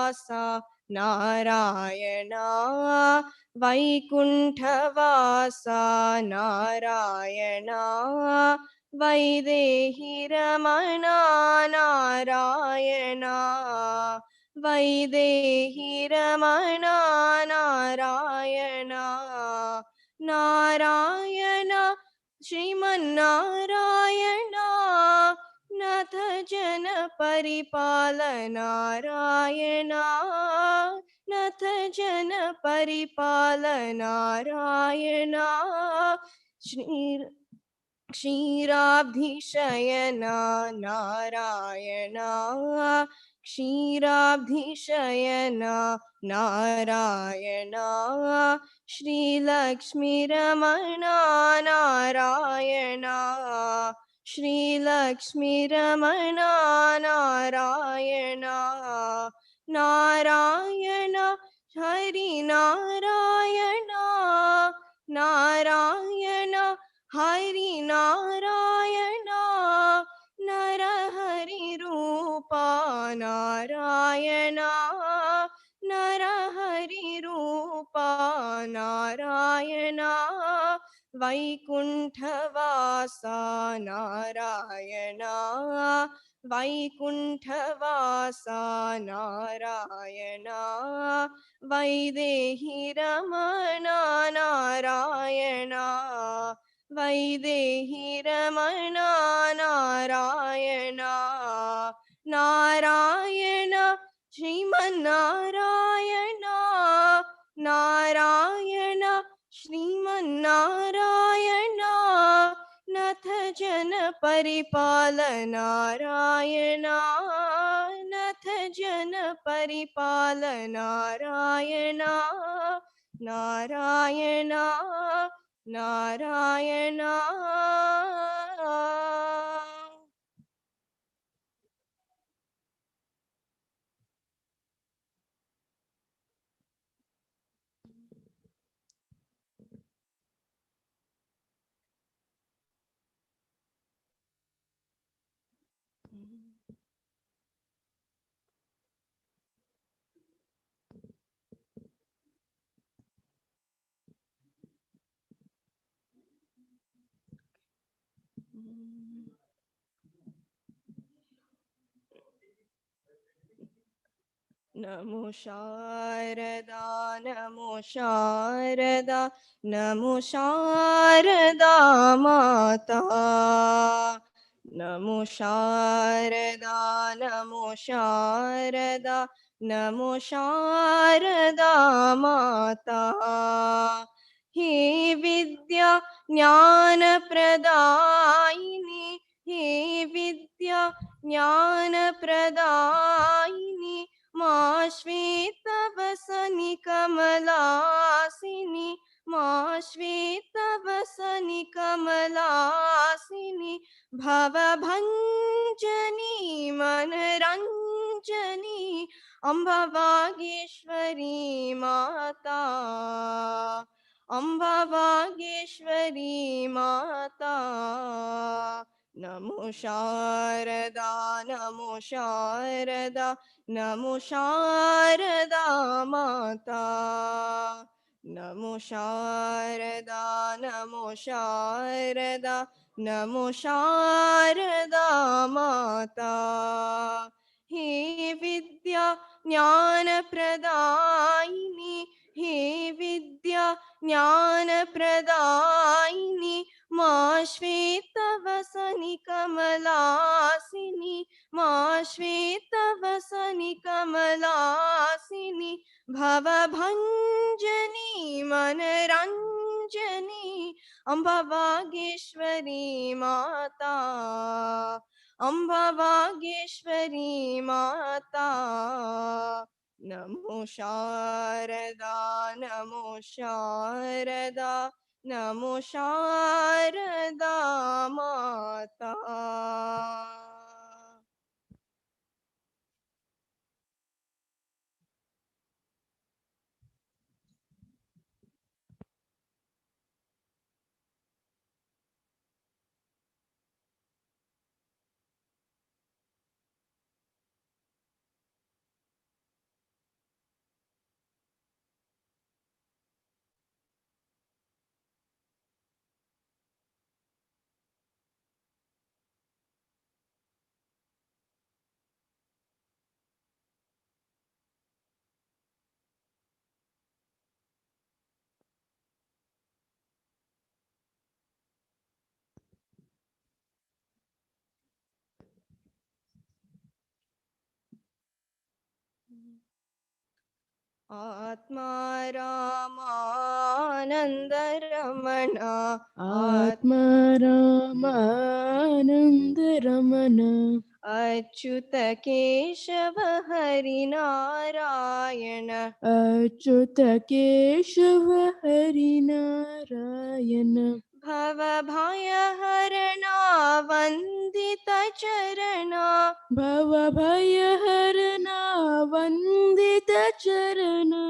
Vaikunthvasa Narayana, Vaikunthavasa Narayana, Vaidehi Ramana Narayana, Vaidehi Ramana Narayana, Narayana Shriman Narayana, Nath Jana Paripala Narayana, Nath Jana Paripala Narayana, Shri Kshirabdhishayana Narayana, Kshirabdhishayana Narayana, Shri Lakshmi Ramana Narayana, Shri Lakshmi Ramana Narayana, Narayana Hari Narayana, Narayana Hari Narayana, Narahari Rupa Narayana, Narahari Rupa Narayana, Vaikunthavasa Narayana, Vaikunthavasa Narayana, Vaidehi Ramana Narayana, Vaidehi Ramana Narayana, Narayana Shriman Narayana, Narayana Shriman Narayana, Nath Jana Paripala Narayana, Nath Jana Paripala Narayana, Narayana Narayana. Namo Sharada, Namo Sharada, Namo Sharada Mata. Namo Sharada, Namo Sharada, Namo Sharada Mata. He Vidya Jnana Pradayini, He Vidya Jnana Pradayini, Ma Shveta Vasani Kamalasini, Ma Shveta Vasani Kamalasini, Bhava Bhanjani Manaranjani, Amba Vageshwari Mata, Amba Vageshwari Mata. Namo Sharada, Namo Sharada, Namo Sharada Mata. Namo Sharada, Namo Sharada, Namo Sharada Mata. He Vidya Jnana Pradayini, He Vidya Jnana Pradayini, Ma Shveta Vasani Kamalasini, Ma Shveta Vasani Kamalasini, Bhava Bhanjani Manaranjani, Amba Vageshwari Mata, Amba Vageshwari Mata. Namo Sharada, Namo Sharada, Namo Sharada Mata. Atma Ramananda Ramana. Atma Ramananda Ramana. Achyuta Keshava Hari Narayana. Achyuta Keshava Hari Narayana. Bhava Bhaya Harana Vandita Charana. Bhava Bhaya Harana Vandita Charana.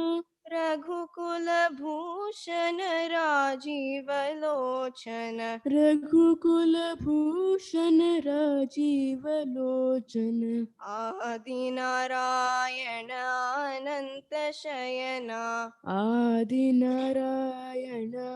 Raghukula Bhushan Rajiv Lochana. Raghukula Bhushan Rajiv Lochana. Adi Narayana Ananta Shayana. Adi Narayana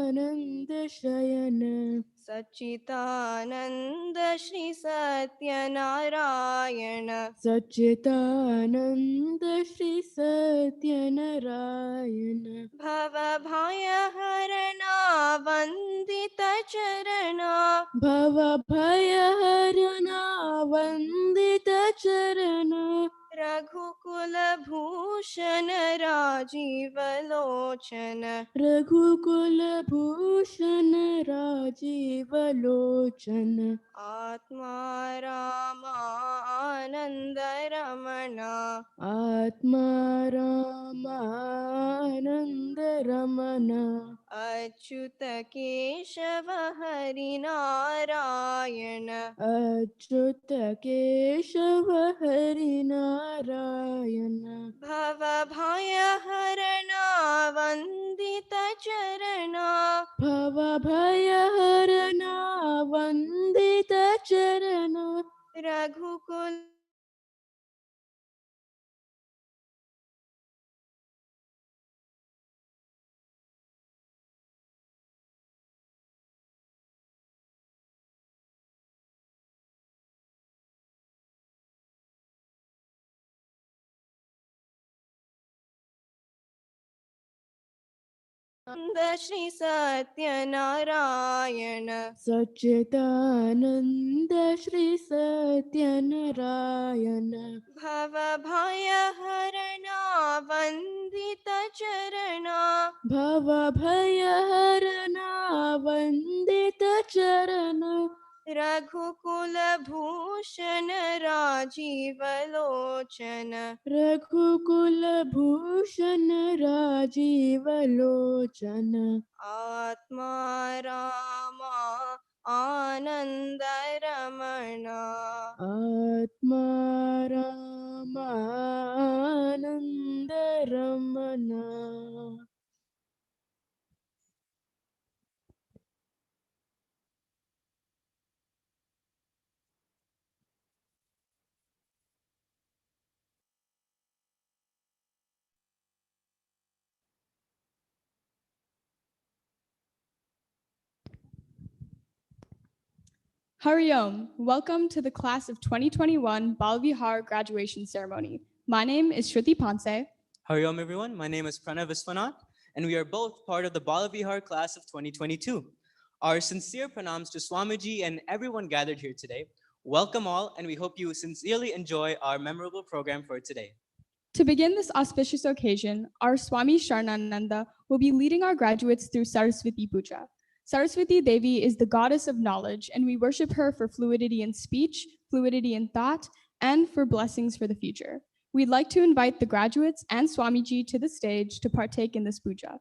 Ananda Shayana. Sachitananda Shri Satyanarayana. Sachitananda Shri Satyanarayana. Bhava Bhaya Harana Vandita Charana. Bhava Bhaya Harana Vandita Charana. Raghukula Bhushan Rajiv Lochana. Raghukula Bhushan Rajiv Lochana. Atma Rama Ananda Ramana. Atma Ramananda Ramana. Achyuta Keshava Hari Narayana. Achyuta Keshava Hari Narayana. Bhava Bhaya Harana Vandita Charana. Bhava Bhaya Harana Vandita Charana. Raghukula Shri Satyanarayana. Sachidananda Shri Satyanarayana. Bhava Bhaya Harana Vandita Charana. Bhava Bhaya Harana Vandita Charana. Raghukula Bhushan Rajiv Lochana. Raghukula Bhushan Rajiv Lochana. Atma Rama Ananda Ramana. Atma Ramananda Ramana. Hari Om. Welcome to the class of 2021 Bala Vihar graduation ceremony. My name is Shruti Panse. Hari Om, everyone. My name is Pranav Viswanath, and we are both part of the Bala Vihar class of 2022. Our sincere pranams to Swamiji and everyone gathered here today. Welcome all, and we hope you sincerely enjoy our memorable program for today. To begin this auspicious occasion, our Swami Sharnanda will be leading our graduates through Saraswati Puja. Saraswati Devi is the goddess of knowledge, and we worship her for fluidity in speech, fluidity in thought, and for blessings for the future. We'd like to invite the graduates and Swamiji to the stage to partake in this puja.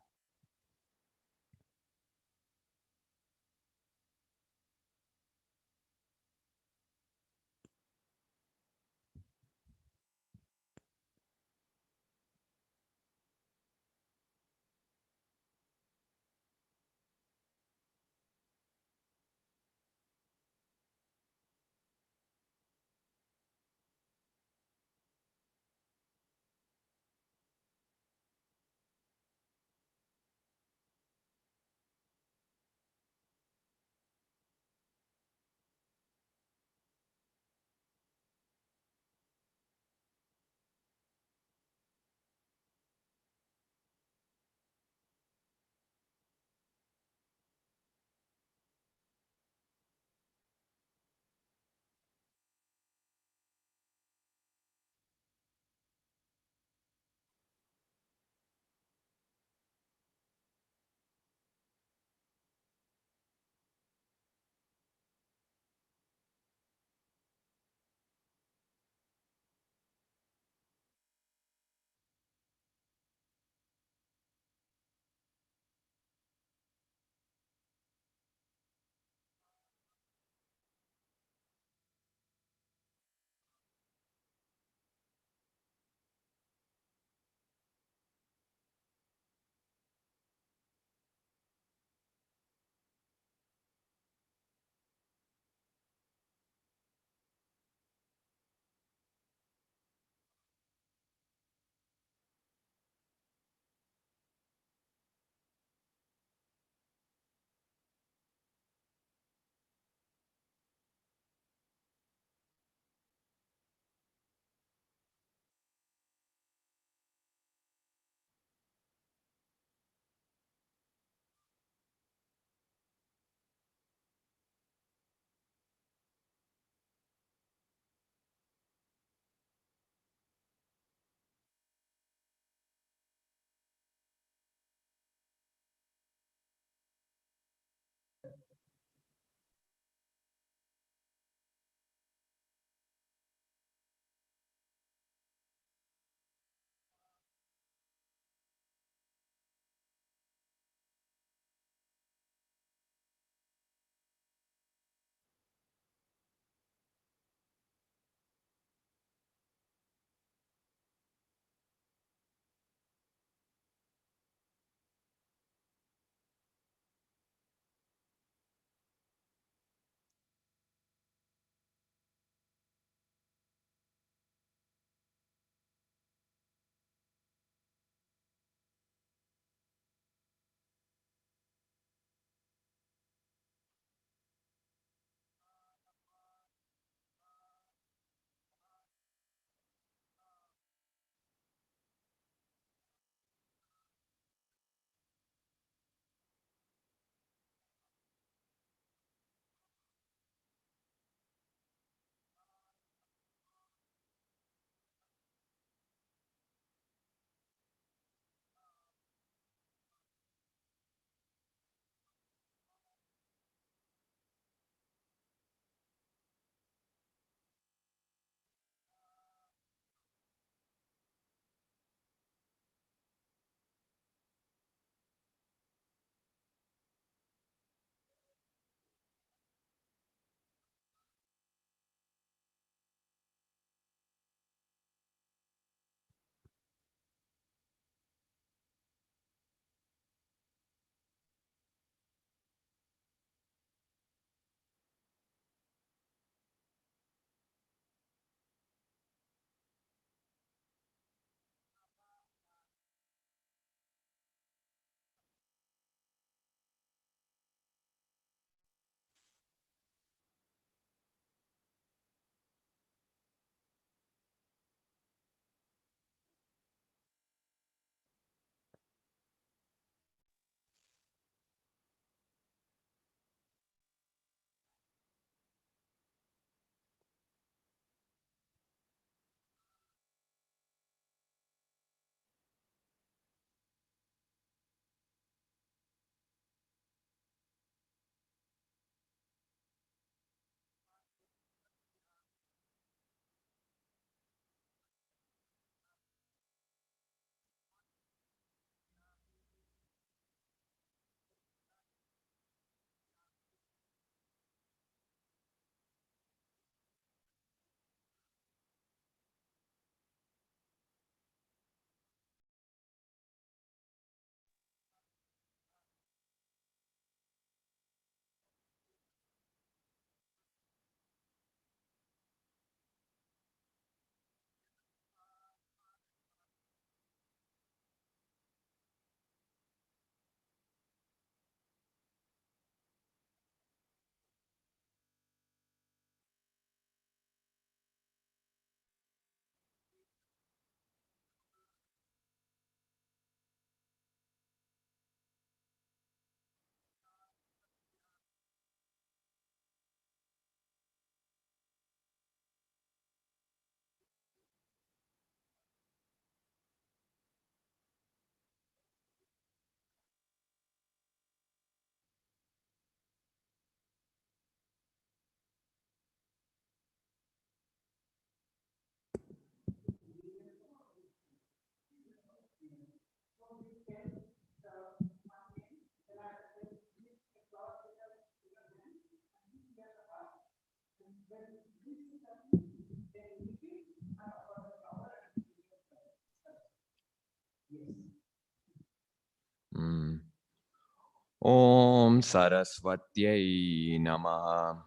Om Saraswatyai Namaha.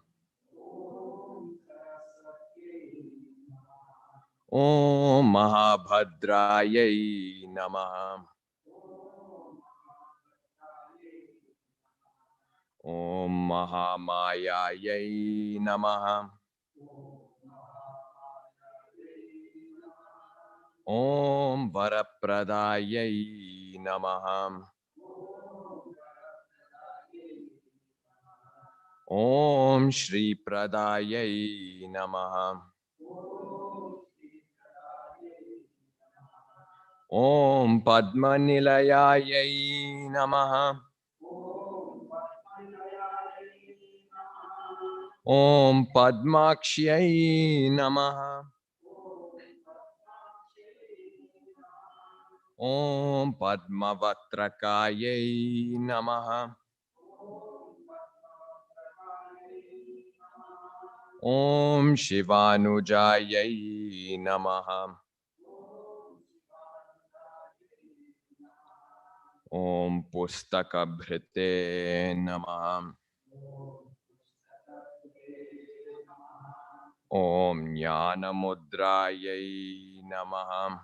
Om Mahabhadrayai Namaha. Om Mahamayayai Namaha. Om Varapradayai Namaha. Om Shri Pradayai Namaha. Om Padma Nilayayai Namaha. Om Padmakshayai Namaha. Om Padmavatrakayai Namaha. Om Shivanujayai Namaha. Om Pustakabhrite Namaha. Om Jnanamudrayai Namaha.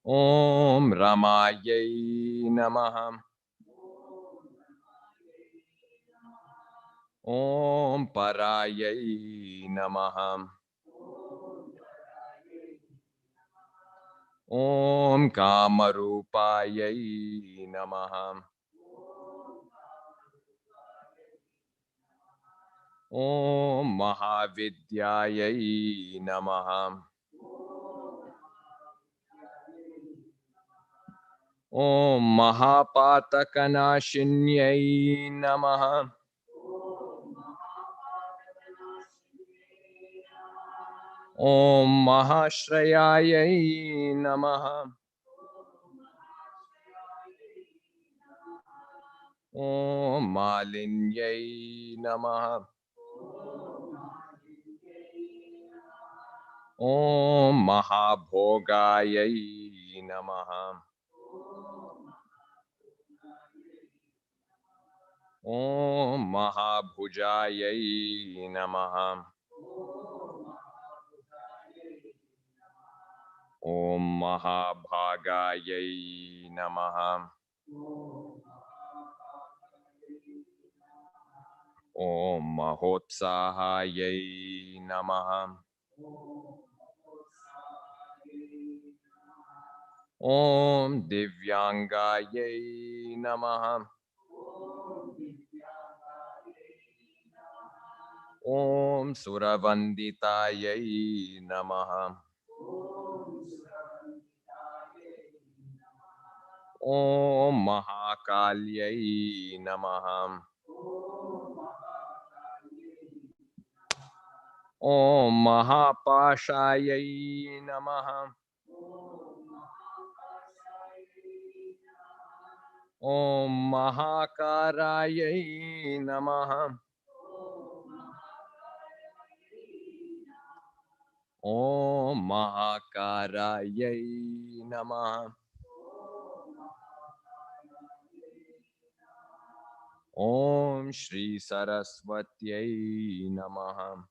Om Ramayai Namaha. Om Parayai Namaha. Om Kamarupayai Namaha. Om Mahavidyayai Namaha. Om Mahapatakanashinyai Namaha. Om Mahashrayayai Namaha. Om Malinyai Namaha. Om Mahabhogayai Namaha. Om Mahabhujayai Namaha. Om Mahabhagayai Namaha. Om Mahotsahayai Namaha. Om Divyangayai Namaha. Om Suravanditayai Namaha. Om Mahakalyai Namaha. Om Mahapashayai Namaha. Om Mahakarayai Namaha. Om Mahakarayai Namaha. Om Shri Saraswatyai Namaha.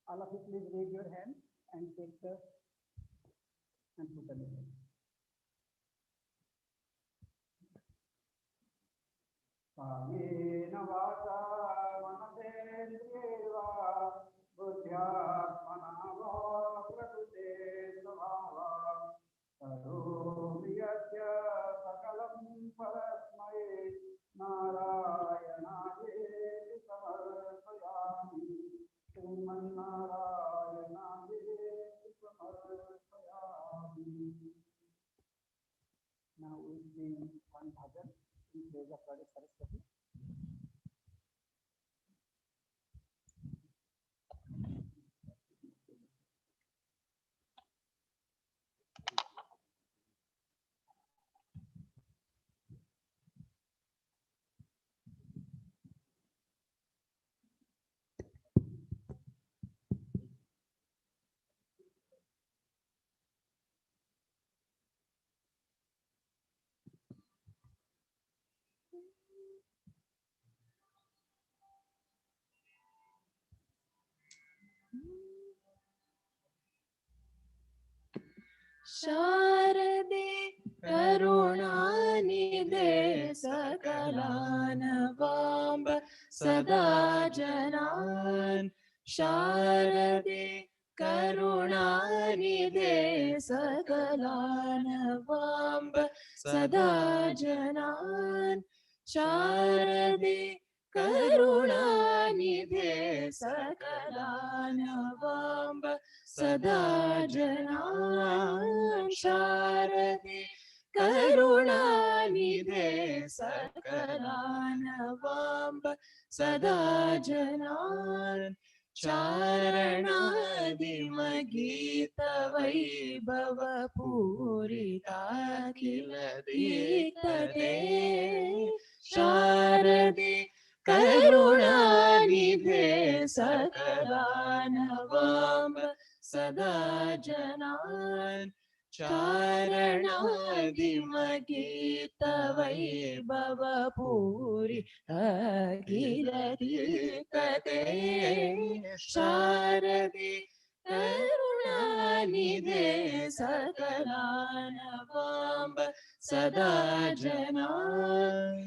All of you please raise your hand and take the and put the name. Kamena vasa manasendriva buddhyatmana va prakrute svabhava karomiyasya sakalam parasmaye narayanaye samarpayami Srimannarayanaye samarpayami. Now we sing one bhajan in praise of Goddess Saraswati. शारदे करुणानिधे सकलानवाम्ब सदा जनान् शारदे करुणानिधे सकलानवाम्ब सदा जनान् शारदे करुणानिधे सकलानवाम्ब सदा जनान् शारदे करुणानिधे सकलानवाम्ब सदा जनान् चारणादिमगीतवैभव पूरिताखिल दीप्तते शारदे करुणानिधे सकलानवाम्ब सदा जनान् चारणादिमगीतवैभव पूरिताखिल दीप्तते शारदे करुणानिधे सकलानवाम्ब सदा जनान्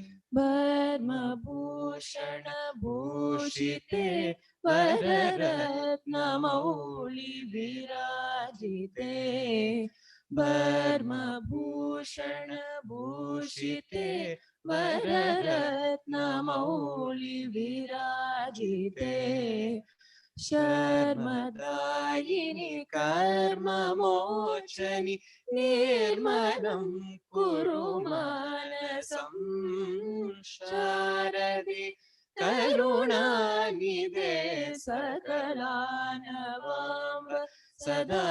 भस्मभूषण भूषिते वररत्नमौलि विराजिते भस्मभूषण भूषिते वररत्नमौलि विराजिते शर्मदायिनि कर्ममोचनि निर्मलं कुरु मानसं शारदे करुणानिधे सकलानवाम्ब सदा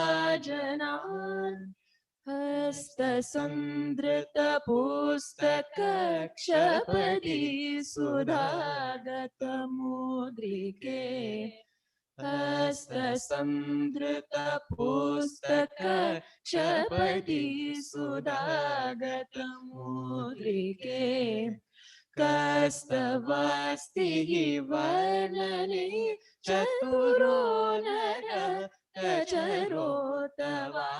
जनान् हस्तसंधृतपुस्तकक्षपदी सुधागतमुद्रिके हस्तसंधृतपुस्तकक्षपदी सुधागतमुद्रिके कस्तवास्ति वर्णने चतुरो नर चरोतवा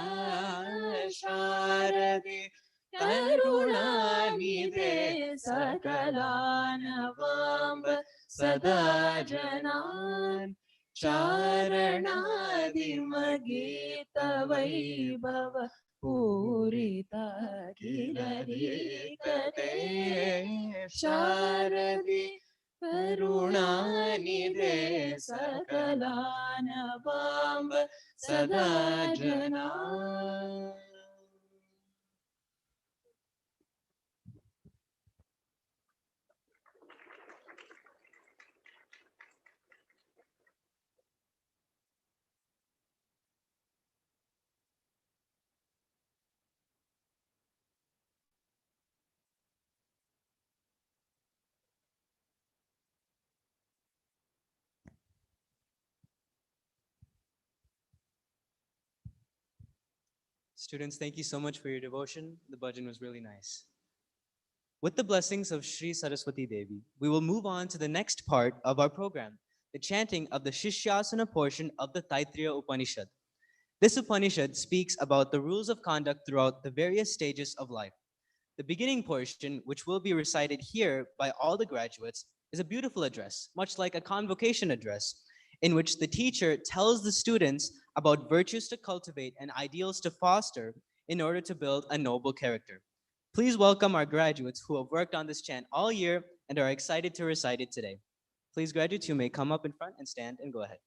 शारदे करुणानिधे सकलानवाम्ब सदा जनान् चारणादिमगीतवैभव पूरिताखिल दीप्तते शारदे करुणानिधे सकलानवाम्ब सदा जनान् Students, thank you so much for your devotion. The bhajan was really nice. With the blessings of Shri Saraswati Devi, we will move on to the next part of our program, the chanting of the Shishyasana portion of the Taithriya Upanishad. This Upanishad speaks about the rules of conduct throughout the various stages of life. The beginning portion, which will be recited here by all the graduates, is a beautiful address, much like a convocation address, in which the teacher tells the students about virtues to cultivate and ideals to foster in order to build a noble character. Please welcome our graduates who have worked on this chant all year and are excited to recite it today. Please, graduates, you may come up in front and stand and go ahead.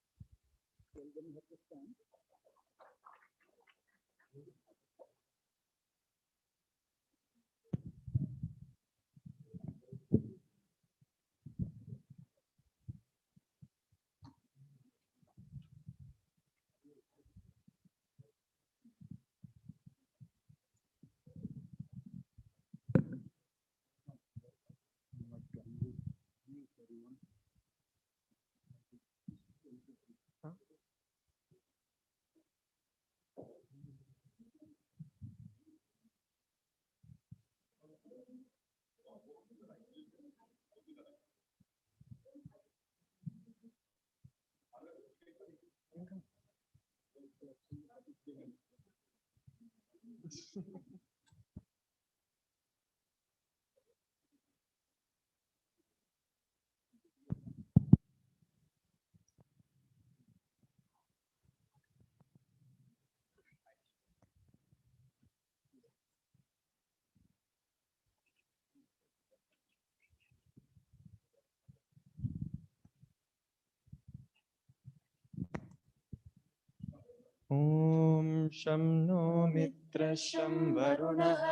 ॐ शं no मित्रः शं वरुणः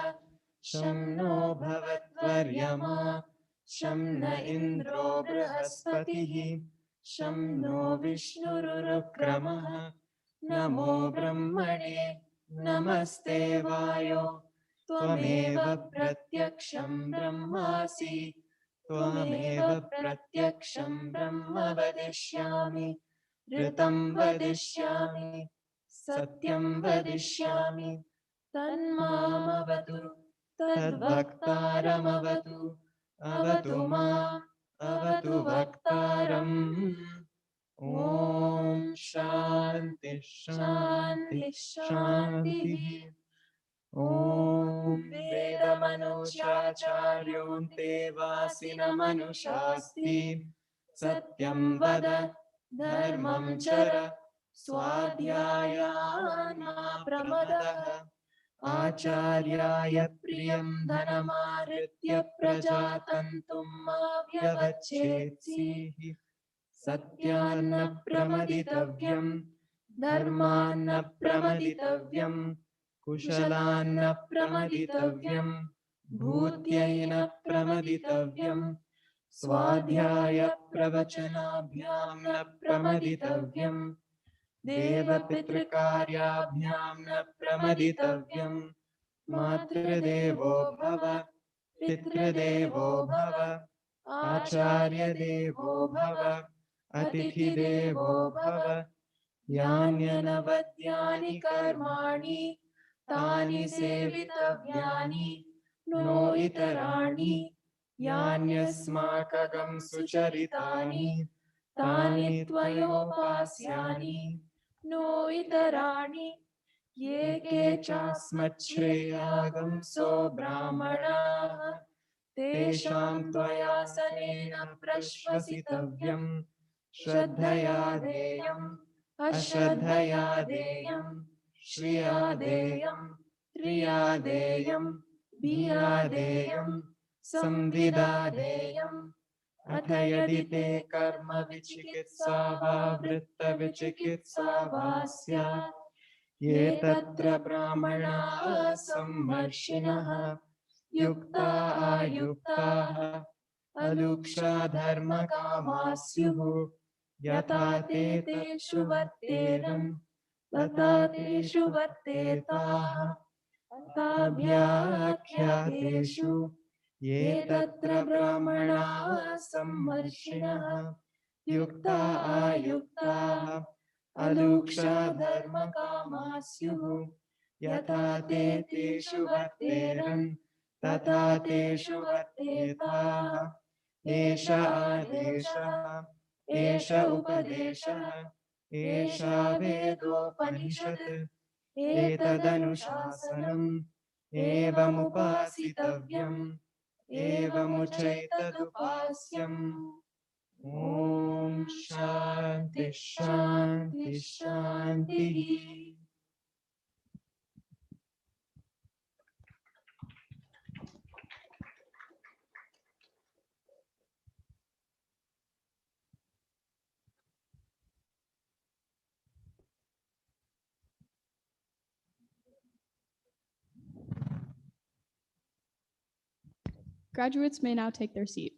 शं no भवत्वर्यमा शं न इन्द्रो बृहस्पतिः शं no विष्णुरुक्रमः नमो ब्रह्मणे नमस्ते वायो त्वमेव प्रत्यक्षं ब्रह्मासि त्वमेव प्रत्यक्षं ब्रह्म वदिष्यामि ऋतं वदिष्यामि सत्यं वदिष्यामि तन्मामवतु तद्वक्तारमवतु अवतु माम् अवतु वक्तारम् ॐ शान्ति शान्ति शान्तिः ॐ वेदमनुशाचार्योऽन्ते वासिनमनुशास्ति सत्यं वद धर्मं चर स्वाध्यायान् मा प्रमदः आचार्याय प्रियं धनमाहृत्य प्रजातन्तुं मा व्यवच्छेत्सीः सत्यान्न प्रमदितव्यं धर्मान्न प्रमदितव्यं कुशलान्न प्रमदितव्यं भूत्यैन प्रमदितव्यं स्वाध्याय प्रवचनाभ्यां न प्रमदितव्यं देवपितृकार्याभ्यां न प्रमदितव्यं मातृदेवो भव पितृदेवो भव आचार्यदेवो भव अतिथिदेवो भव यान्यनवद्यानि कर्माणि तानि सेवितव्यानि नो इतराणि यान्यस्माकं सुचरितानि तानि त्वयोपास्यानि नो इतराणि ये केचास्मच्छ्रेयागंसो ब्राह्मणाः तेषां त्वयासनेन प्रश्वसितव्यं श्रद्धया देयम् अश्रद्धया देयम् श्रिया देयम् त्रिया देयम् भिया देयम् संविदा देयम् अथ यदि ते कर्म विचिकित्सा वा वृत्तविचिकित्सा वा स्यात् ये तत्र ब्राह्मणाः सम्मर्षिणः युक्ता आयुक्ताः अलुक्षा धर्मकामा स्युः यथा ते तेषु वर्तेरन् तथा तेषु वर्तेताः ताभ्याख्यातेषु ये तत्र ब्राह्मणाः सम्मर्षिणः युक्ता आयुक्ताः अलुक्षा धर्मकामा स्युः यथा ते तेषु वर्तेरन् तथा तेषु वर्तेथाः एष आदेशः एष उपदेशः एषा वेदोपनिषत् एतदनुशासनम् एवमुपासितव्यम् एवमुचैतदुपास्यम् ॐ शान्ति शान्ति शान्तिः. Graduates may now take their seat.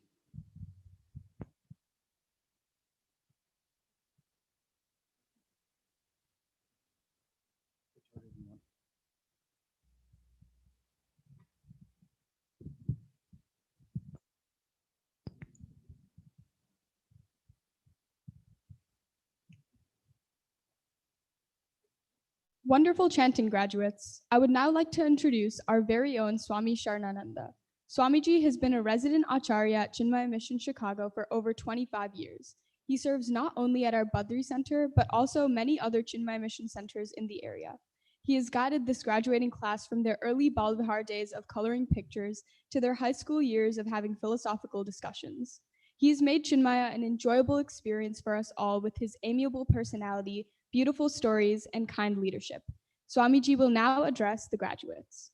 Wonderful chanting, graduates. I would now like to introduce our very own Swami Sharanananda. Swamiji has been a resident acharya at Chinmaya Mission Chicago for over 25 years. He serves not only at our Badri Center, but also many other Chinmaya Mission centers in the area. He has guided this graduating class from their early Bala Vihar days of coloring pictures to their high school years of having philosophical discussions. He has made Chinmaya an enjoyable experience for us all with his amiable personality, beautiful stories, and kind leadership. Swamiji will now address the graduates.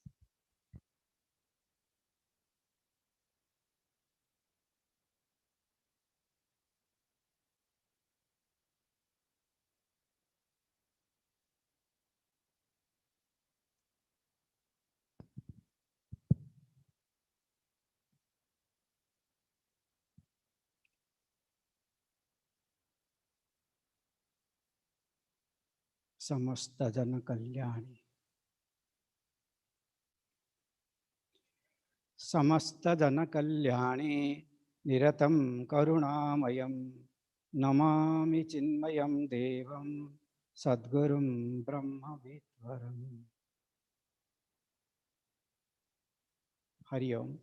समस्त जन कल्याणी समस्त जन कल्याणी निरतं करुणामयं नमामि चिन्मयं देवं सद्गुरुं ब्रह्मविद्वरम् हरि ओम.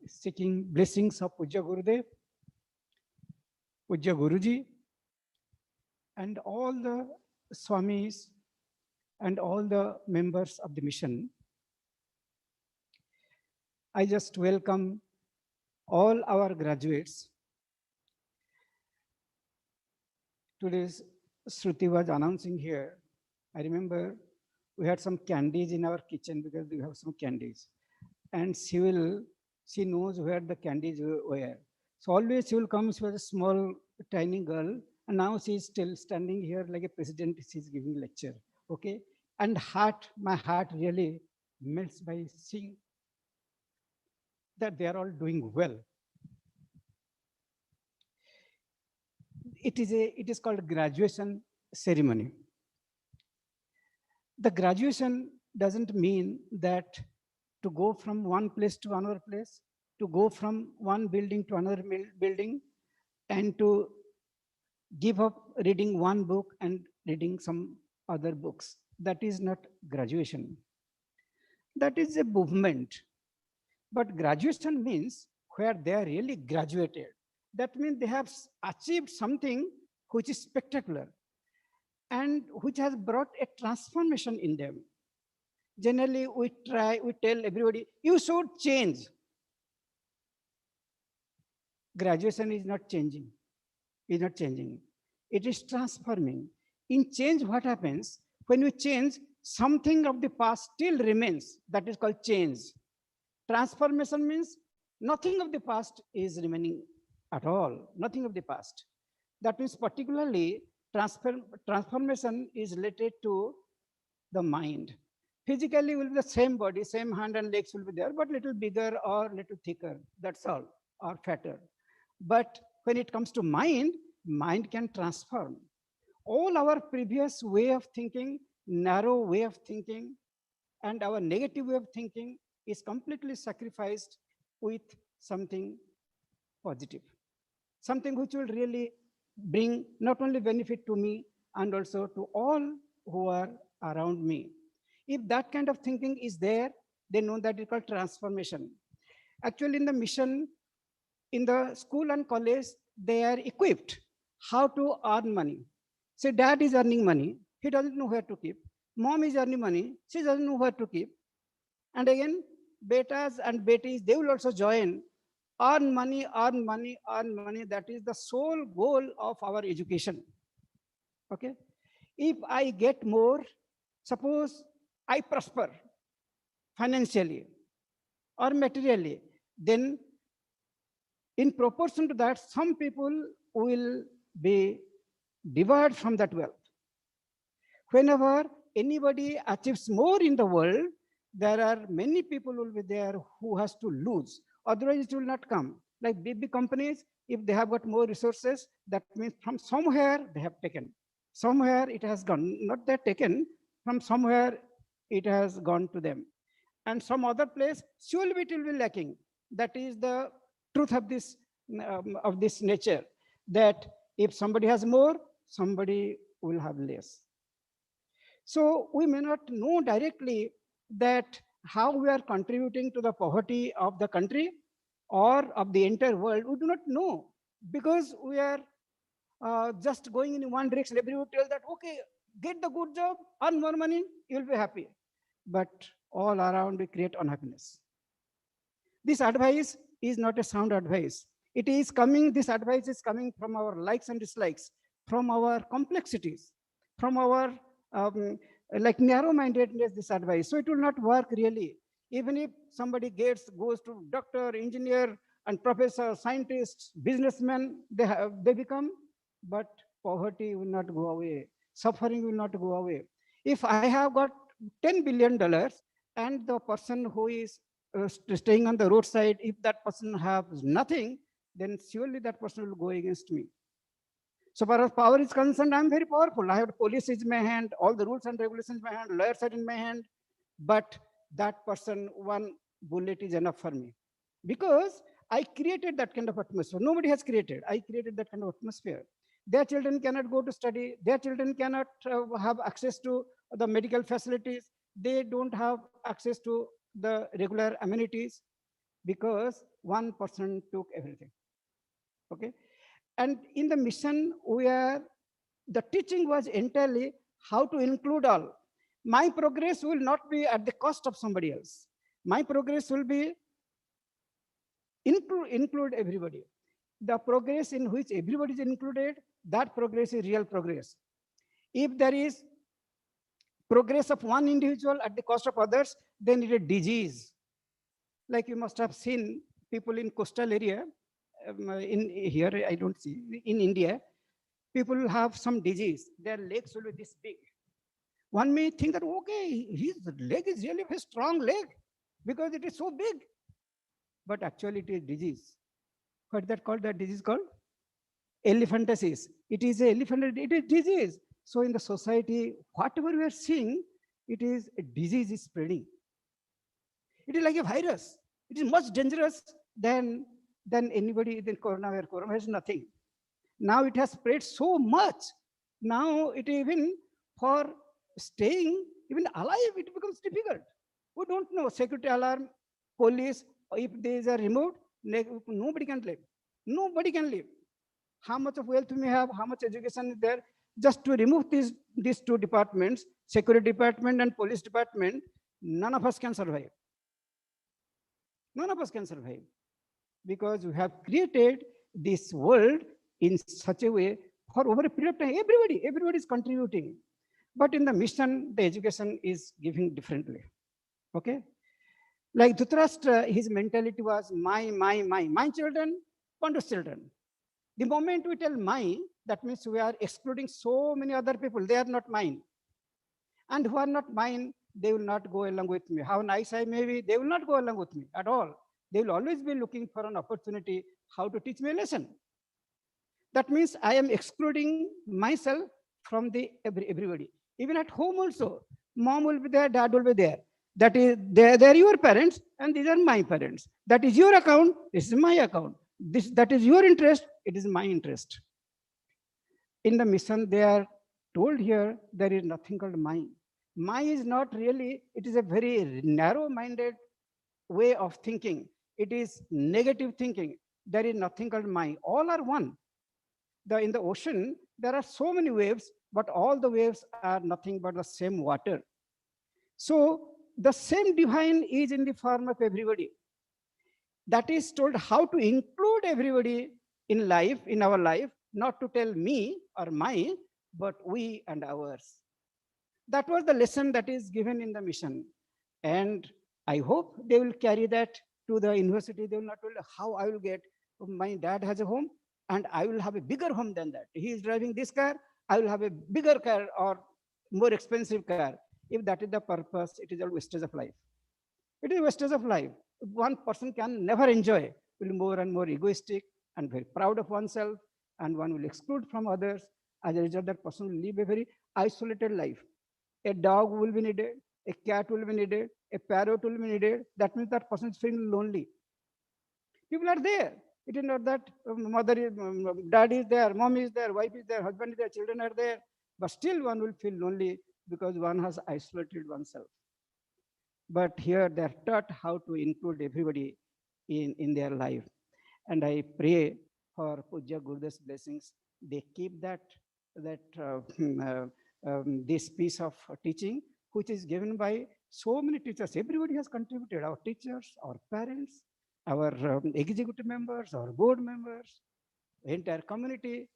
Seeking blessings of Pujya Gurudev, Pujya Guruji, and all the Swamis and all the members of the mission. I just welcome all our graduates. Today's Shruti was announcing here. I remember we had some candies in our kitchen because we have some candies. And she knows where the candies were. So always she will come, she was a small, tiny girl. And now she is still standing here like a president, she's giving lecture, okay? And my heart really melts by seeing that they are all doing well. It is called graduation ceremony. The graduation doesn't mean that to go from one place to another place, to go from one building to another building, and to give up reading one book and reading some other books. That is not graduation. That is a movement. But graduation means where they are really graduated. That means they have achieved something which is spectacular and which has brought a transformation in them. Generally, we tell everybody, you should change. Graduation is not changing. It is transforming. In change, what happens? When you change, something of the past still remains. That is called change. Transformation means nothing of the past is remaining at all. Nothing of the past. That means particularly transformation is related to the mind. Physically will be the same body, same hand and legs will be there, but little bigger or little thicker. That's all, or fatter. But when it comes to mind, mind can transform. All our previous way of thinking, narrow way of thinking, and our negative way of thinking is completely sacrificed with something positive. Something which will really bring not only benefit to me and also to all who are around me. If that kind of thinking is there, they know that it's called transformation. Actually, in the mission, in the school and college, they are equipped how to earn money. Say, dad is earning money, he doesn't know where to keep. Mom is earning money, she doesn't know where to keep. And again, betas and betis, they will also join. Earn money, earn money, earn money. That is the sole goal of our education. Okay? If I get more, suppose I prosper financially or materially, then in proportion to that, some people will be devoured from that wealth. Whenever anybody achieves more in the world, there are many people will be there who has to lose. Otherwise, it will not come. Like big companies, if they have got more resources, that means from somewhere they have taken. Somewhere it has gone. Not that taken, from somewhere it has gone to them. And some other place, surely it will be lacking. That is the truth of this nature. That if somebody has more, somebody will have less. So we may not know directly that how we are contributing to the poverty of the country or of the entire world. We do not know, because we are just going in one direction. Everyone tells that, okay, get the good job, earn more money, you'll be happy. But all around we create unhappiness. This advice is not a sound advice. This advice is coming from our likes and dislikes, from our complexities, from our like narrow-mindedness, this advice. So it will not work really. Even if somebody goes to doctor, engineer, and professor, scientist, businessman, they become, but poverty will not go away. Suffering will not go away. If I have got $10 billion and the person who is staying on the roadside, if that person has nothing, then surely that person will go against me. So far as power is concerned, I'm very powerful. I have police in my hand, all the rules and regulations in my hand, lawyers are in my hand. But that person, one bullet is enough for me. Because I created that kind of atmosphere. Nobody has created. I created that kind of atmosphere. Their children cannot go to study. Their children cannot have access to the medical facilities. They don't have access to the regular amenities because one person took everything. Okay. And in the mission, the teaching was entirely how to include all. My progress will not be at the cost of somebody else. My progress will be include everybody. The progress in which everybody is included, that progress is real progress. If there is progress of one individual at the cost of others, then it is a disease. Like you must have seen people in coastal area, in here I don't see, in India, people have some disease, their legs will be this big. One may think that, okay, his leg is really a strong leg because it is so big. But actually it is disease. What is that called? That disease called? Elephantiasis. It is disease. So in the society, whatever we are seeing, it is a disease is spreading. It is like a virus. It is much dangerous than anybody in coronavirus. Coronavirus is nothing. Now it has spread so much. Now it even for staying even alive, it becomes difficult. We don't know. Security alarm, police, if these are removed, nobody can live. Nobody can live. How much of wealth we may have, how much education is there, just to remove these two departments, security department and police department, none of us can survive. None of us can survive. Because we have created this world in such a way for over a period of time. Everybody is contributing. But in the mission, the education is giving differently. Okay? Like Dhritarashtra, his mentality was my children, Pandu's children. The moment we tell my, that means we are excluding so many other people. They are not mine. And who are not mine, they will not go along with me. How nice I may be, they will not go along with me at all. They will always be looking for an opportunity how to teach me a lesson. That means I am excluding myself from everybody. Even at home also, mom will be there, dad will be there. That is, they are your parents and these are my parents. That is your account, this is my account. That is your interest, it is my interest. in the mission, they are told here there is nothing called my. My is not really, it is a very narrow-minded way of thinking. It is negative thinking. There is nothing called my. All are one. In the ocean, there are so many waves, but all the waves are nothing but the same water. So the same divine is in the form of everybody. That is told how to include everybody in life, in our life, not to tell me or mine, but we and ours. That was the lesson that is given in the mission. And I hope they will carry that to the university. They will not tell how I will get, my dad has a home and I will have a bigger home than that. He is driving this car, I will have a bigger car or more expensive car. If that is the purpose, it is a wastage of life. It is a wastage of life. One person can never enjoy, will be more and more egoistic and very proud of oneself, and one will exclude from others. As a result, that person will live a very isolated life. A dog will be needed, a cat will be needed, a parrot will be needed. That means that person is feeling lonely. People are there. It is not that mother is, dad is there, mom is there, wife is there, husband is there, children are there. But still one will feel lonely because one has isolated oneself. But here they are taught how to include everybody in their life. And I pray for Pujya Gurudev's blessings. They keep this piece of teaching, which is given by so many teachers. Everybody has contributed, our teachers, our parents, our executive members, our board members, the entire community.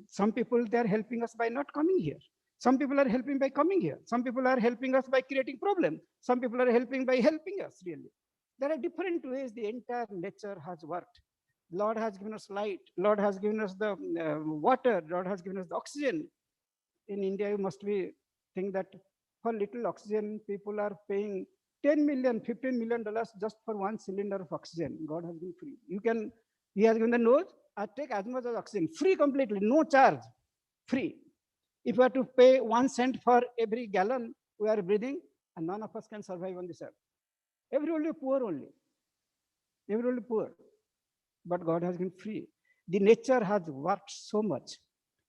Some people, they are helping us by not coming here. Some people are helping by coming here. Some people are helping us by creating problems. Some people are helping by helping us, really. There are different ways the entire nature has worked. Lord has given us light. Lord has given us the water. Lord has given us the oxygen. In India, you must be think that for little oxygen, people are paying $10 million, $15 million just for one cylinder of oxygen. God has been free. He has given the nose, I take as much as oxygen, free completely, no charge, free. If we are to pay 1 cent for every gallon we are breathing, and none of us can survive on this earth. Everybody poor only. Everybody poor. But God has been free. The nature has worked so much.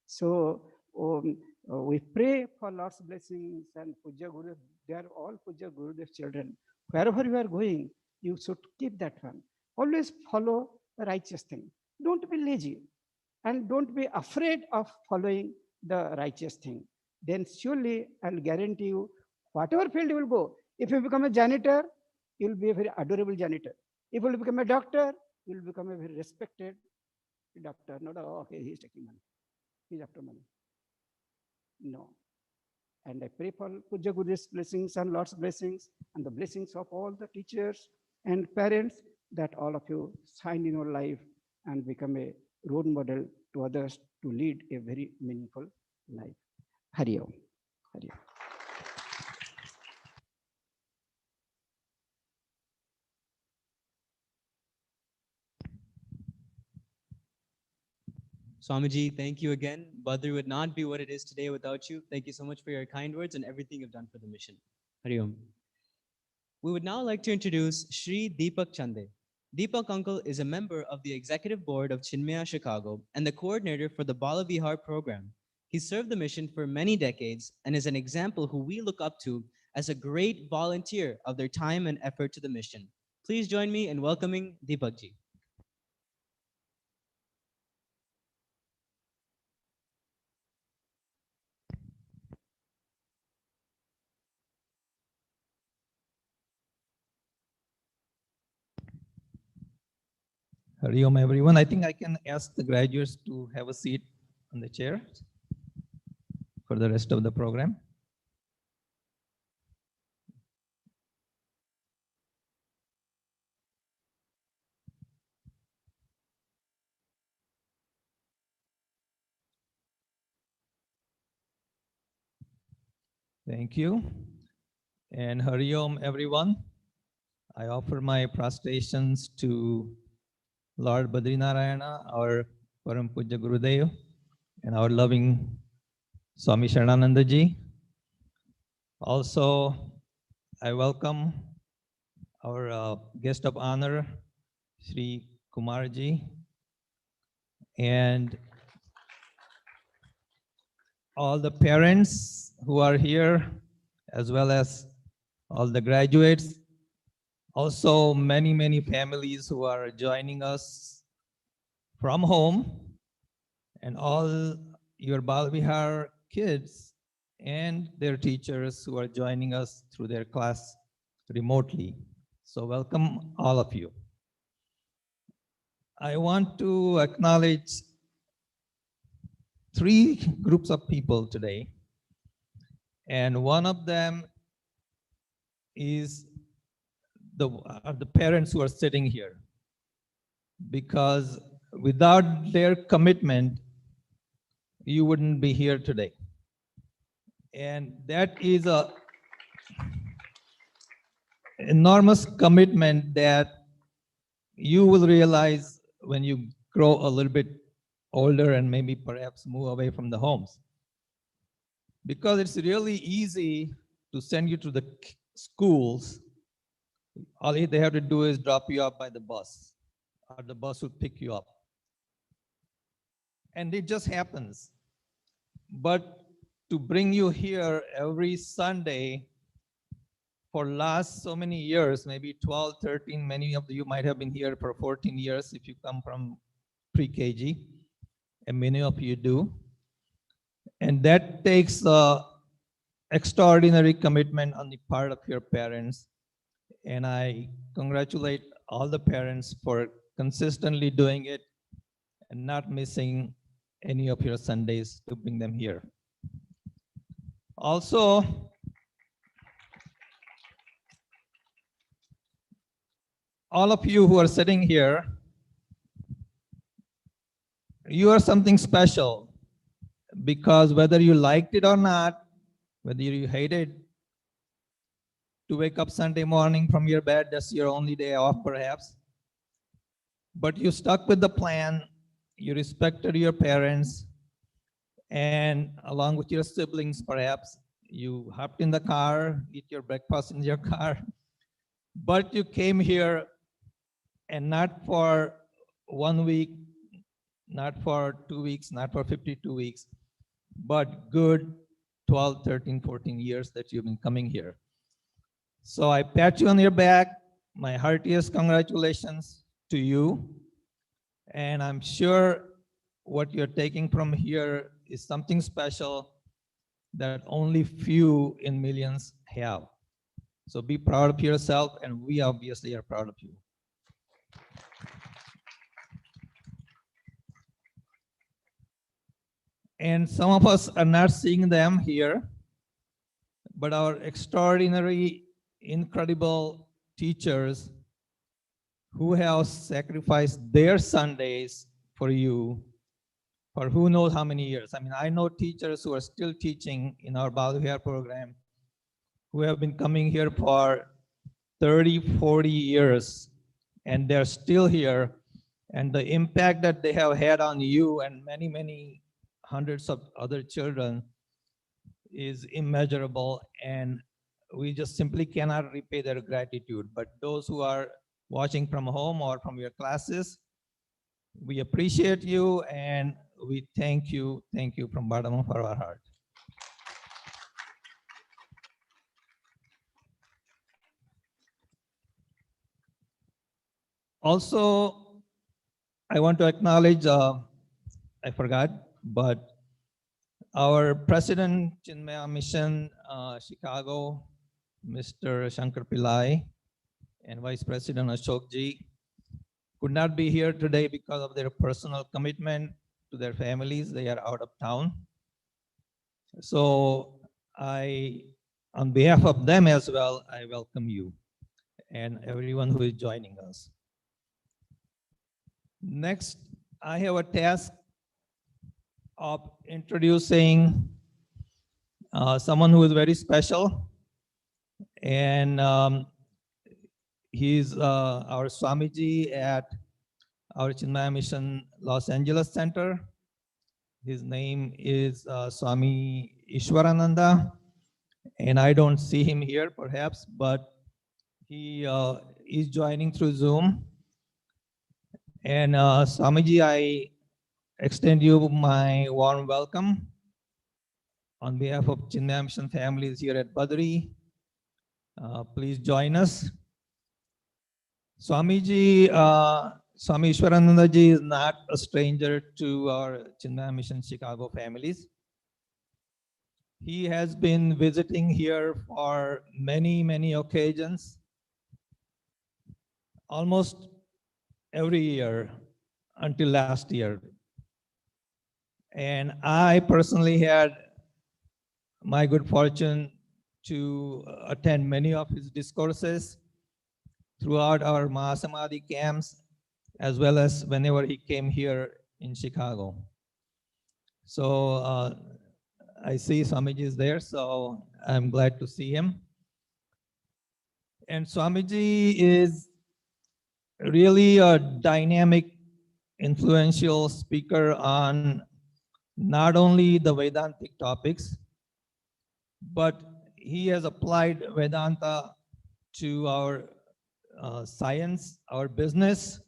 So we pray for Lord's blessings and Puja Guru. They are all Puja Gurudev's children. Wherever you are going, you should keep that one. Always follow the righteous thing. Don't be lazy. And don't be afraid of following the righteous thing. Then surely I'll guarantee you, whatever field you will go, if you become a janitor, you'll be a very adorable janitor. If you become a doctor, you'll become a very respected doctor. Not, oh, okay, he's taking money. He's after money. No. And I pray for Puja Guru's blessings and Lord's blessings and the blessings of all the teachers and parents, that all of you shine in your life and become a role model to others to lead a very meaningful life. Hari Om. Hari Om. Swamiji, thank you again. Badri would not be what it is today without you. Thank you so much for your kind words and everything you've done for the mission. Hari Om. We would now like to introduce Shri Deepak Chande. Deepak Uncle is a member of the executive board of Chinmaya Chicago and the coordinator for the Bala Vihar program. He served the mission for many decades and is an example who we look up to as a great volunteer of their time and effort to the mission. Please join me in welcoming Deepak ji. Hari Om, everyone. I think I can ask the graduates to have a seat on the chair for the rest of the program. Thank you. And Hari Om, everyone. I offer my prostrations to Lord Badrinarayana, our Param Puja Gurudev, and our loving Swami Sharananda ji. Also, I welcome our guest of honor, Shri Kumar ji, and all the parents who are here, as well as all the graduates. Also, many, many families who are joining us from home, and all your Bala Vihar kids and their teachers who are joining us through their class remotely. So welcome all of you. I want to acknowledge 3 groups of people today. And one of them is the parents who are sitting here. Because without their commitment, you wouldn't be here today. And that is a enormous commitment that you will realize when you grow a little bit older and maybe perhaps move away from the homes. Because it's really easy to send you to the schools. All they have to do is drop you off by the bus, or the bus will pick you up. And it just happens. But to bring you here every Sunday for last so many years, maybe 12, 13, many of you might have been here for 14 years if you come from pre-KG, and many of you do. And that takes extraordinary commitment on the part of your parents. And I congratulate all the parents for consistently doing it and not missing any of your Sundays to bring them here. Also, all of you who are sitting here, you are something special, because whether you liked it or not, whether you hated to wake up Sunday morning from your bed, that's your only day off perhaps, but you stuck with the plan, you respected your parents, and along with your siblings perhaps, you hopped in the car, eat your breakfast in your car, but you came here, and not for 1 week, not for 2 weeks, not for 52 weeks, but good 12, 13, 14 years that you've been coming here. So I pat you on your back. My heartiest congratulations to you. And I'm sure what you're taking from here is something special that only few in millions have. So be proud of yourself, and we obviously are proud of you. And some of us are not seeing them here, but our extraordinary, incredible teachers who have sacrificed their Sundays for you for who knows how many years. I mean, I know teachers who are still teaching in our Bala Vihar program who have been coming here for 30, 40 years, and they're still here. And the impact that they have had on you and many, many hundreds of other children is immeasurable, and we just simply cannot repay their gratitude. But those who are watching from home or from your classes, we appreciate you and we thank you from bottom of our heart. Also, I want to acknowledge, I forgot, but our President, Chinmaya Mission Chicago, Mr. Shankar Pillai, and Vice President Ashokji could not be here today because of their personal commitment to their families. They are out of town. So on behalf of them as well, I welcome you and everyone who is joining us. Next, I have a task of introducing someone who is very special, and he's our Swamiji at our Chinmaya Mission Los Angeles Center. His name is Swami Ishvarananda, and I don't see him here perhaps, but he is joining through Zoom. And Swamiji, I extend you my warm welcome. on behalf of Chinmaya Mission families here at Badri, please join us. Swamiji, Swami Ishvarananda ji is not a stranger to our Chinmaya Mission Chicago families. He has been visiting here for many, many occasions, almost every year until last year. And I personally had my good fortune to attend many of his discourses throughout our Mahasamadhi camps, as well as whenever he came here in Chicago. So I see Swamiji is there, so I'm glad to see him. And Swamiji is really a dynamic, influential speaker on not only the Vedantic topics, but he has applied Vedanta to our science, our business,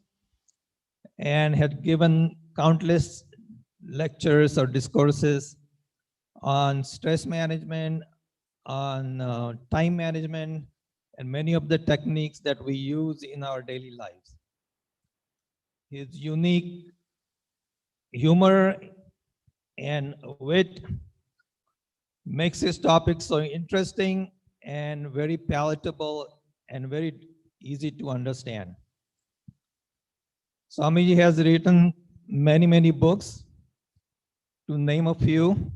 and had given countless lectures or discourses on stress management, on time management, and many of the techniques that we use in our daily lives. His unique humor and wit makes his topic so interesting and very palatable and very easy to understand. Swamiji has written many, many books. To name a few,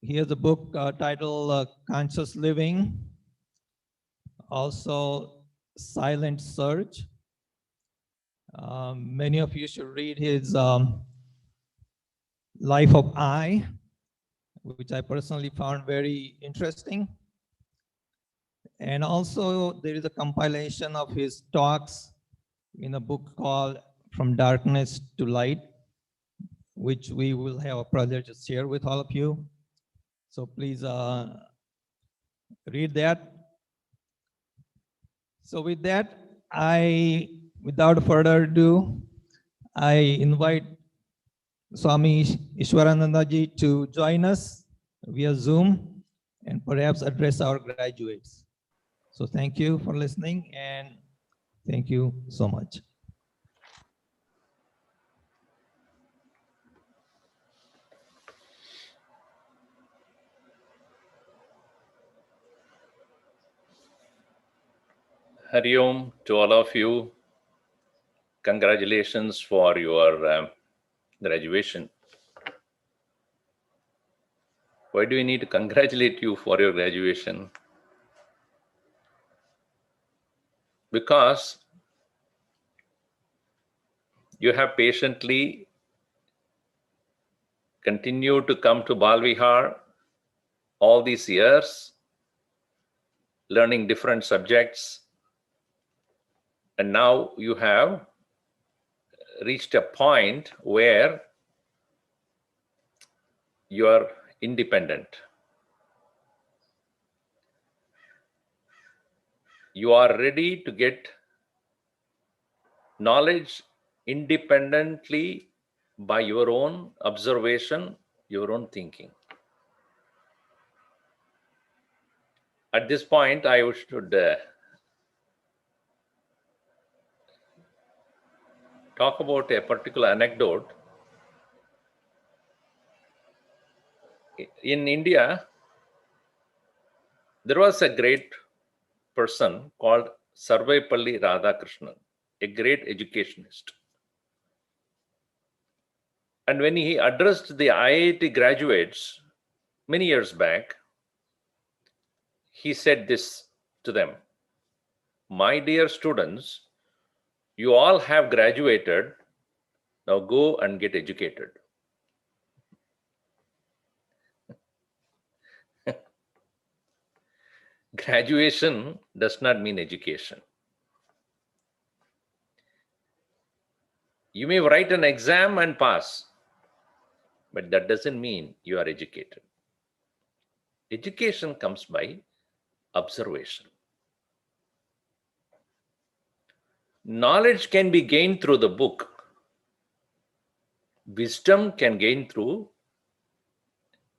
he has a book titled Conscious Living, also Silent Search. Many of you should read his Life of I, which I personally found very interesting. And also there is a compilation of his talks in a book called From Darkness to Light, which we will have a pleasure to share with all of you. So please read that. So with that, without further ado, I invite Swami Ishvarananda ji to join us via Zoom and perhaps address our graduates. So thank you for listening and thank you so much. Hari Om to all of you. Congratulations for your graduation. Why do we need to congratulate you for your graduation? Because you have patiently continued to come to Bala Vihar all these years, learning different subjects, and now you have reached a point where you are independent. You are ready to get knowledge independently by your own observation, your own thinking. At this point, I should talk about a particular anecdote. In India, there was a great person called Sarvepalli Radhakrishnan, a great educationist. And when he addressed the IIT graduates many years back, he said this to them: "My dear students, you all have graduated, now go and get educated." Graduation does not mean education. You may write an exam and pass, but that doesn't mean you are educated. Education comes by observation. Knowledge can be gained through the book. Wisdom can gain through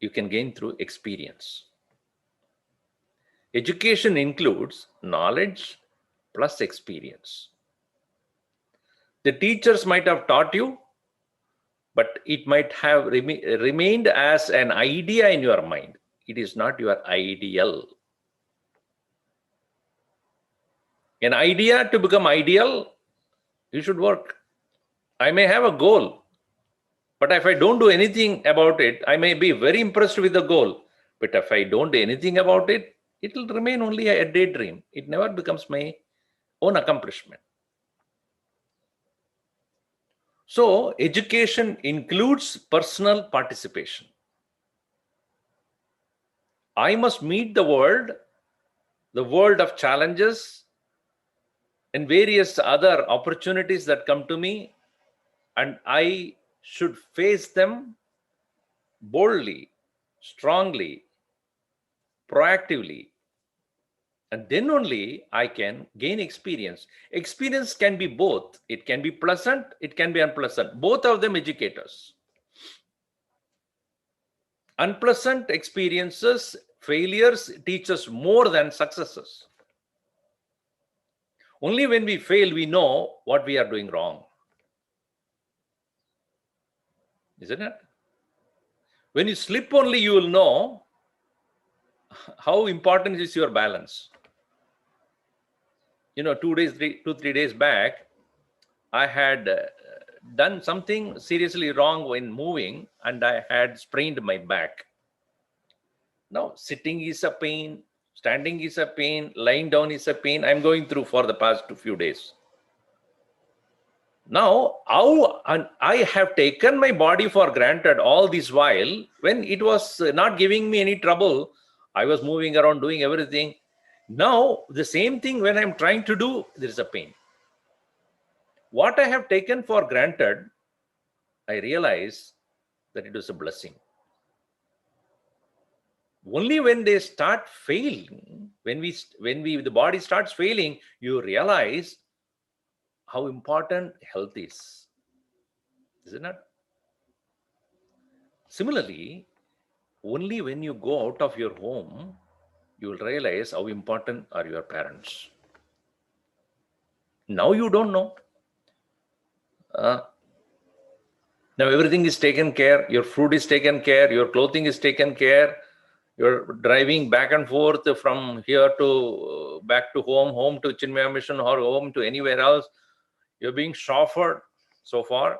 you can gain through experience. Education includes knowledge plus experience. The teachers might have taught you, but it might have remained as an idea in your mind. It is not your ideal. An idea to become ideal, you should work. I may have a goal, but if I don't do anything about it, I may be very impressed with the goal. But if I don't do anything about it, it will remain only a daydream. It never becomes my own accomplishment. So education includes personal participation. I must meet the world of challenges and various other opportunities that come to me, and I should face them boldly, strongly, proactively, and then only I can gain experience. Experience can be both. It can be pleasant, it can be unpleasant. Both of them educate us. Unpleasant experiences, failures teach us more than successes. Only when we fail, we know what we are doing wrong. Isn't it? When you slip only, you will know how important is your balance. 2-3 days back, I had done something seriously wrong when moving, and I had sprained my back. Now, sitting is a pain, standing is a pain, lying down is a pain. I'm going through for the past few days. Now, I have taken my body for granted all this while, when it was not giving me any trouble. I was moving around, doing everything. Now, the same thing when I'm trying to do, there is a pain. What I have taken for granted, I realize that it was a blessing. Only when they start failing, when the body starts failing, you realize how important health is. Isn't it? Similarly, only when you go out of your home, you will realize how important are your parents. Now you don't know. Now everything is taken care. Your food is taken care. Your clothing is taken care. You're driving back and forth from here to back to home to Chinmaya Mission, or home to anywhere else. You're being chauffeured so far.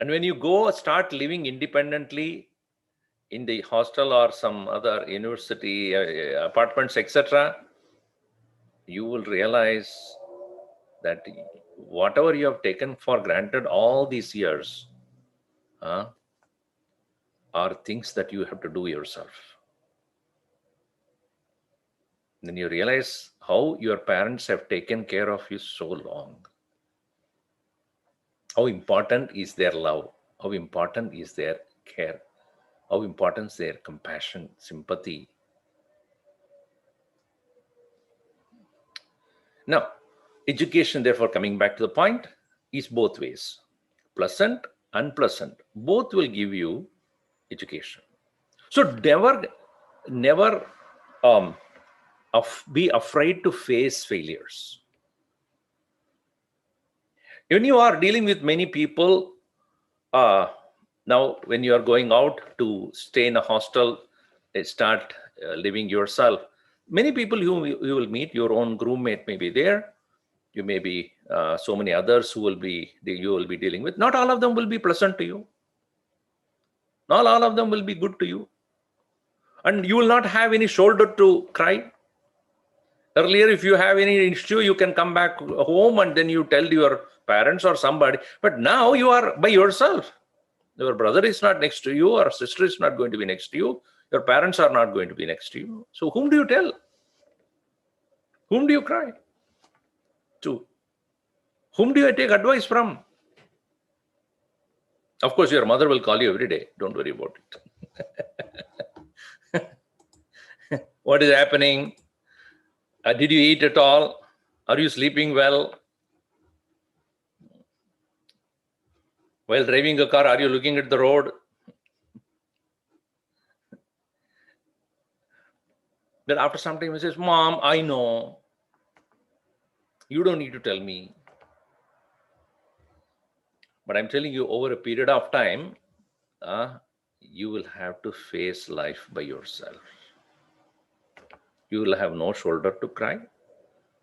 And when you go start living independently in the hostel or some other university apartments, etc., you will realize that whatever you have taken for granted all these years are things that you have to do yourself. Then you realize how your parents have taken care of you so long. How important is their love? How important is their care? How important is their compassion, sympathy? Now, education, therefore, coming back to the point, is both ways. Pleasant, unpleasant, both will give you education. So never be afraid to face failures. When you are dealing with many people, now when you are going out to stay in a hostel, start living yourself, many people you will meet, your own roommate may be there, you may be so many others you will be dealing with. Not all of them will be pleasant to you. Not all of them will be good to you. And you will not have any shoulder to cry. Earlier, if you have any issue, you can come back home and then you tell your parents or somebody. But now you are by yourself. Your brother is not next to you, or sister is not going to be next to you. Your parents are not going to be next to you. So whom do you tell? Whom do you cry to? Whom do you take advice from? Of course, your mother will call you every day. Don't worry about it. What is happening? Did you eat at all? Are you sleeping well? While driving a car, are you looking at the road? Then after some time he says, Mom, I know. You don't need to tell me. But I'm telling you, over a period of time, you will have to face life by yourself. You will have no shoulder to cry,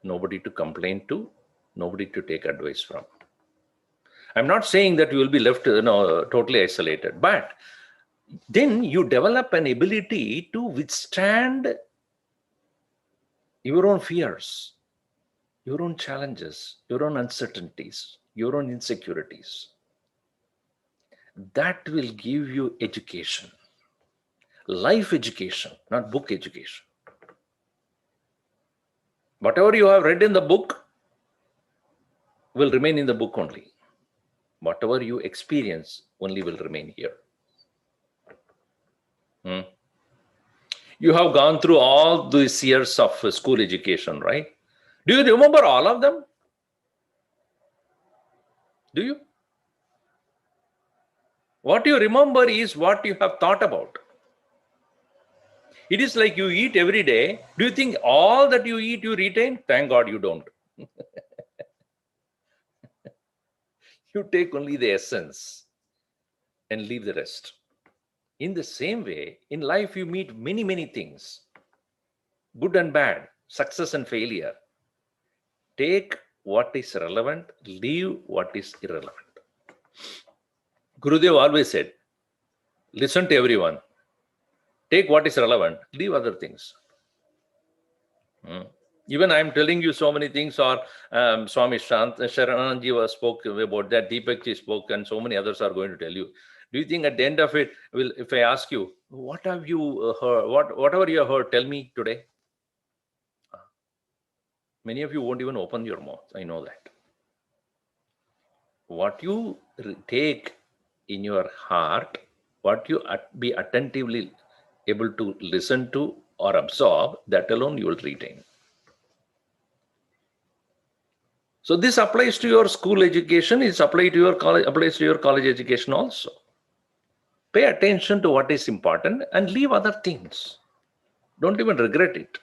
nobody to complain to, nobody to take advice from. I'm not saying that you will be left totally isolated, but then you develop an ability to withstand your own fears, your own challenges, your own uncertainties, your own insecurities. That will give you education, life education, not book education. Whatever you have read in the book will remain in the book only. Whatever you experience only will remain here. You have gone through all these years of school education, right? Do you remember all of them? Do you? What you remember is what you have thought about. It is like you eat every day. Do you think all that you eat you retain? Thank God you don't. You take only the essence and leave the rest. In the same way, in life you meet many, many things, good and bad, success and failure. Take what is relevant, leave what is irrelevant. Gurudev always said, listen to everyone. Take what is relevant, leave other things. Even I am telling you so many things, or Swami Sharananda spoke about that, Deepak Chande spoke, and so many others are going to tell you. Do you think at the end of it, if I ask you, what have you heard, whatever you have heard, tell me today? Many of you won't even open your mouth. I know that. What you take in your heart, what you be attentively able to listen to or absorb, that alone you will retain. So this applies to your school education, it applies to your college education also. Pay attention to what is important and leave other things. Don't even regret it.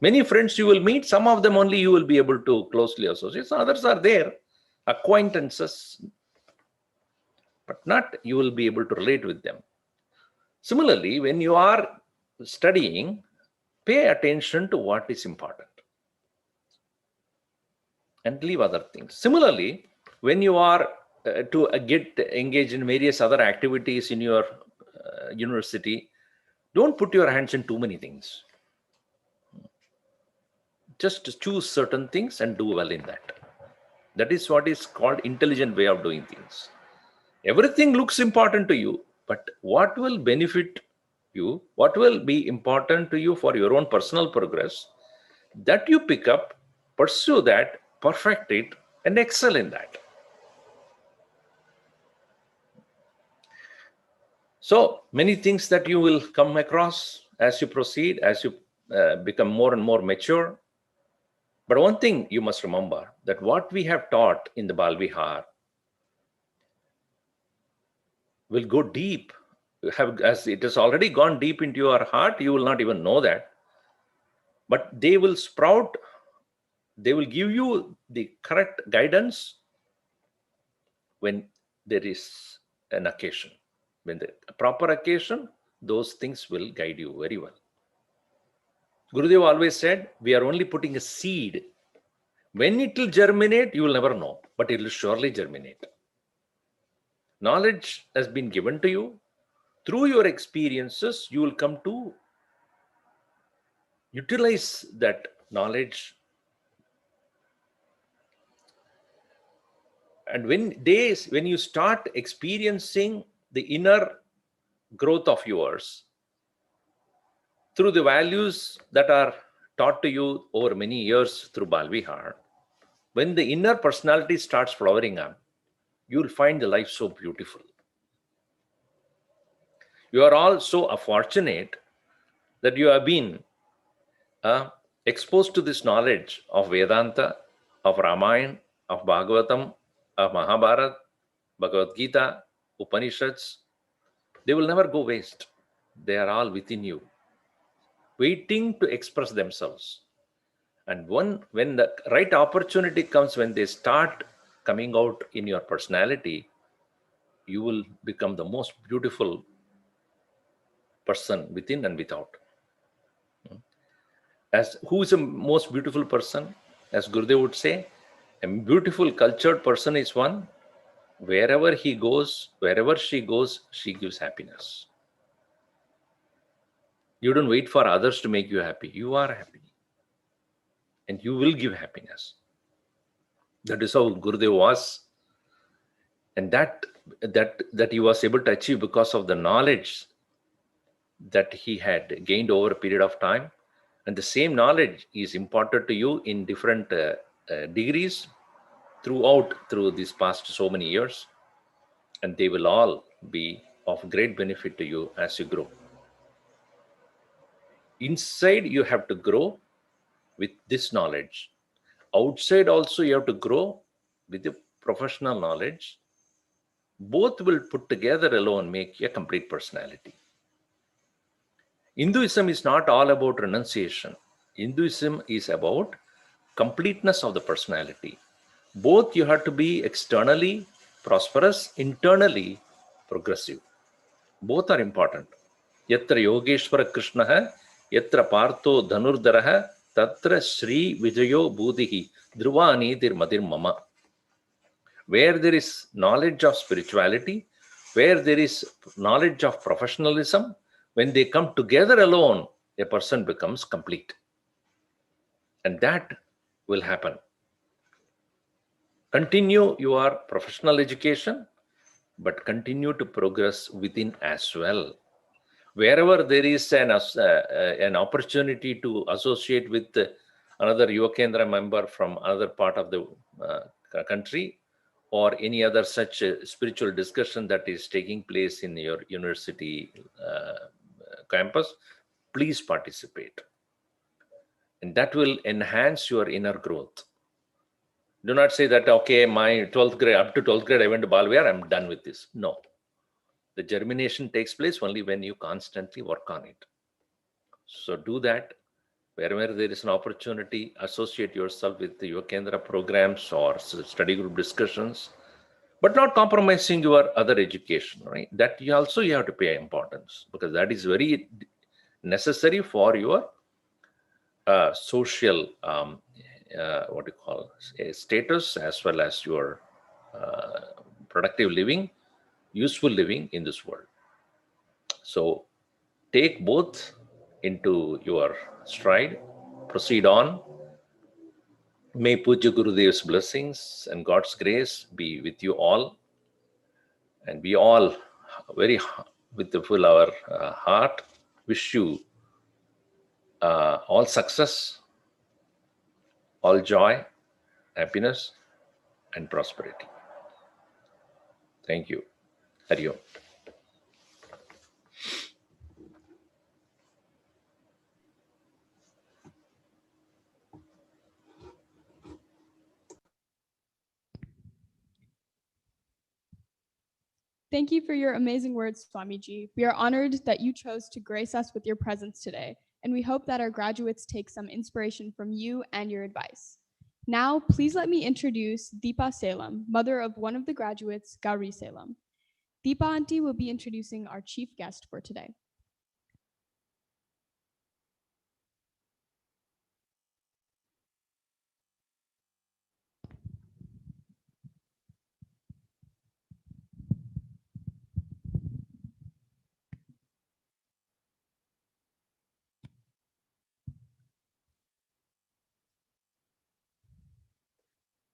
Many friends you will meet, some of them only you will be able to closely associate. So others are there, acquaintances, but not you will be able to relate with them. Similarly, when you are studying, pay attention to what is important and leave other things. Similarly, when you are to get engaged in various other activities in your university, don't put your hands in too many things. Just choose certain things and do well in that. That is what is called intelligent way of doing things. Everything looks important to you, but what will benefit you, what will be important to you for your own personal progress, that you pick up, pursue that, perfect it, and excel in that. So many things that you will come across as you proceed, as you become more and more mature. But one thing you must remember, that what we have taught in the Bala Vihar will go deep. As it has already gone deep into your heart, you will not even know that. But they will sprout, they will give you the correct guidance when there is an occasion. When the proper occasion, those things will guide you very well. Gurudev always said, we are only putting a seed. When it will germinate, you will never know, but it will surely germinate. Knowledge has been given to you. Through your experiences, you will come to utilize that knowledge. And when you start experiencing the inner growth of yours through the values that are taught to you over many years through Bala Vihar, when the inner personality starts flowering up, you will find the life so beautiful. You are all so fortunate that you have been exposed to this knowledge of Vedanta, of Ramayana, of Bhagavatam, of Mahabharata, Bhagavad Gita, Upanishads. They will never go waste. They are all within you. waiting to express themselves. And when the right opportunity comes, when they start coming out in your personality, you will become the most beautiful person within and without. As who is the most beautiful person? As Gurudev would say, a beautiful cultured person is one, wherever he goes, wherever she goes, she gives happiness. You don't wait for others to make you happy. You are happy. And you will give happiness. That is how Gurudev was. And that he was able to achieve because of the knowledge that he had gained over a period of time. And the same knowledge is imparted to you in different degrees through these past so many years. And they will all be of great benefit to you as you grow. Inside, you have to grow with this knowledge. Outside also, you have to grow with the professional knowledge. Both will put together alone make a complete personality. Hinduism is not all about renunciation. Hinduism is about completeness of the personality. Both you have to be externally prosperous, internally progressive. Both are important. Yatra Yogeshwara Krishnaha, Yatra Partho Dhanurdaraha, Tatra Shri Vijayo Buddhihi, Dhruvani Madir Mama. Where there is knowledge of spirituality, where there is knowledge of professionalism, when they come together alone, a person becomes complete. And that will happen. Continue your professional education, but continue to progress within as well. Wherever there is an opportunity to associate with another Yuvakendra member from another part of the country, or any other such spiritual discussion that is taking place in your university campus, please participate. And that will enhance your inner growth. Do not say that, okay, my 12th grade, up to 12th grade, I went to Bala Vihar, I'm done with this. No. The germination takes place only when you constantly work on it. So do that. Wherever there is an opportunity, associate yourself with your Kendra programs or study group discussions, but not compromising your other education, right? That you have to pay importance, because that is very necessary for your social, status, as well as your productive living, useful living in this world. So take both into your stride, proceed on. May Puja Gurudev's blessings and God's grace be with you all, and we all very with the full our heart wish you all success, all joy, happiness, and prosperity. Thank you. Hari Om. Thank you for your amazing words, Swamiji. We are honored that you chose to grace us with your presence today, and we hope that our graduates take some inspiration from you and your advice. Now, please let me introduce Deepa Salem, mother of one of the graduates, Gauri Salem. Deepa Auntie will be introducing our chief guest for today.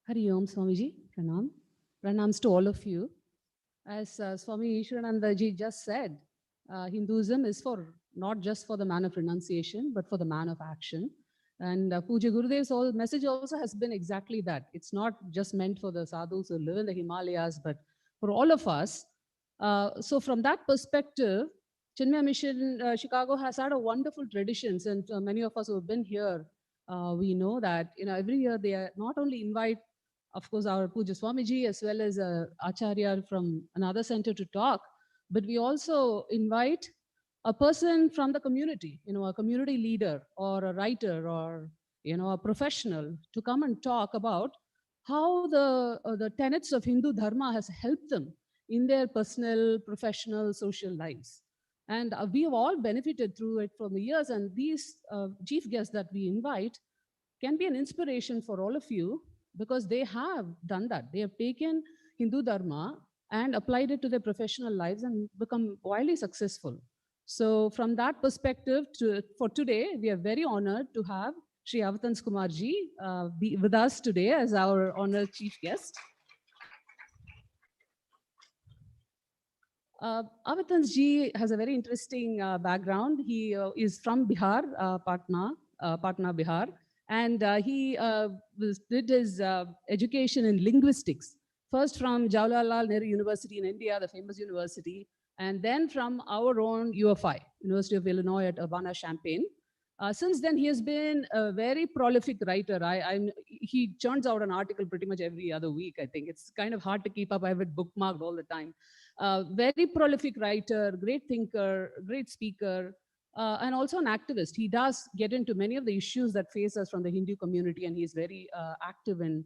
Hari Om Swamiji, Pranam. Pranams to all of you. As Swami Ishvarananda ji just said, Hinduism is not just for the man of renunciation, but for the man of action. And Puja Gurudev's whole message also has been exactly that. It's not just meant for the sadhus who live in the Himalayas, but for all of us. So from that perspective, Chinmaya Mission Chicago has had a wonderful traditions, and many of us who have been here, we know that every year they are not only invite, of course, our Puja Swamiji as well as Acharya from another center to talk, but we also invite a person from the community, a community leader or a writer or, a professional to come and talk about how the tenets of Hindu Dharma has helped them in their personal, professional, social lives. And we have all benefited through it for the years. And these chief guests that we invite can be an inspiration for all of you because they have done that. They have taken Hindu Dharma and applied it to their professional lives and become wildly successful. So from that perspective, for today, we are very honored to have Shri Avatans Kumarji be with us today as our honored chief guest. Avatans ji has a very interesting background. He is from Bihar, Patna, Bihar, and he did his education in linguistics, first from Jawaharlal Nehru University in India, the famous university, and then from our own UFI, University of Illinois at Urbana-Champaign. Since then, he has been a very prolific writer. He churns out an article pretty much every other week, I think. It's kind of hard to keep up. I have it bookmarked all the time. Very prolific writer, great thinker, great speaker, and also an activist. He does get into many of the issues that face us from the Hindu community, and he's very active in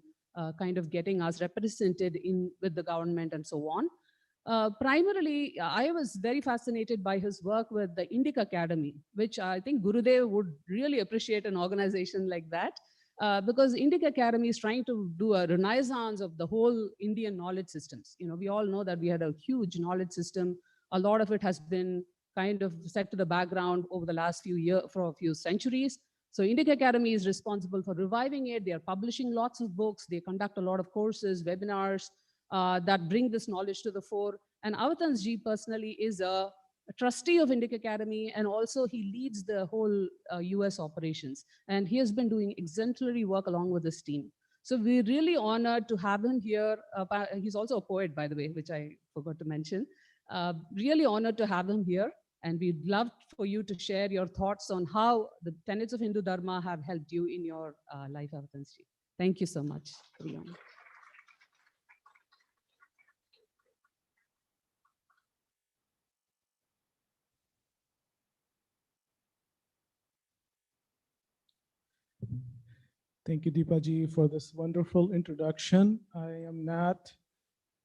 kind of getting us represented with the government and so on. Primarily, I was very fascinated by his work with the Indic Academy, which I think Gurudev would really appreciate an organization like that, because Indic Academy is trying to do a renaissance of the whole Indian knowledge systems. We all know that we had a huge knowledge system. A lot of it has been kind of set to the background over the last few years, for a few centuries. So Indic Academy is responsible for reviving it. They are publishing lots of books. They conduct a lot of courses, webinars, that bring this knowledge to the fore. And Avatans ji personally is a trustee of Indic Academy, and also he leads the whole US operations. And he has been doing exemplary work along with his team. So we're really honored to have him here. He's also a poet, by the way, which I forgot to mention. Really honored to have him here. And we'd love for you to share your thoughts on how the tenets of Hindu Dharma have helped you in your life, Avatans ji. Thank you so much for the honor. Thank you, Deepaji, for this wonderful introduction. I am not,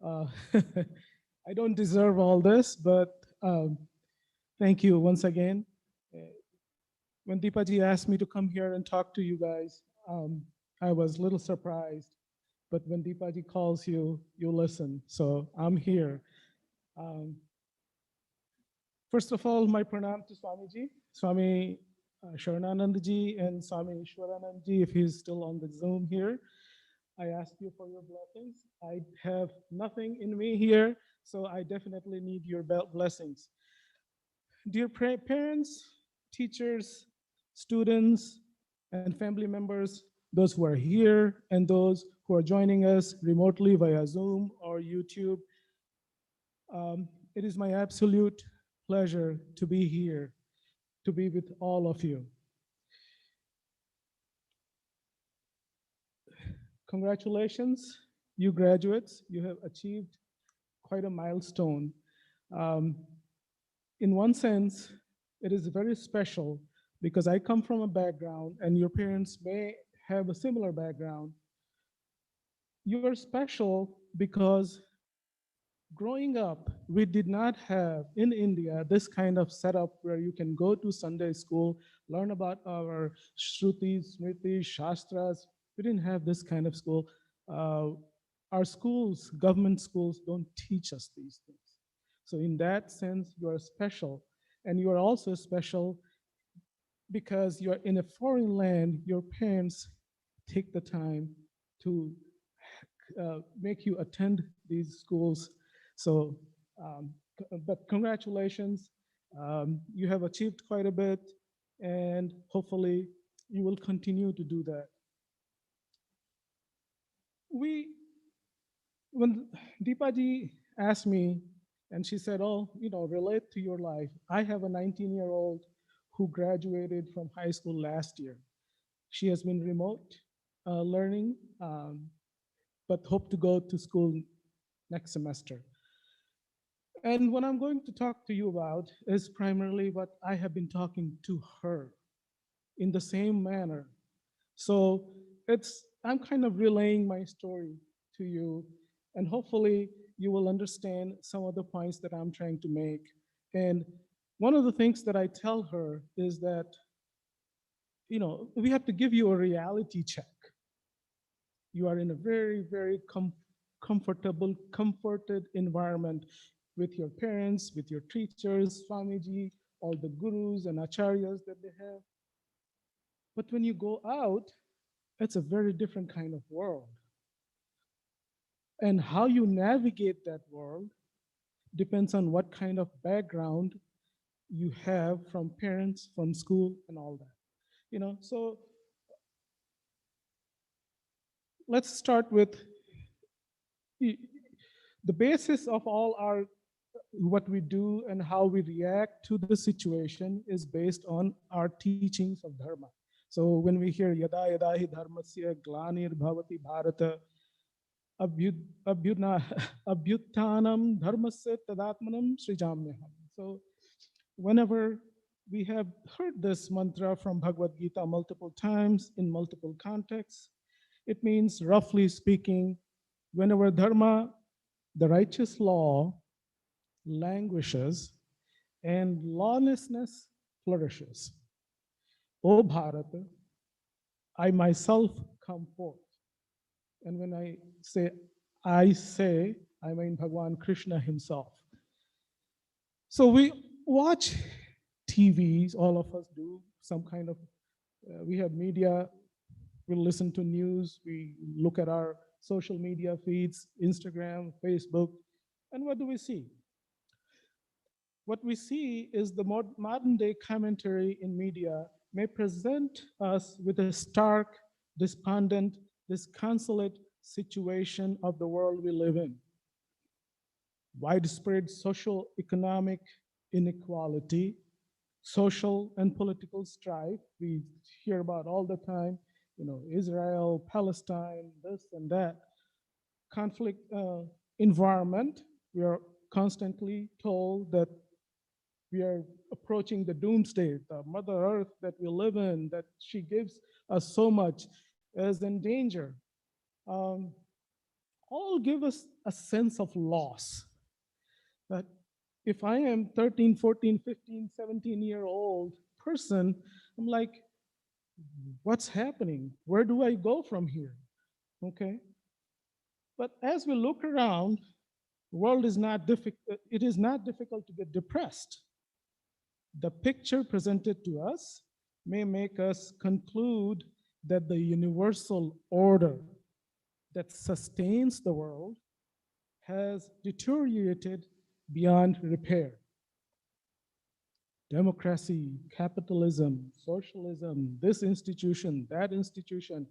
I don't deserve all this, but thank you once again. When Deepaji asked me to come here and talk to you guys, I was a little surprised. But when Deepaji calls you, you listen. So I'm here. First of all, my pranam to Swamiji, Swami Sharanananda ji and Swami Ishvarananda ji, if he's still on the Zoom here. I ask you for your blessings. I have nothing in me here, so I definitely need your blessings. Dear parents, teachers, students, and family members, those who are here and those who are joining us remotely via Zoom or YouTube, it is my absolute pleasure to be here, to be with all of you. Congratulations, you graduates. You have achieved quite a milestone. In one sense, it is very special because I come from a background and your parents may have a similar background. You are special because growing up, we did not have in India this kind of setup where you can go to Sunday school, learn about our Shrutis, Smritis, Shastras. We didn't have this kind of school. Our schools, government schools, don't teach us these things. So in that sense, you are special. And you are also special because you're in a foreign land, your parents take the time to make you attend these schools. So, but congratulations, you have achieved quite a bit, and hopefully you will continue to do that. When Deepaji asked me, and she said, oh, relate to your life. I have a 19-year-old who graduated from high school last year. She has been remote learning, but hope to go to school next semester. And what I'm going to talk to you about is primarily what I have been talking to her in the same manner. So I'm kind of relaying my story to you, and hopefully you will understand some of the points that I'm trying to make. And one of the things that I tell her is that, we have to give you a reality check. You are in a very, very comfortable, comforted environment with your parents, with your teachers, Swamiji, all the gurus and acharyas that they have. But when you go out, it's a very different kind of world. And how you navigate that world depends on what kind of background you have from parents, from school, and all that. So let's start with the basis of all our what we do and how we react to the situation is based on our teachings of Dharma. So when we hear yada yada hi dharmasya glanir bhavati bharata abhyuttanam dharmasya tadatmanam srijamyaham. So whenever we have heard this mantra from Bhagavad Gita multiple times in multiple contexts, it means, roughly speaking, whenever dharma, the righteous law, languishes and lawlessness flourishes, O Bharata, I myself come forth. And when I say, I mean Bhagwan Krishna himself. So we watch TVs, all of us do, some kind of, we have media, we listen to news, we look at our social media feeds, Instagram, Facebook, and what do we see? What we see is the modern day commentary in media may present us with a stark, despondent, disconsolate situation of the world we live in. Widespread social economic inequality, social and political strife, we hear about all the time, Israel, Palestine, this and that, conflict environment, we are constantly told that we are approaching the doomsday. The Mother Earth that we live in, that she gives us so much, is in danger. All give us a sense of loss. That if I am 13, 14, 15, 17-year-old person, I'm like, what's happening? Where do I go from here? Okay. But as we look around, the world is not difficult. It is not difficult to get depressed. The picture presented to us may make us conclude that the universal order that sustains the world has deteriorated beyond repair. Democracy, capitalism, socialism, this institution, that institution,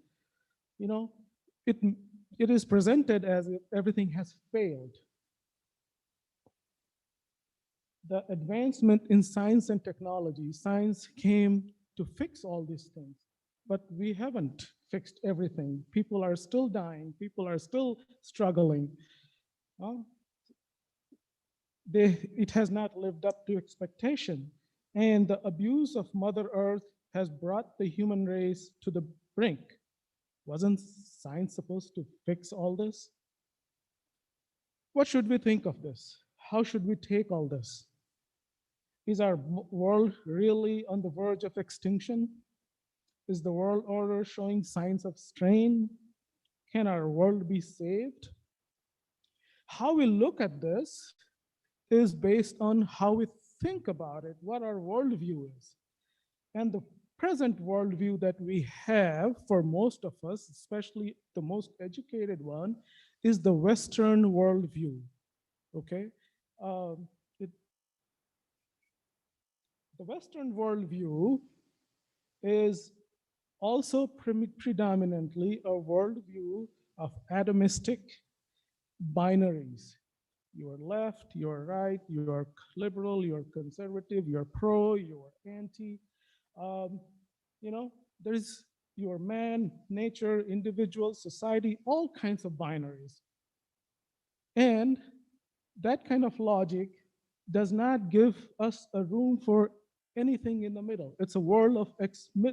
it is presented as if everything has failed. The advancement in science and technology, science came to fix all these things, but we haven't fixed everything. People are still dying, people are still struggling. It has not lived up to expectation. And the abuse of Mother Earth has brought the human race to the brink. Wasn't science supposed to fix all this? What should we think of this? How should we take all this? Is our world really on the verge of extinction? Is the world order showing signs of strain? Can our world be saved? How we look at this is based on how we think about it, what our worldview is. And the present worldview that we have for most of us, especially the most educated one, is the Western worldview, okay? The Western worldview is also predominantly a worldview of atomistic binaries. You are left, you are right, you are liberal, you are conservative, you are pro, you are anti. There's your man, nature, individual, society, all kinds of binaries. And that kind of logic does not give us a room for anything in the middle. It's a world of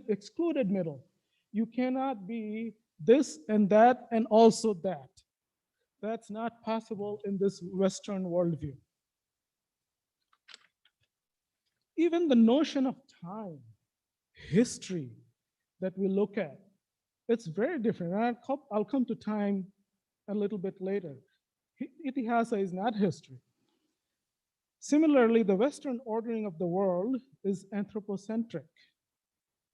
excluded middle. You cannot be this and that and also that. That's not possible in this Western worldview. Even the notion of time, history that we look at, it's very different. I'll come to time a little bit later. Itihasa is not history. Similarly, the Western ordering of the world is anthropocentric,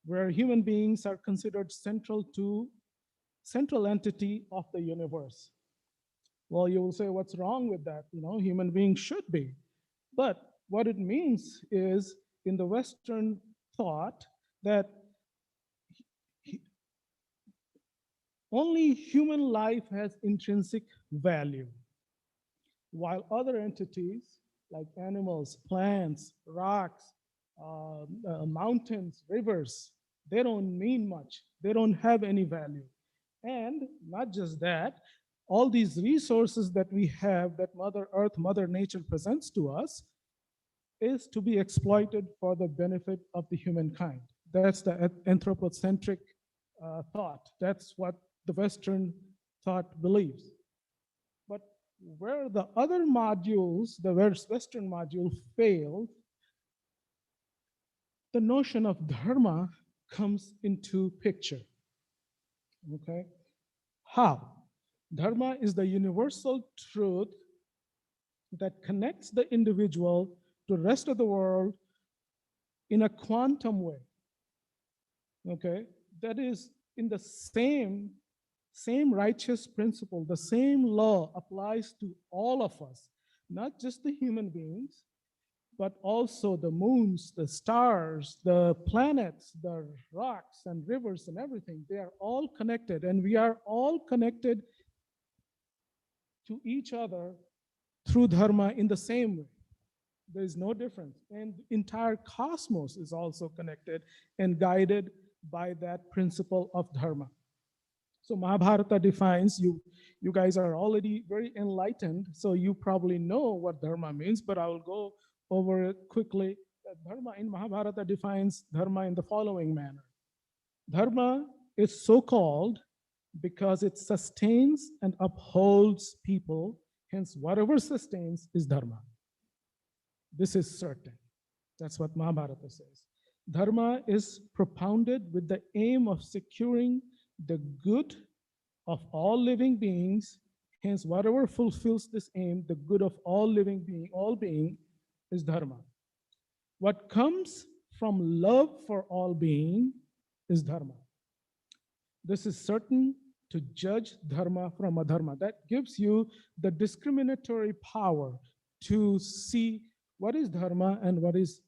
where human beings are considered central entity of the universe. Well, you will say, what's wrong with that? Human beings should be. But what it means is, in the Western thought, that only human life has intrinsic value, while other entities like animals, plants, rocks, mountains, rivers, they don't mean much. They don't have any value. And not just that, all these resources that we have, that Mother Earth, Mother Nature presents to us, is to be exploited for the benefit of the humankind. That's the anthropocentric thought. That's what the Western thought believes. But where the other modules, the Western module failed, the notion of dharma comes into picture. Okay? How? Dharma is the universal truth that connects the individual to the rest of the world in a quantum way. Okay? That is, in the same righteous principle, the same law applies to all of us, not just the human beings, but also the moons, the stars, the planets, the rocks and rivers and everything. They are all connected, and we are all connected to each other through dharma in the same way. There is no difference. And the entire cosmos is also connected and guided by that principle of dharma. So Mahabharata defines, you guys are already very enlightened, so you probably know what dharma means, but I will go over it quickly. Dharma in Mahabharata defines dharma in the following manner. Dharma is so called because it sustains and upholds people, hence whatever sustains is dharma. This is certain. That's what Mahabharata says. Dharma is propounded with the aim of securing the good of all living beings, hence whatever fulfills this aim, the good of all being is dharma. What comes from love for all being is dharma. This is certain to judge dharma from adharma. That gives you the discriminatory power to see what is dharma and what is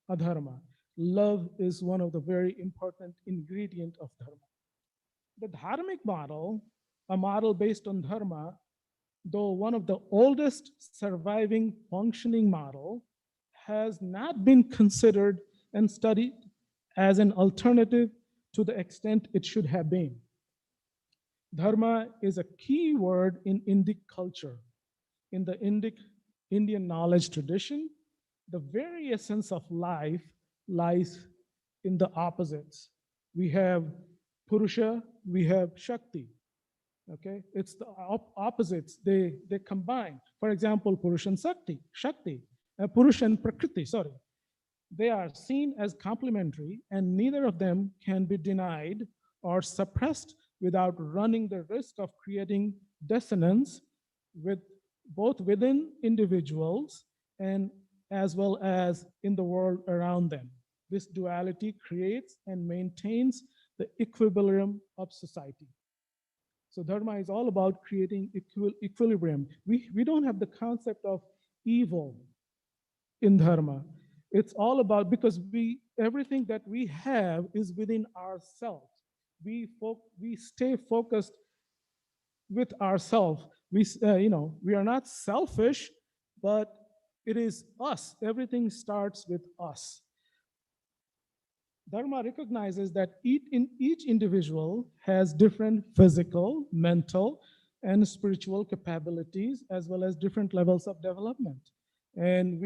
adharma. Love is one of the very important ingredients of dharma. The Dharmic model, a model based on dharma, though one of the oldest surviving functioning model, has not been considered and studied as an alternative to the extent it should have been. Dharma is a key word in Indic culture. In the Indian knowledge tradition, the very essence of life lies in the opposites. We have Purusha, we have Shakti. Okay, it's the opposites. They combine. For example, Purusha and Shakti, Purusha and Prakriti. Sorry, they are seen as complementary, and neither of them can be denied or suppressed without running the risk of creating dissonance with both within individuals and as well as in the world around them. This duality creates and maintains the equilibrium of society. So Dharma is all about creating equilibrium. We don't have the concept of evil in Dharma. It's all about, because everything that we have is within ourselves. We stay focused with ourselves. We are not selfish, but it is us. Everything starts with us. Dharma recognizes that each individual has different physical, mental, and spiritual capabilities, as well as different levels of development. And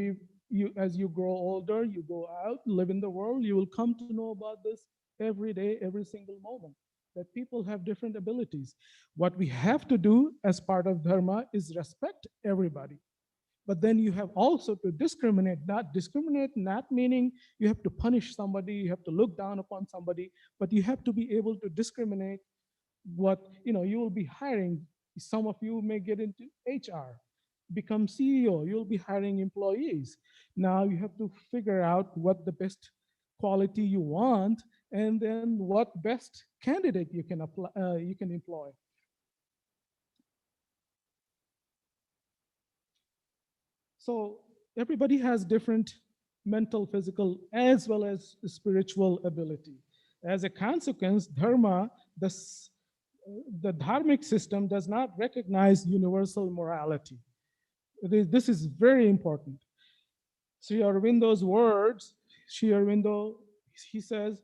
as you grow older, you go out, live in the world, you will come to know about this every day, every single moment, that people have different abilities. What we have to do as part of Dharma is respect everybody. But then you have also to discriminate, not meaning you have to punish somebody, you have to look down upon somebody, but you have to be able to discriminate what, you will be hiring. Some of you may get into HR, become CEO, you'll be hiring employees. Now you have to figure out what the best quality you want, and then what best candidate you can apply, you can employ. So everybody has different mental, physical, as well as spiritual ability. As a consequence, Dharma, the Dharmic system does not recognize universal morality. This is very important. Sri Aurobindo's words, Sri Aurobindo, he says,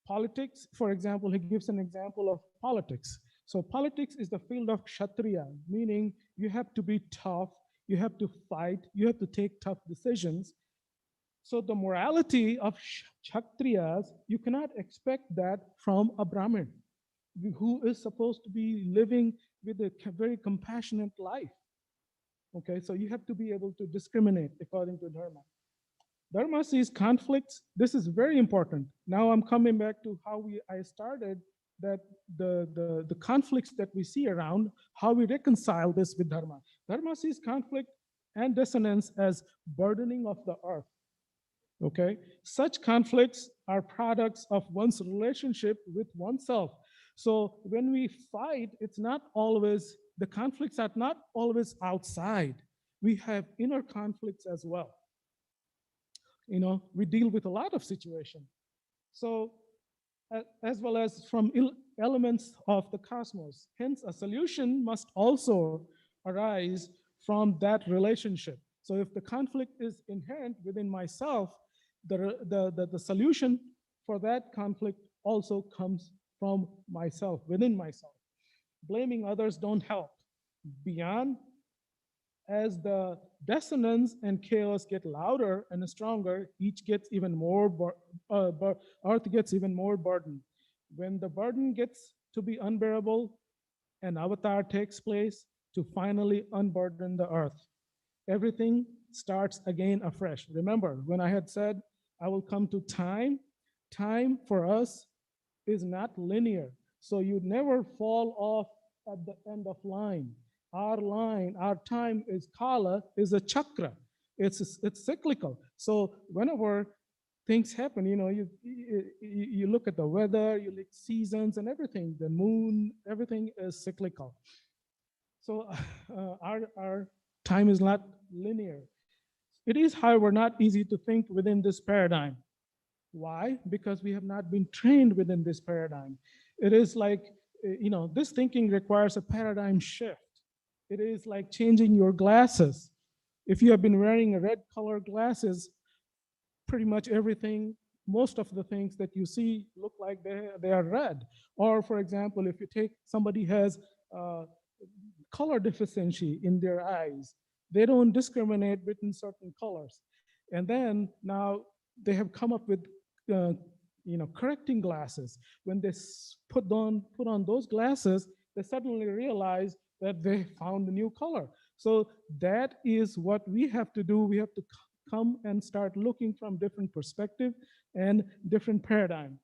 politics, for example, he gives an example of politics. So politics is the field of Kshatriya, meaning you have to be tough, you have to fight, you have to take tough decisions. So the morality of Kshatriyas, you cannot expect that from a Brahmin who is supposed to be living with a very compassionate life. Okay, so you have to be able to discriminate according to Dharma. Dharma sees conflicts. This is very important. Now I'm coming back to how I started, that the conflicts that we see around, how we reconcile this with Dharma. Dharma sees conflict and dissonance as burdening of the earth. Okay, such conflicts are products of one's relationship with oneself. So when we fight, it's not always, the conflicts are not always outside. We have inner conflicts as well. We deal with a lot of situations. So as well as from elements of the cosmos. Hence, a solution must also arise from that relationship. So if the conflict is inherent within myself, the solution for that conflict also comes from myself, within myself. Blaming others don't help. Beyond, as the dissonance and chaos get louder and stronger, each gets even more, earth gets even more burdened. When the burden gets to be unbearable, an avatar takes place to finally unburden the earth. Everything starts again afresh. Remember, when I had said, I will come to time, time for us is not linear. So you never fall off at the end of line. Our time is kala, is a chakra. It's cyclical. So whenever things happen, you look at the weather, you look at seasons and everything, the moon, everything is cyclical. So our time is not linear. It is, however, not easy to think within this paradigm. Why? Because we have not been trained within this paradigm. It is like, this thinking requires a paradigm shift. It is like changing your glasses. If you have been wearing a red color glasses, pretty much everything, most of the things that you see look like they are red. Or for example, if you take somebody has color deficiency in their eyes, they don't discriminate between certain colors. And then now they have come up with correcting glasses. When they put on those glasses, they suddenly realize that they found a new color. So that is what we have to do. We have to come and start looking from different perspective and different paradigm.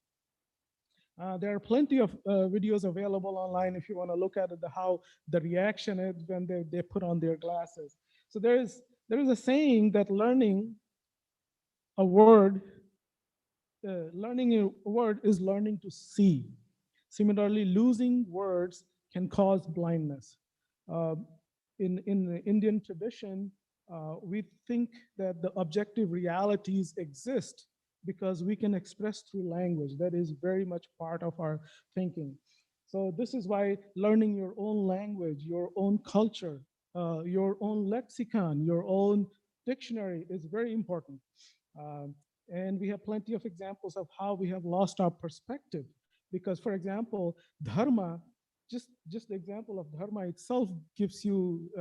There are plenty of videos available online if you want to look at it, how the reaction is when they put on their glasses. So there is a saying that learning a word is learning to see. Similarly, losing words can cause blindness. In the Indian tradition, we think that the objective realities exist because we can express through language. That is very much part of our thinking. So this is why learning your own language, your own culture, your own lexicon, your own dictionary is very important. And we have plenty of examples of how we have lost our perspective. Because, for example, Dharma, just the example of Dharma itself gives you,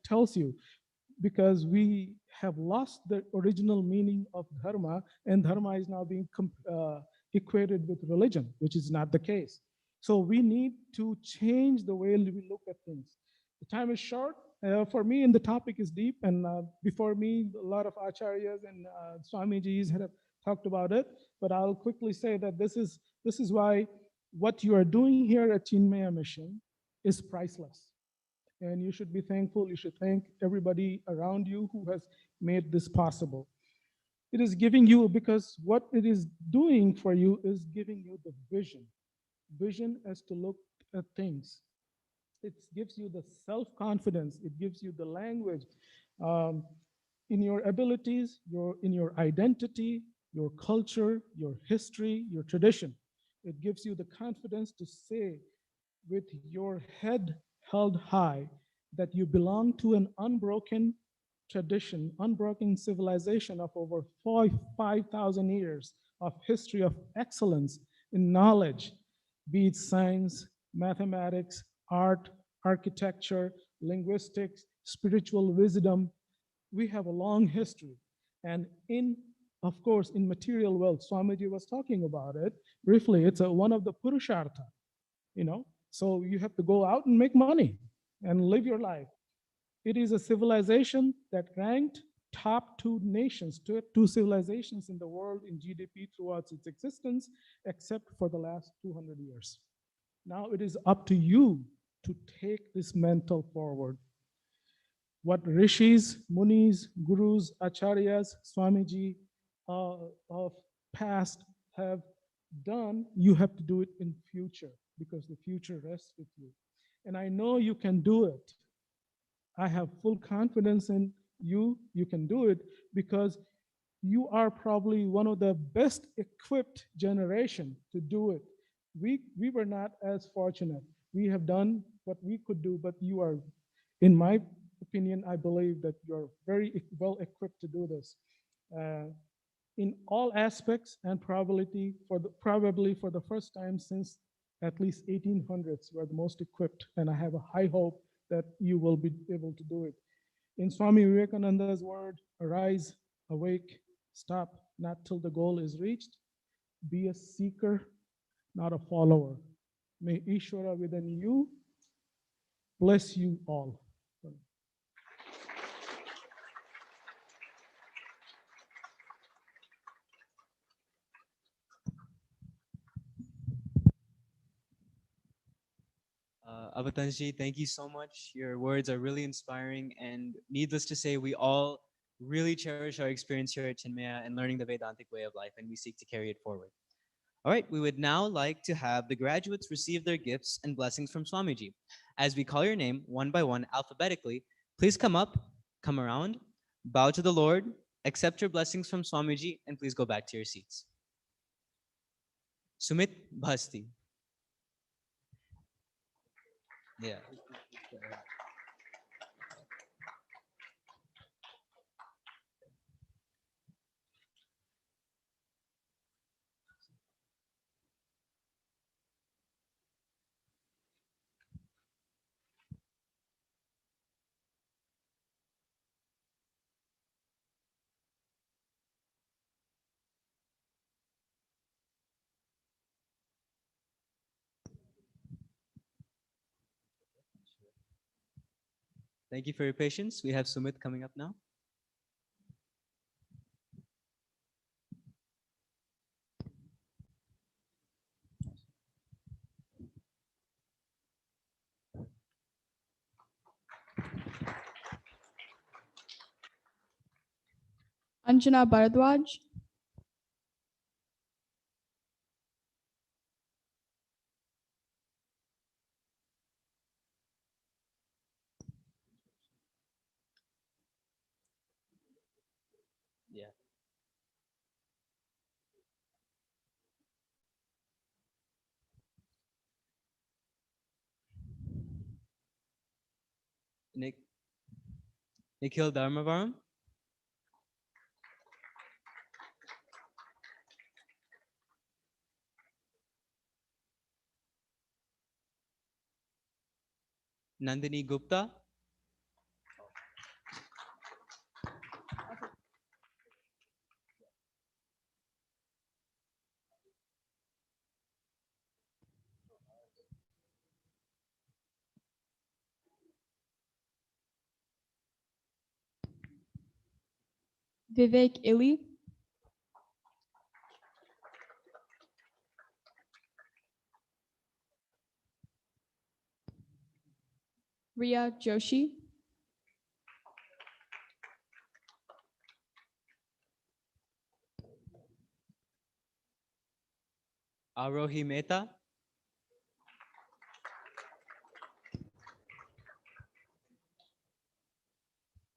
tells you, because we have lost the original meaning of dharma, and dharma is now being equated with religion, which is not the case. So we need to change the way we look at things. The time is short for me, and the topic is deep. And before me, a lot of acharyas and Swamijis have talked about it. But I'll quickly say that this is why what you are doing here at Chinmaya Mission is priceless. And you should be thankful. You should thank everybody around you who has made this possible. It is giving you, because what it is doing for you is giving you the vision as to look at things. It gives you the self-confidence. It gives you the language in your abilities, in your identity, your culture, your history, your tradition. It gives you the confidence to say with your head held high that you belong to an unbroken tradition, unbroken civilization of over 5,000 years of history of excellence in knowledge, be it science, mathematics, art, architecture, linguistics, spiritual wisdom. We have a long history. And of course, in material wealth, Swamiji was talking about it briefly. It's one of the purushartha, So you have to go out and make money and live your life. It is a civilization that ranked top 2 nations, two civilizations in the world in GDP throughout its existence, except for the last 200 years. Now it is up to you to take this mantle forward. What rishis, munis, gurus, acharyas, Swamiji of past have done, you have to do it in future, because the future rests with you. And I know you can do it. I have full confidence in you. You can do it because you are probably one of the best equipped generation to do it. We were not as fortunate. We have done what we could do, but you are, in my opinion, I believe that you're very well equipped to do this. In all aspects, and probably for the first time since at least 1800s, you are the most equipped, and I have a high hope that you will be able to do it. In Swami Vivekananda's word, arise, awake, stop, not till the goal is reached. Be a seeker, not a follower. May Ishvara within you bless you all. Avatanji, thank you so much. Your words are really inspiring, and needless to say, we all really cherish our experience here at Chinmaya and learning the Vedantic way of life, and we seek to carry it forward. All right, we would now like to have the graduates receive their gifts and blessings from Swamiji. As we call your name one by one alphabetically, please come up, come around, bow to the Lord, accept your blessings from Swamiji, and please go back to your seats. Sumit Bhasti. Yeah. Thank you for your patience. We have Sumit coming up now. Anjana Bhardwaj. Yeah. Nikhil Dharmavaram. Nandani Gupta. Vivek Illy, Riya Joshi, Arohimeta,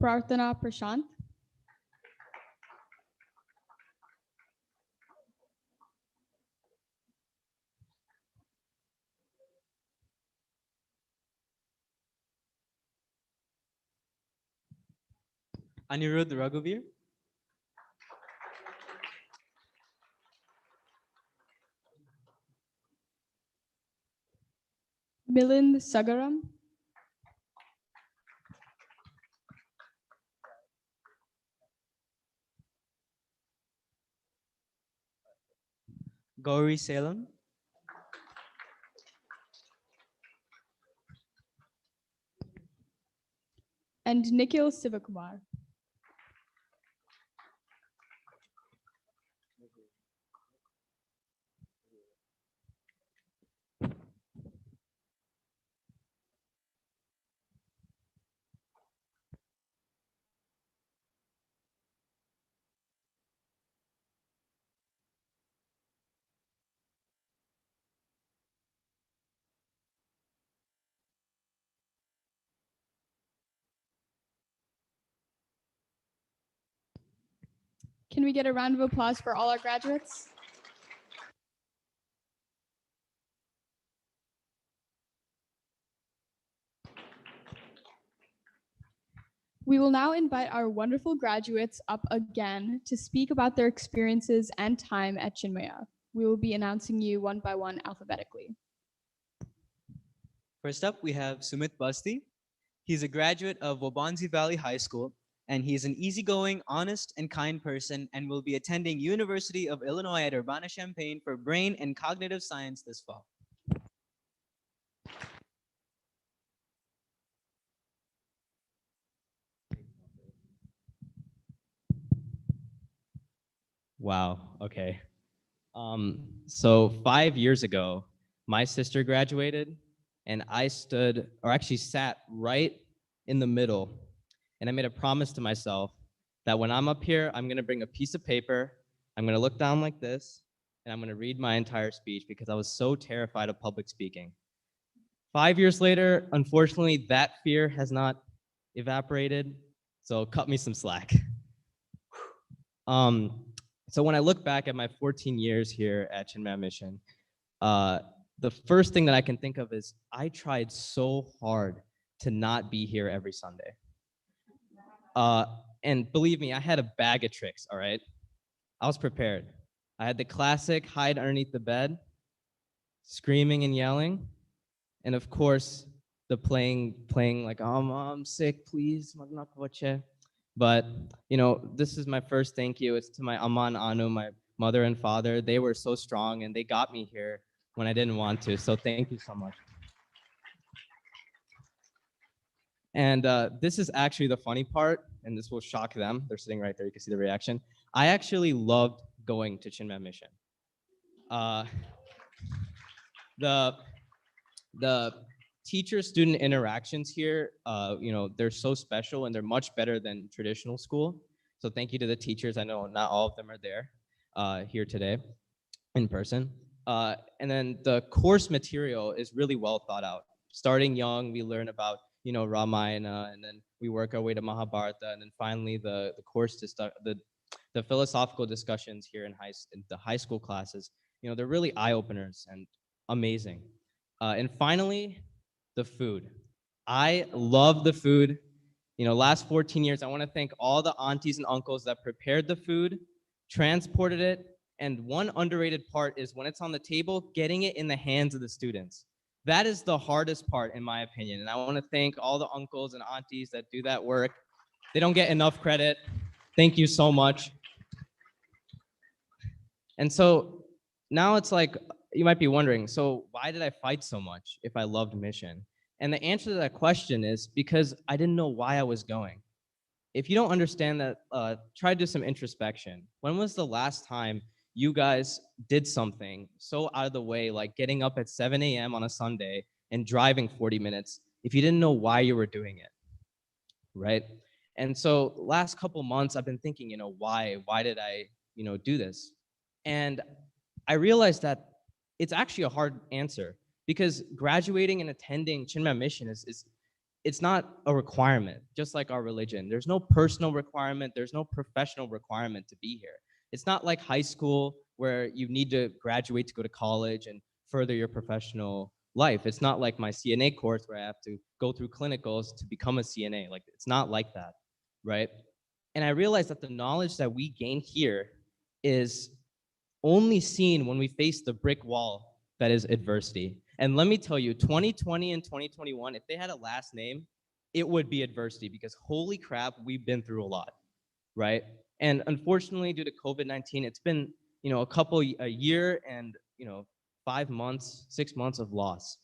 Prarthana Prashant, Anirudh Raghuvir, Milan Sagaram, Gauri Salem, and Nikhil Sivakumar. Can we get a round of applause for all our graduates? We will now invite our wonderful graduates up again to speak about their experiences and time at Chinmaya. We will be announcing you one by one alphabetically. First up, we have Sumit Basti. He's a graduate of Wabansi Valley High School, and he's an easygoing, honest, and kind person, and will be attending University of Illinois at Urbana-Champaign for brain and cognitive science this fall. Wow, okay. So 5 years ago, my sister graduated and I stood, or actually sat right in the middle. And I made a promise to myself that when I'm up here, I'm gonna bring a piece of paper, I'm gonna look down like this, and I'm gonna read my entire speech because I was so terrified of public speaking. 5 years later, unfortunately, that fear has not evaporated, so cut me some slack. So when I look back at my 14 years here at Chinmaya Mission, the first thing that I can think of is I tried so hard to not be here every Sunday. And believe me, I had a bag of tricks, all right? I was prepared. I had the classic hide underneath the bed, screaming and yelling, and of course, the playing like, oh, I'm sick, please. But, you know, this is my first thank you. It's to my Aman Anu, my mother and father. They were so strong and they got me here when I didn't want to. So thank you so much. And this is actually the funny part, and this will shock them. They're sitting right there. You can see the reaction. I actually loved going to Chinmaya Mission. The teacher-student interactions here, you know, they're so special and they're much better than traditional school. So thank you to the teachers. I know not all of them are there here today in person. And then the course material is really well thought out. Starting young, we learn about, you know, Ramayana, and then we work our way to Mahabharata, and then finally the course to start the philosophical discussions here in the high school classes. You know, they're really eye-openers and amazing. And finally, the food. I love the food. You know, last 14 years, I want to thank all the aunties and uncles that prepared the food, transported it, and one underrated part is when it's on the table, getting it in the hands of the students. That is the hardest part, in my opinion. And I want to thank all the uncles and aunties that do that work. They don't get enough credit. Thank you so much. And so now it's like, you might be wondering, so why did I fight so much if I loved mission? And the answer to that question is because I didn't know why I was going. if you don't understand that, try to do some introspection. When was the last time you guys did something so out of the way, like getting up at 7 a.m. on a Sunday and driving 40 minutes if you didn't know why you were doing it, right? And so last couple months, I've been thinking, why did I, do this? And I realized that it's actually a hard answer, because graduating and attending Chinmaya Mission it's not a requirement, just like our religion. There's no personal requirement. There's no professional requirement to be here. It's not like high school where you need to graduate to go to college and further your professional life. It's not like my CNA course where I have to go through clinicals to become a CNA. Like, it's not like that, right? And I realized that the knowledge that we gain here is only seen when we face the brick wall that is adversity. And let me tell you, 2020 and 2021, if they had a last name, it would be adversity, because holy crap, we've been through a lot, right? And unfortunately, due to COVID-19, it's been, a year and, 5 months, 6 months of loss,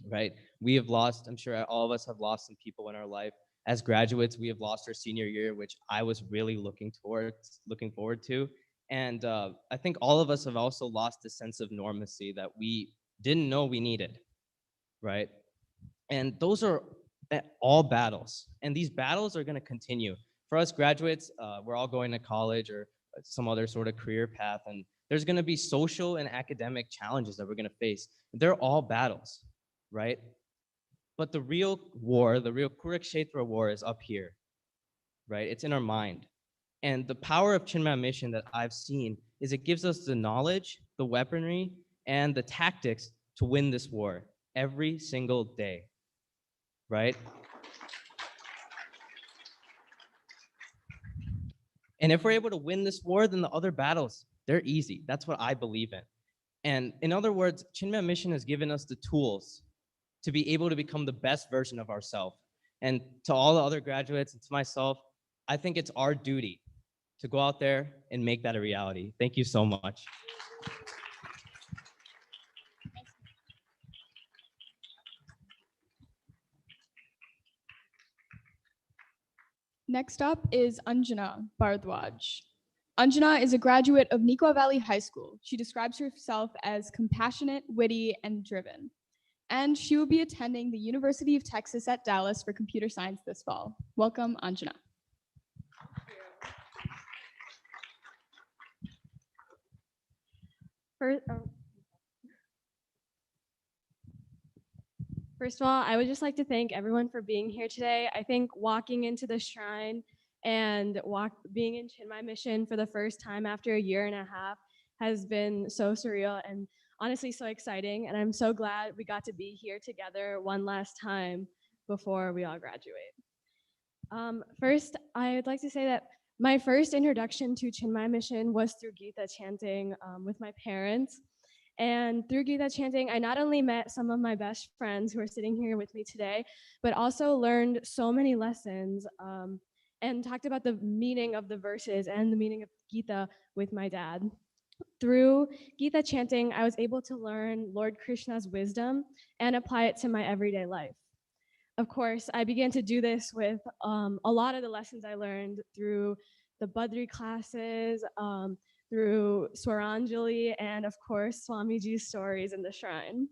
right? We have lost, I'm sure all of us have lost some people in our life. As graduates, we have lost our senior year, which I was really looking forward to. And I think all of us have also lost the sense of normacy that we didn't know we needed, right? And those are all battles. And these battles are going to continue. For us graduates, we're all going to college or some other sort of career path. And there's going to be social and academic challenges that we're going to face. They're all battles, right? But the real war, the real Kurukshetra war, is up here, right? It's in our mind. And the power of Chinmaya Mission that I've seen is it gives us the knowledge, the weaponry, and the tactics to win this war every single day, right? And if we're able to win this war, then the other battles, they're easy. That's what I believe in. And in other words, Chinmaya Mission has given us the tools to be able to become the best version of ourselves. And to all the other graduates and to myself, I think it's our duty to go out there and make that a reality. Thank you so much. Next up is Anjana Bhardwaj. Anjana is a graduate of Neuqua Valley High School. She describes herself as compassionate, witty, and driven. And she will be attending the University of Texas at Dallas for computer science this fall. Welcome, Anjana. First of all, I would just like to thank everyone for being here today. I think walking into the shrine and being in Chinmaya Mission for the first time after a year and a half has been so surreal and honestly so exciting. And I'm so glad we got to be here together one last time before we all graduate. First, I would like to say that my first introduction to Chinmaya Mission was through Gita chanting with my parents. And through Gita chanting, I not only met some of my best friends who are sitting here with me today, but also learned so many lessons and talked about the meaning of the verses and the meaning of Gita with my dad. Through Gita chanting, I was able to learn Lord Krishna's wisdom and apply it to my everyday life. Of course, I began to do this with a lot of the lessons I learned through the Badri classes, through Swaranjali, and of course, Swamiji's stories in the shrine.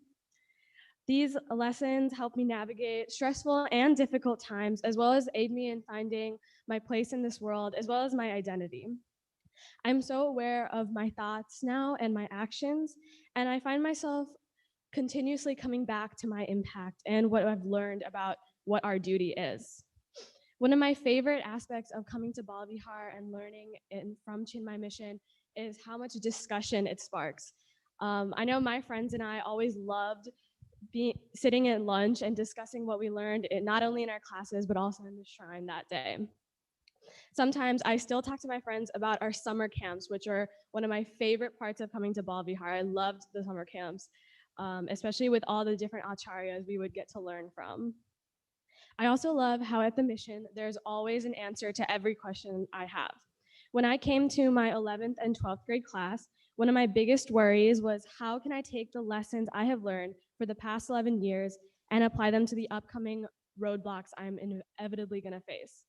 These lessons helped me navigate stressful and difficult times, as well as aid me in finding my place in this world, as well as my identity. I'm so aware of my thoughts now and my actions, and I find myself continuously coming back to my impact and what I've learned about what our duty is. One of my favorite aspects of coming to Bala Vihar and learning from Chinmaya Mission is how much discussion it sparks. I know my friends and I always loved sitting at lunch and discussing what we learned, not only in our classes, but also in the shrine that day. Sometimes I still talk to my friends about our summer camps, which are one of my favorite parts of coming to Bala Vihar. I loved the summer camps, especially with all the different acharyas we would get to learn from. I also love how at the mission, there's always an answer to every question I have. When I came to my 11th and 12th grade class, one of my biggest worries was how can I take the lessons I have learned for the past 11 years and apply them to the upcoming roadblocks I'm inevitably going to face.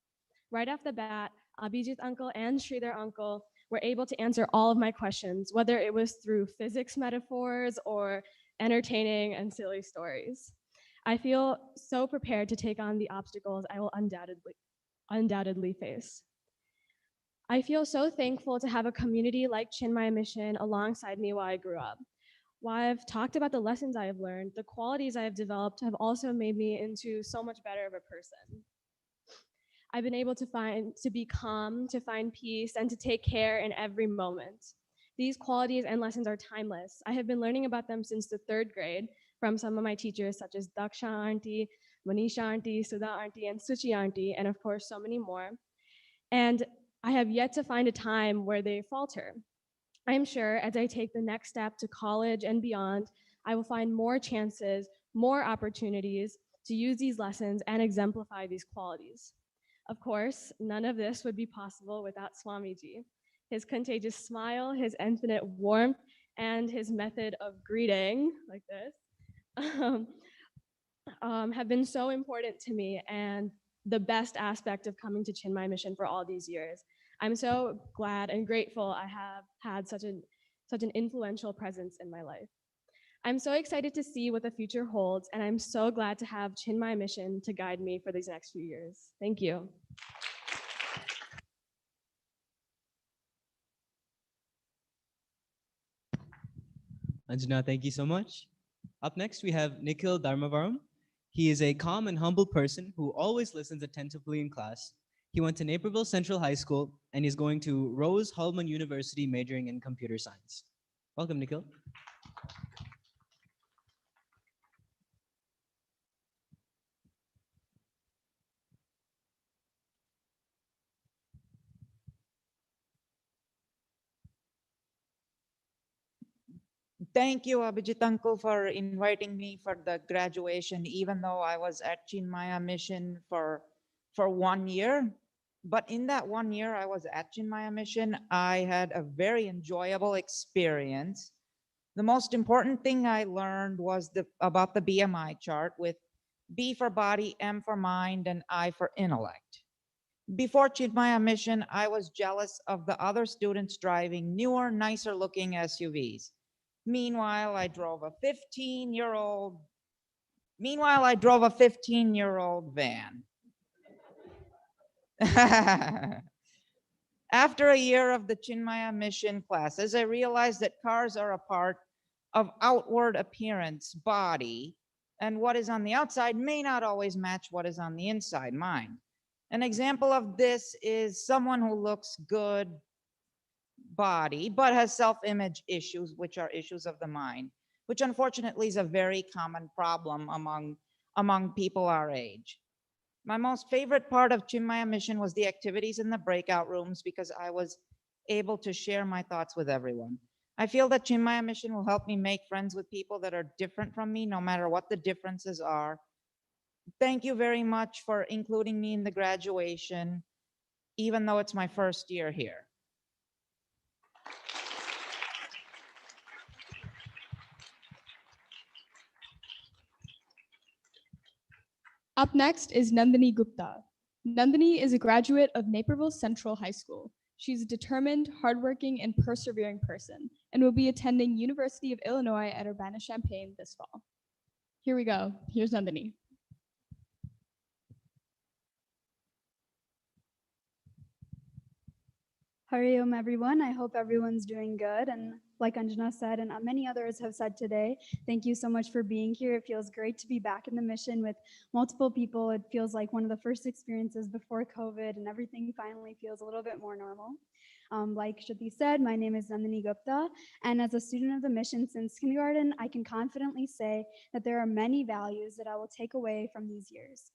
Right off the bat, Abhijit uncle and Shri their uncle were able to answer all of my questions, whether it was through physics metaphors or entertaining and silly stories. I feel so prepared to take on the obstacles I will undoubtedly face. I feel so thankful to have a community like Chinmaya Mission alongside me while I grew up. While I've talked about the lessons I have learned, the qualities I have developed have also made me into so much better of a person. I've been able to be calm, to find peace, and to take care in every moment. These qualities and lessons are timeless. I have been learning about them since the 3rd grade from some of my teachers such as Daksha Auntie, Manisha Auntie, Sudha Auntie, and Suchi Auntie, and of course so many more. And I have yet to find a time where they falter. I am sure as I take the next step to college and beyond, I will find more chances, more opportunities to use these lessons and exemplify these qualities. Of course, none of this would be possible without Swamiji. His contagious smile, his infinite warmth, and his method of greeting, like this, have been so important to me and the best aspect of coming to Chinmaya Mission for all these years. I'm so glad and grateful I have had such an influential presence in my life. I'm so excited to see what the future holds, and I'm so glad to have Chinmaya Mission to guide me for these next few years. Thank you. Anjana, thank you so much. Up next, we have Nikhil Dharmavaram. He is a calm and humble person who always listens attentively in class. He went to Naperville Central High School and is going to Rose Hulman University majoring in computer science. Welcome, Nikhil. Thank you, Abhijit uncle, for inviting me for the graduation, even though I was at Chinmaya Mission for 1 year. But in that 1 year I was at Chinmaya Mission, I had a very enjoyable experience. The most important thing I learned was about the BMI chart, with B for body, M for mind, and I for intellect. Before Chinmaya Mission, I was jealous of the other students driving newer, nicer looking SUVs. Meanwhile, I drove a 15-year-old van. After a year of the Chinmaya Mission classes, I realized that cars are a part of outward appearance, body, and what is on the outside may not always match what is on the inside, mind. An example of this is someone who looks good body, but has self-image issues, which are issues of the mind, which unfortunately is a very common problem among people our age. My most favorite part of Chinmaya Mission was the activities in the breakout rooms, because I was able to share my thoughts with everyone. I feel that Chinmaya Mission will help me make friends with people that are different from me, no matter what the differences are. Thank you very much for including me in the graduation, even though it's my first year here. Up next is Nandani Gupta. Nandani is a graduate of Naperville Central High School. She's a determined, hardworking, and persevering person, and will be attending University of Illinois at Urbana-Champaign this fall. Here we go. Here's Nandani. Hari Om, everyone. I hope everyone's doing good. And like Anjana said, and many others have said today, thank you so much for being here. It feels great to be back in the mission with multiple people. It feels like one of the first experiences before COVID, and everything finally feels a little bit more normal. Like Shruti said, my name is Nandani Gupta, and as a student of the mission since kindergarten, I can confidently say that there are many values that I will take away from these years.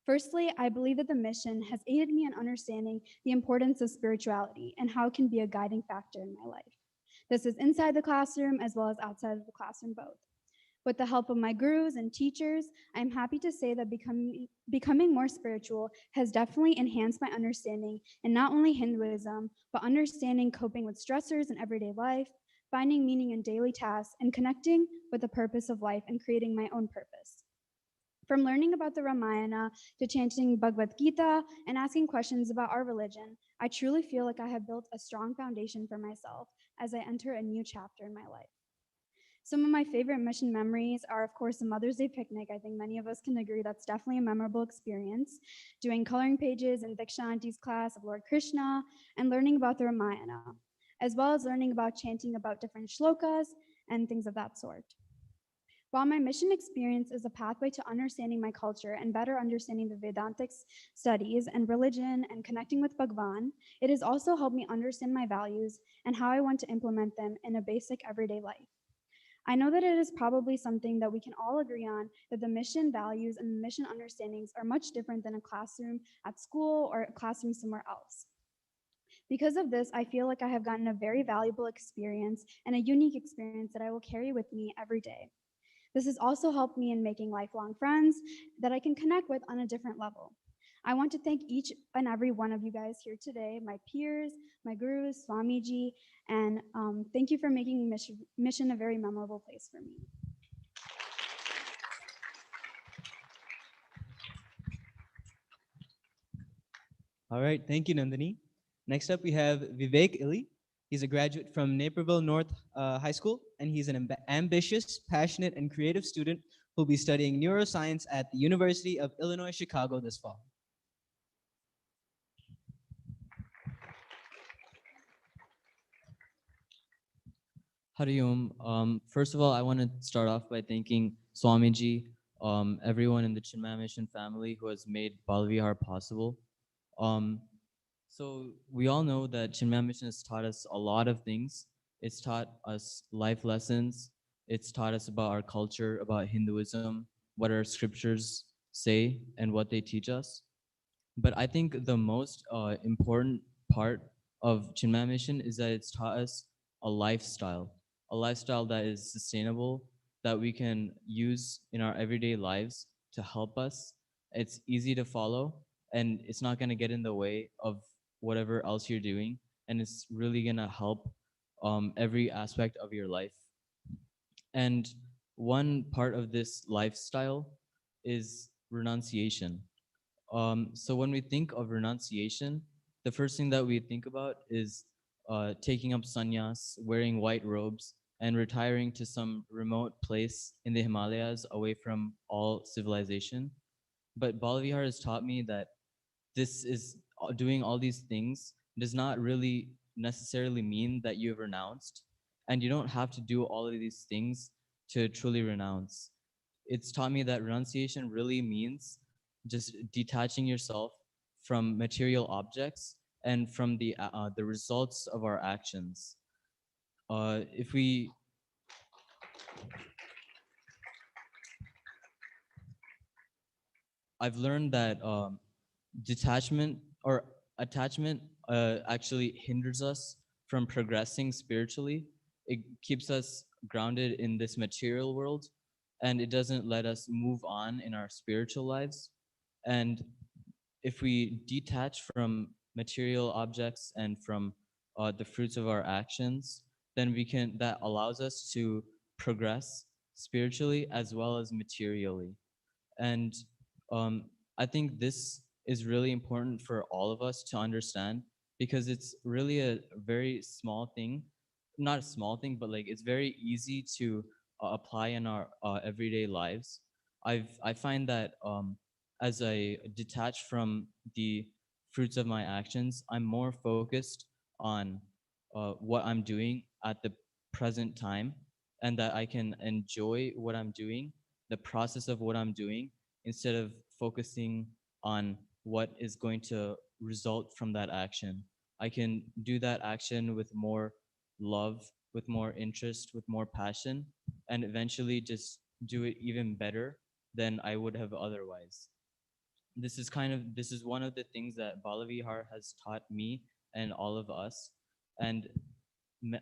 Firstly, I believe that the mission has aided me in understanding the importance of spirituality and how it can be a guiding factor in my life. This is inside the classroom as well as outside of the classroom both. With the help of my gurus and teachers, I'm happy to say that becoming more spiritual has definitely enhanced my understanding in not only Hinduism, but understanding coping with stressors in everyday life, finding meaning in daily tasks, and connecting with the purpose of life and creating my own purpose. From learning about the Ramayana to chanting Bhagavad Gita and asking questions about our religion, I truly feel like I have built a strong foundation for myself as I enter a new chapter in my life. Some of my favorite mission memories are, of course, the Mother's Day picnic. I think many of us can agree that's definitely a memorable experience. Doing coloring pages in Diksha Auntie's class of Lord Krishna and learning about the Ramayana, as well as learning about chanting about different shlokas and things of that sort. While my mission experience is a pathway to understanding my culture and better understanding the Vedantic studies and religion and connecting with Bhagwan, it has also helped me understand my values and how I want to implement them in a basic everyday life. I know that it is probably something that we can all agree on, that the mission values and mission understandings are much different than a classroom at school or a classroom somewhere else. Because of this, I feel like I have gotten a very valuable experience and a unique experience that I will carry with me every day. This has also helped me in making lifelong friends that I can connect with on a different level. I want to thank each and every one of you guys here today, my peers, my gurus, Swamiji, and thank you for making mission a very memorable place for me. All right, thank you, Nandani. Next up, we have Vivek Illy. He's a graduate from Naperville North High School, and he's an ambitious, passionate, and creative student who'll be studying neuroscience at the University of Illinois, Chicago this fall. Hari Om. First of all, I want to start off by thanking Swamiji, everyone in the Chinmaya Mission family who has made Bala Vihar possible. So we all know that Chinmaya Mission has taught us a lot of things. It's taught us life lessons. It's taught us about our culture, about Hinduism, what our scriptures say and what they teach us. But I think the most important part of Chinmaya Mission is that it's taught us a lifestyle that is sustainable, that we can use in our everyday lives to help us. It's easy to follow, and it's not going to get in the way of whatever else you're doing, and it's really going to help every aspect of your life. And one part of this lifestyle is renunciation. So when we think of renunciation, the first thing that we think about is taking up sannyas, wearing white robes, and retiring to some remote place in the Himalayas away from all civilization. But Bala Vihar has taught me that this is doing all these things does not really necessarily mean that you've renounced, and you don't have to do all of these things to truly renounce. It's taught me that renunciation really means just detaching yourself from material objects and from the results of our actions. I've learned that detachment or attachment actually hinders us from progressing spiritually. It keeps us grounded in this material world, and it doesn't let us move on in our spiritual lives. And if we detach from material objects and from the fruits of our actions, then that allows us to progress spiritually as well as materially. And I think this is really important for all of us to understand, because it's really a very small thing, not a small thing, but like it's very easy to apply in our everyday lives. I find that as I detach from the fruits of my actions, I'm more focused on what I'm doing at the present time, and that I can enjoy what I'm doing, the process of what I'm doing, instead of focusing on what is going to result from that action. I can do that action with more love, with more interest, with more passion, and eventually just do it even better than I would have otherwise. This is one of the things that Bala Vihar has taught me and all of us. And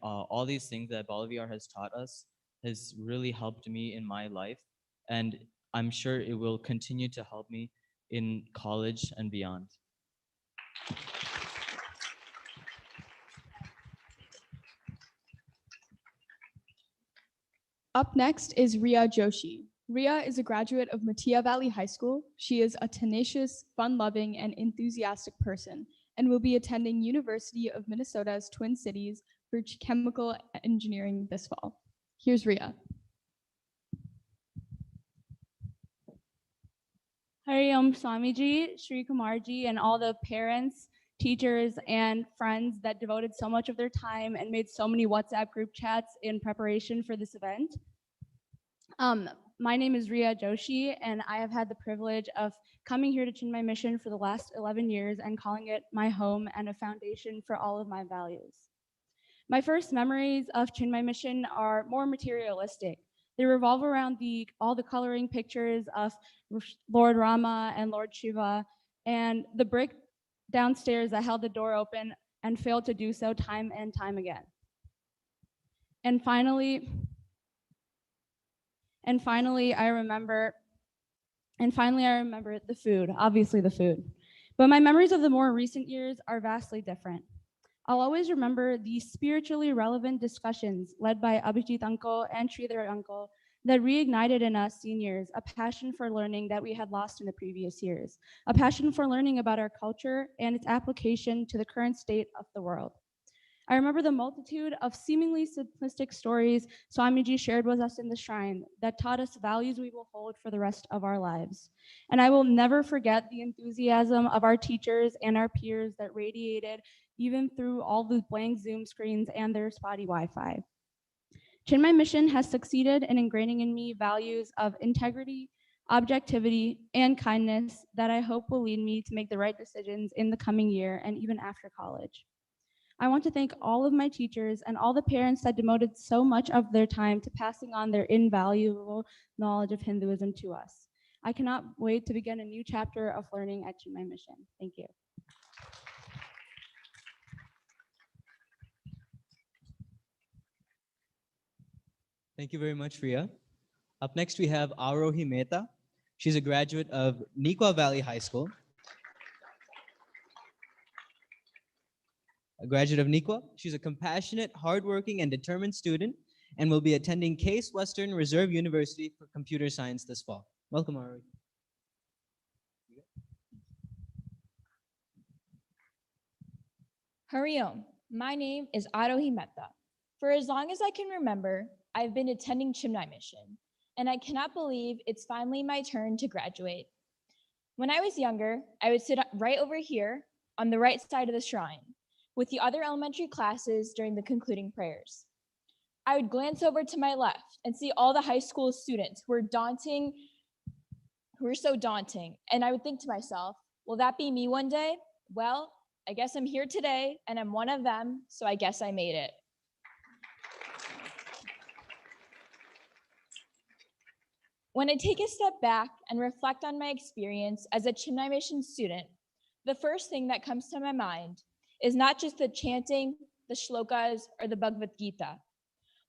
all these things that Bala Vihar has taught us has really helped me in my life. And I'm sure it will continue to help me in college and beyond. Up next is Riya Joshi. Riya is a graduate of Matia Valley High School. She is a tenacious, fun-loving, and enthusiastic person and will be attending University of Minnesota's Twin Cities for chemical engineering this fall. Here's Riya. Hari Om Swamiji, Shri Kumarji, and all the parents, teachers, and friends that devoted so much of their time and made so many WhatsApp group chats in preparation for this event. My name is Riya Joshi, and I have had the privilege of coming here to Chinmaya Mission for the last 11 years and calling it my home and a foundation for all of my values. My first memories of Chinmaya Mission are more materialistic. They revolve around all the coloring pictures of Lord Rama and Lord Shiva, and the brick downstairs that held the door open and failed to do so time and time again. And finally, I remember the food, obviously the food. But my memories of the more recent years are vastly different. I'll always remember the spiritually relevant discussions led by Abhijit Uncle and Sridhar Uncle that reignited in us seniors a passion for learning that we had lost in the previous years, a passion for learning about our culture and its application to the current state of the world. I remember the multitude of seemingly simplistic stories Swamiji shared with us in the shrine that taught us values we will hold for the rest of our lives. And I will never forget the enthusiasm of our teachers and our peers that radiated even through all the blank Zoom screens and their spotty Wi-Fi. Chinmaya Mission has succeeded in ingraining in me values of integrity, objectivity, and kindness that I hope will lead me to make the right decisions in the coming year and even after college. I want to thank all of my teachers and all the parents that devoted so much of their time to passing on their invaluable knowledge of Hinduism to us. I cannot wait to begin a new chapter of learning at Chinmaya Mission. Thank you. Thank you very much, Riya. Up next, we have Arohimeta. She's a graduate of Nikwa Valley High School. A graduate of Nikwa, she's a compassionate, hardworking, and determined student and will be attending Case Western Reserve University for computer science this fall. Welcome, Arohi. Hari Om. My name is Arohimeta. For as long as I can remember, I've been attending Chinmaya Mission, and I cannot believe it's finally my turn to graduate. When I was younger, I would sit right over here on the right side of the shrine with the other elementary classes during the concluding prayers. I would glance over to my left and see all the high school students who were so daunting, and I would think to myself, will that be me one day? Well, I guess I'm here today, and I'm one of them, so I guess I made it. When I take a step back and reflect on my experience as a Chinmaya Mission student, the first thing that comes to my mind is not just the chanting, the shlokas, or the Bhagavad Gita.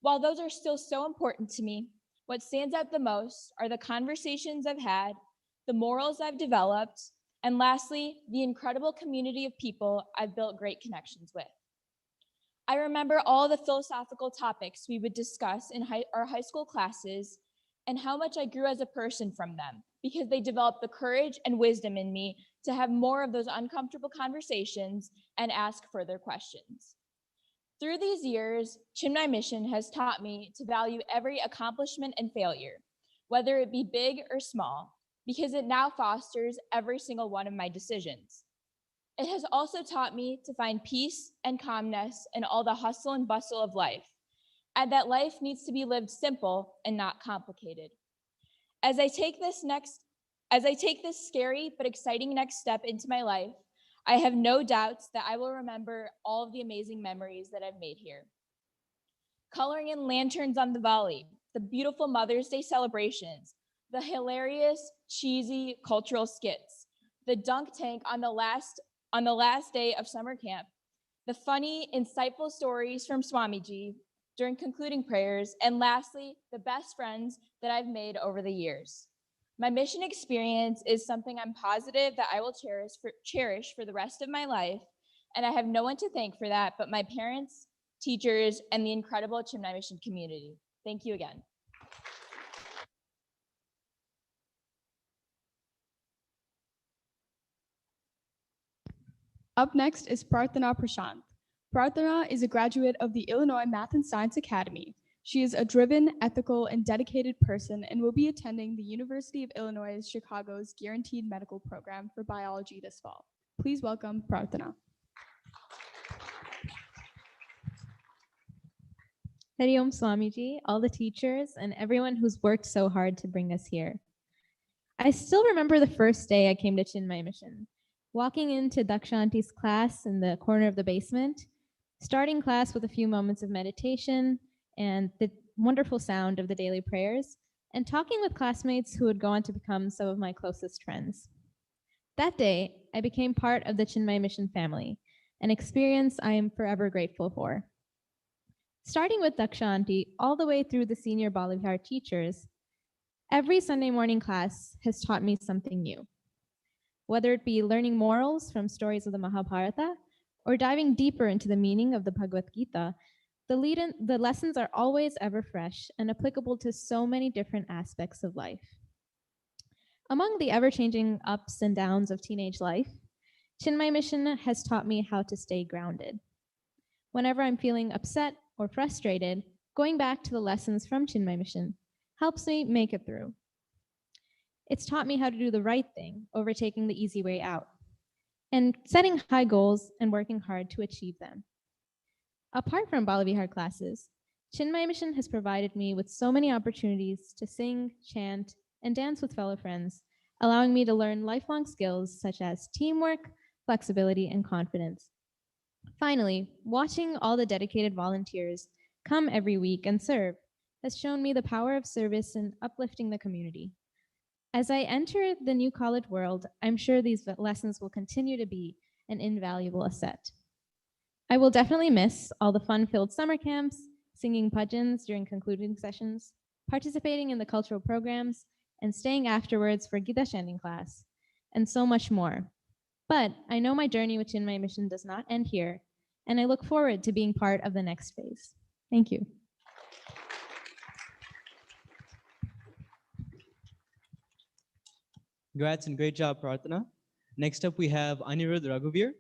While those are still so important to me, what stands out the most are the conversations I've had, the morals I've developed, and lastly, the incredible community of people I've built great connections with. I remember all the philosophical topics we would discuss in our high school classes and how much I grew as a person from them because they developed the courage and wisdom in me to have more of those uncomfortable conversations and ask further questions. Through these years, Chinmaya Mission has taught me to value every accomplishment and failure, whether it be big or small, because it now fosters every single one of my decisions. It has also taught me to find peace and calmness in all the hustle and bustle of life, and that life needs to be lived simple and not complicated. As I take this scary but exciting next step into my life, I have no doubts that I will remember all of the amazing memories that I've made here. Coloring in lanterns on the valley, the beautiful Mother's Day celebrations, the hilarious, cheesy cultural skits, the dunk tank on the last day of summer camp, the funny, insightful stories from Swamiji during concluding prayers, and lastly, the best friends that I've made over the years. My mission experience is something I'm positive that I will cherish for the rest of my life, and I have no one to thank for that but my parents, teachers, and the incredible Chinmaya Mission community. Thank you again. Up next is Prarthana Prashant. Prarthana is a graduate of the Illinois Math and Science Academy. She is a driven, ethical, and dedicated person and will be attending the University of Illinois Chicago's Guaranteed Medical Program for Biology this fall. Please welcome Prarthana. Hari Om Swamiji, all the teachers, and everyone who's worked so hard to bring us here. I still remember the first day I came to Chinmaya Mission, walking into Dakshanti's class in the corner of the basement, starting class with a few moments of meditation and the wonderful sound of the daily prayers, and talking with classmates who would go on to become some of my closest friends. That day, I became part of the Chinmaya Mission family, an experience I am forever grateful for. Starting with Dakshanti all the way through the senior Bala Vihar teachers, every Sunday morning class has taught me something new. Whether it be learning morals from stories of the Mahabharata or diving deeper into the meaning of the Bhagavad Gita, the lessons are always ever fresh and applicable to so many different aspects of life. Among the ever-changing ups and downs of teenage life, Chinmaya Mission has taught me how to stay grounded. Whenever I'm feeling upset or frustrated, going back to the lessons from Chinmaya Mission helps me make it through. It's taught me how to do the right thing over taking the easy way out, and setting high goals and working hard to achieve them. Apart from Bala Vihar classes, Chinmaya Mission has provided me with so many opportunities to sing, chant, and dance with fellow friends, allowing me to learn lifelong skills such as teamwork, flexibility, and confidence. Finally, watching all the dedicated volunteers come every week and serve has shown me the power of service in uplifting the community. As I enter the new college world, I'm sure these lessons will continue to be an invaluable asset. I will definitely miss all the fun-filled summer camps, singing bhajans during concluding sessions, participating in the cultural programs, and staying afterwards for Gita chanting class, and so much more. But I know my journey with Chinmaya Mission does not end here, and I look forward to being part of the next phase. Thank you. Congrats and great job, Prarthana. Next up, we have Anirudh Raghuvir.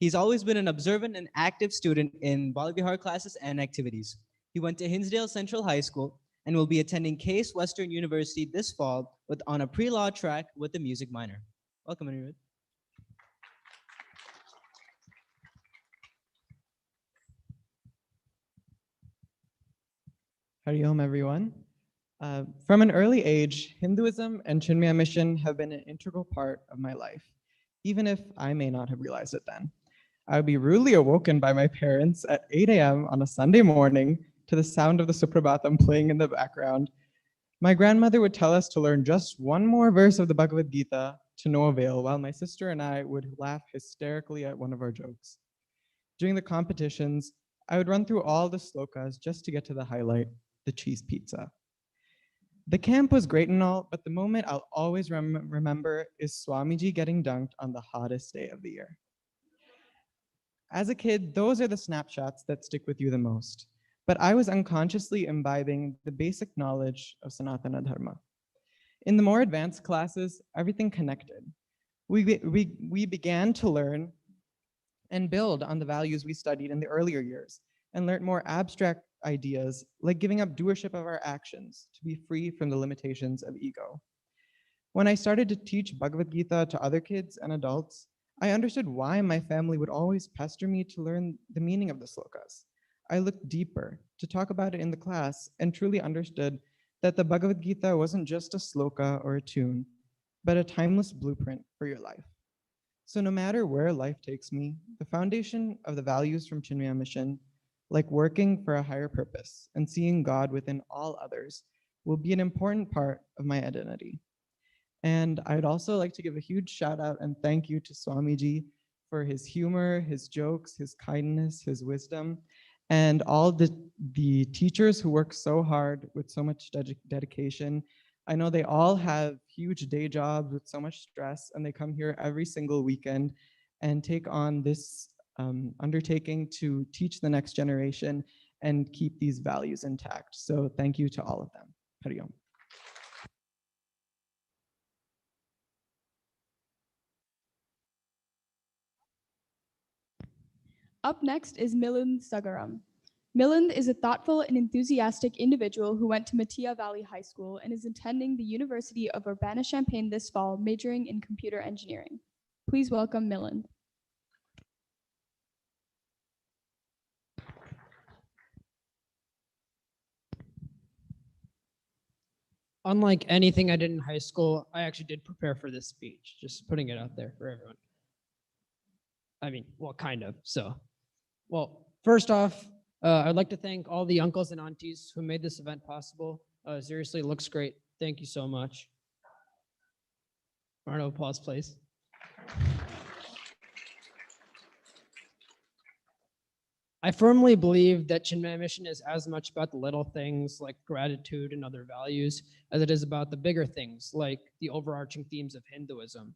He's always been an observant and active student in Bala Vihar classes and activities. He went to Hinsdale Central High School and will be attending Case Western University this fall on a pre-law track with a music minor. Welcome, Anirudh. Hari Om, everyone. From an early age, Hinduism and Chinmaya Mission have been an integral part of my life, even if I may not have realized it then. I would be rudely awoken by my parents at 8 a.m. on a Sunday morning to the sound of the Suprabhatam playing in the background. My grandmother would tell us to learn just one more verse of the Bhagavad Gita to no avail, while my sister and I would laugh hysterically at one of our jokes. During the competitions, I would run through all the slokas just to get to the highlight, the cheese pizza. The camp was great and all, but the moment I'll always remember is Swamiji getting dunked on the hottest day of the year. As a kid, those are the snapshots that stick with you the most. But I was unconsciously imbibing the basic knowledge of Sanatana Dharma. In the more advanced classes, everything connected. We began to learn and build on the values we studied in the earlier years and learned more abstract ideas like giving up doership of our actions to be free from the limitations of ego. When I started to teach Bhagavad Gita to other kids and adults, I understood why my family would always pester me to learn the meaning of the slokas. I looked deeper to talk about it in the class and truly understood that the Bhagavad Gita wasn't just a sloka or a tune, but a timeless blueprint for your life. So no matter where life takes me, the foundation of the values from Chinmaya Mission, like working for a higher purpose and seeing God within all others, will be an important part of my identity. And I'd also like to give a huge shout out and thank you to Swamiji for his humor, his jokes, his kindness, his wisdom, and all the teachers who work so hard with so much dedication. I know they all have huge day jobs with so much stress, and they come here every single weekend and take on this undertaking to teach the next generation and keep these values intact. So thank you to all of them. Hari Om. Up next is Milan Sagaram. Milan is a thoughtful and enthusiastic individual who went to Metea Valley High School and is attending the University of Urbana-Champaign this fall, majoring in computer engineering. Please welcome Milan. Unlike anything I did in high school, I actually did prepare for this speech, just putting it out there for everyone. I mean, well, kind of, so. Well, first off, I'd like to thank all the uncles and aunties who made this event possible. Seriously, it looks great. Thank you so much. Round of applause, please. I firmly believe that Chinmaya Mission is as much about the little things like gratitude and other values as it is about the bigger things like the overarching themes of Hinduism.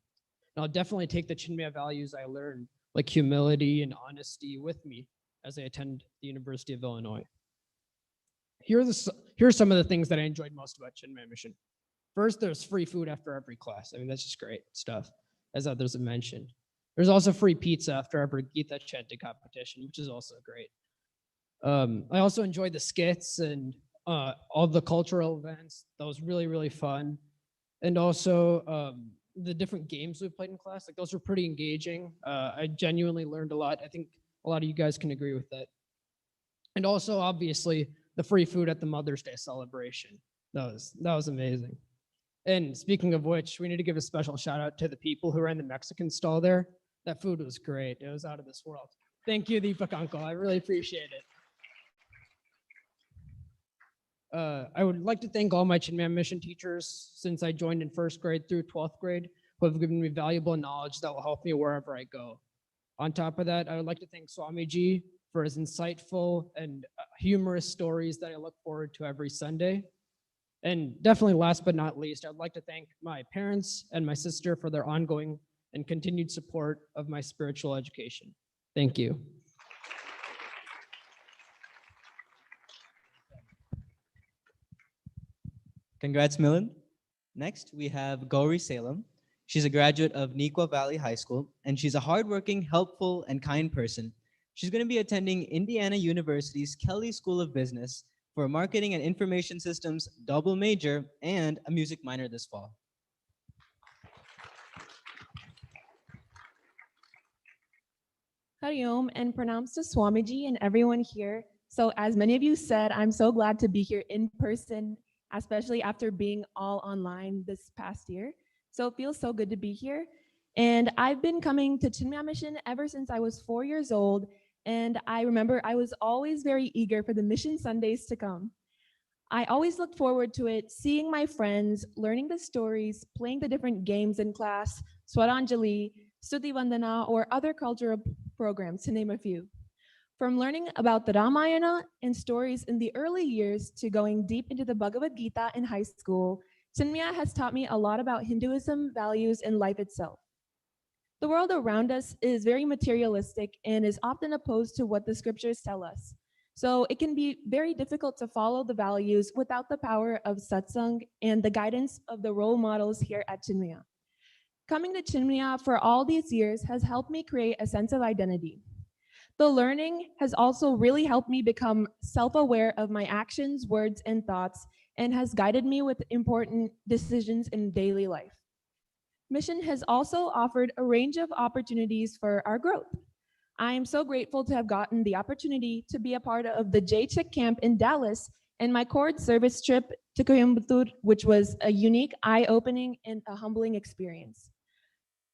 And I'll definitely take the Chinmaya values I learned, like humility and honesty, with me as I attend the University of Illinois. Here are some of the things that I enjoyed most about Chinmaya Mission. First, there's free food after every class. I mean, that's just great stuff, as others have mentioned. There's also free pizza after every Gita Chande competition, which is also great. I also enjoyed the skits and all the cultural events. That was really, really fun. And also the different games we played in class, like those were pretty engaging. I genuinely learned a lot. I think a lot of you guys can agree with that. And also, obviously, the free food at the Mother's Day celebration. That was amazing. And speaking of which, we need to give a special shout out to the people who ran the Mexican stall there. That food was great. It was out of this world. Thank you, Deepak Uncle. I really appreciate it. I would like to thank all my Chinmaya Mission teachers since I joined in 1st grade through 12th grade, who have given me valuable knowledge that will help me wherever I go. On top of that, I would like to thank Swamiji for his insightful and humorous stories that I look forward to every Sunday. And definitely last but not least, I'd like to thank my parents and my sister for their ongoing and continued support of my spiritual education. Thank you. Congrats, Milan. Next, we have Gauri Salem. She's a graduate of Neequa Valley High School, and she's a hardworking, helpful, and kind person. She's going to be attending Indiana University's Kelley School of Business for a Marketing and Information Systems double major and a music minor this fall. Hari Om and pranams to Swamiji and everyone here. So as many of you said, I'm so glad to be here in person, especially after being all online this past year. So it feels so good to be here. And I've been coming to Chinmaya Mission ever since I was 4 years old. And I remember I was always very eager for the Mission Sundays to come. I always looked forward to it, seeing my friends, learning the stories, playing the different games in class, Swaranjali, Stuti Vandana, or other cultural programs, to name a few. From learning about the Ramayana and stories in the early years to going deep into the Bhagavad Gita in high school, Chinmaya has taught me a lot about Hinduism, values, and life itself. The world around us is very materialistic and is often opposed to what the scriptures tell us. So it can be very difficult to follow the values without the power of satsang and the guidance of the role models here at Chinmaya. Coming to Chinmaya for all these years has helped me create a sense of identity. The learning has also really helped me become self-aware of my actions, words, and thoughts, and has guided me with important decisions in daily life. Mission has also offered a range of opportunities for our growth. I am so grateful to have gotten the opportunity to be a part of the J-Chick camp in Dallas and my cord service trip to Coimbatore, which was a unique, eye-opening, and a humbling experience.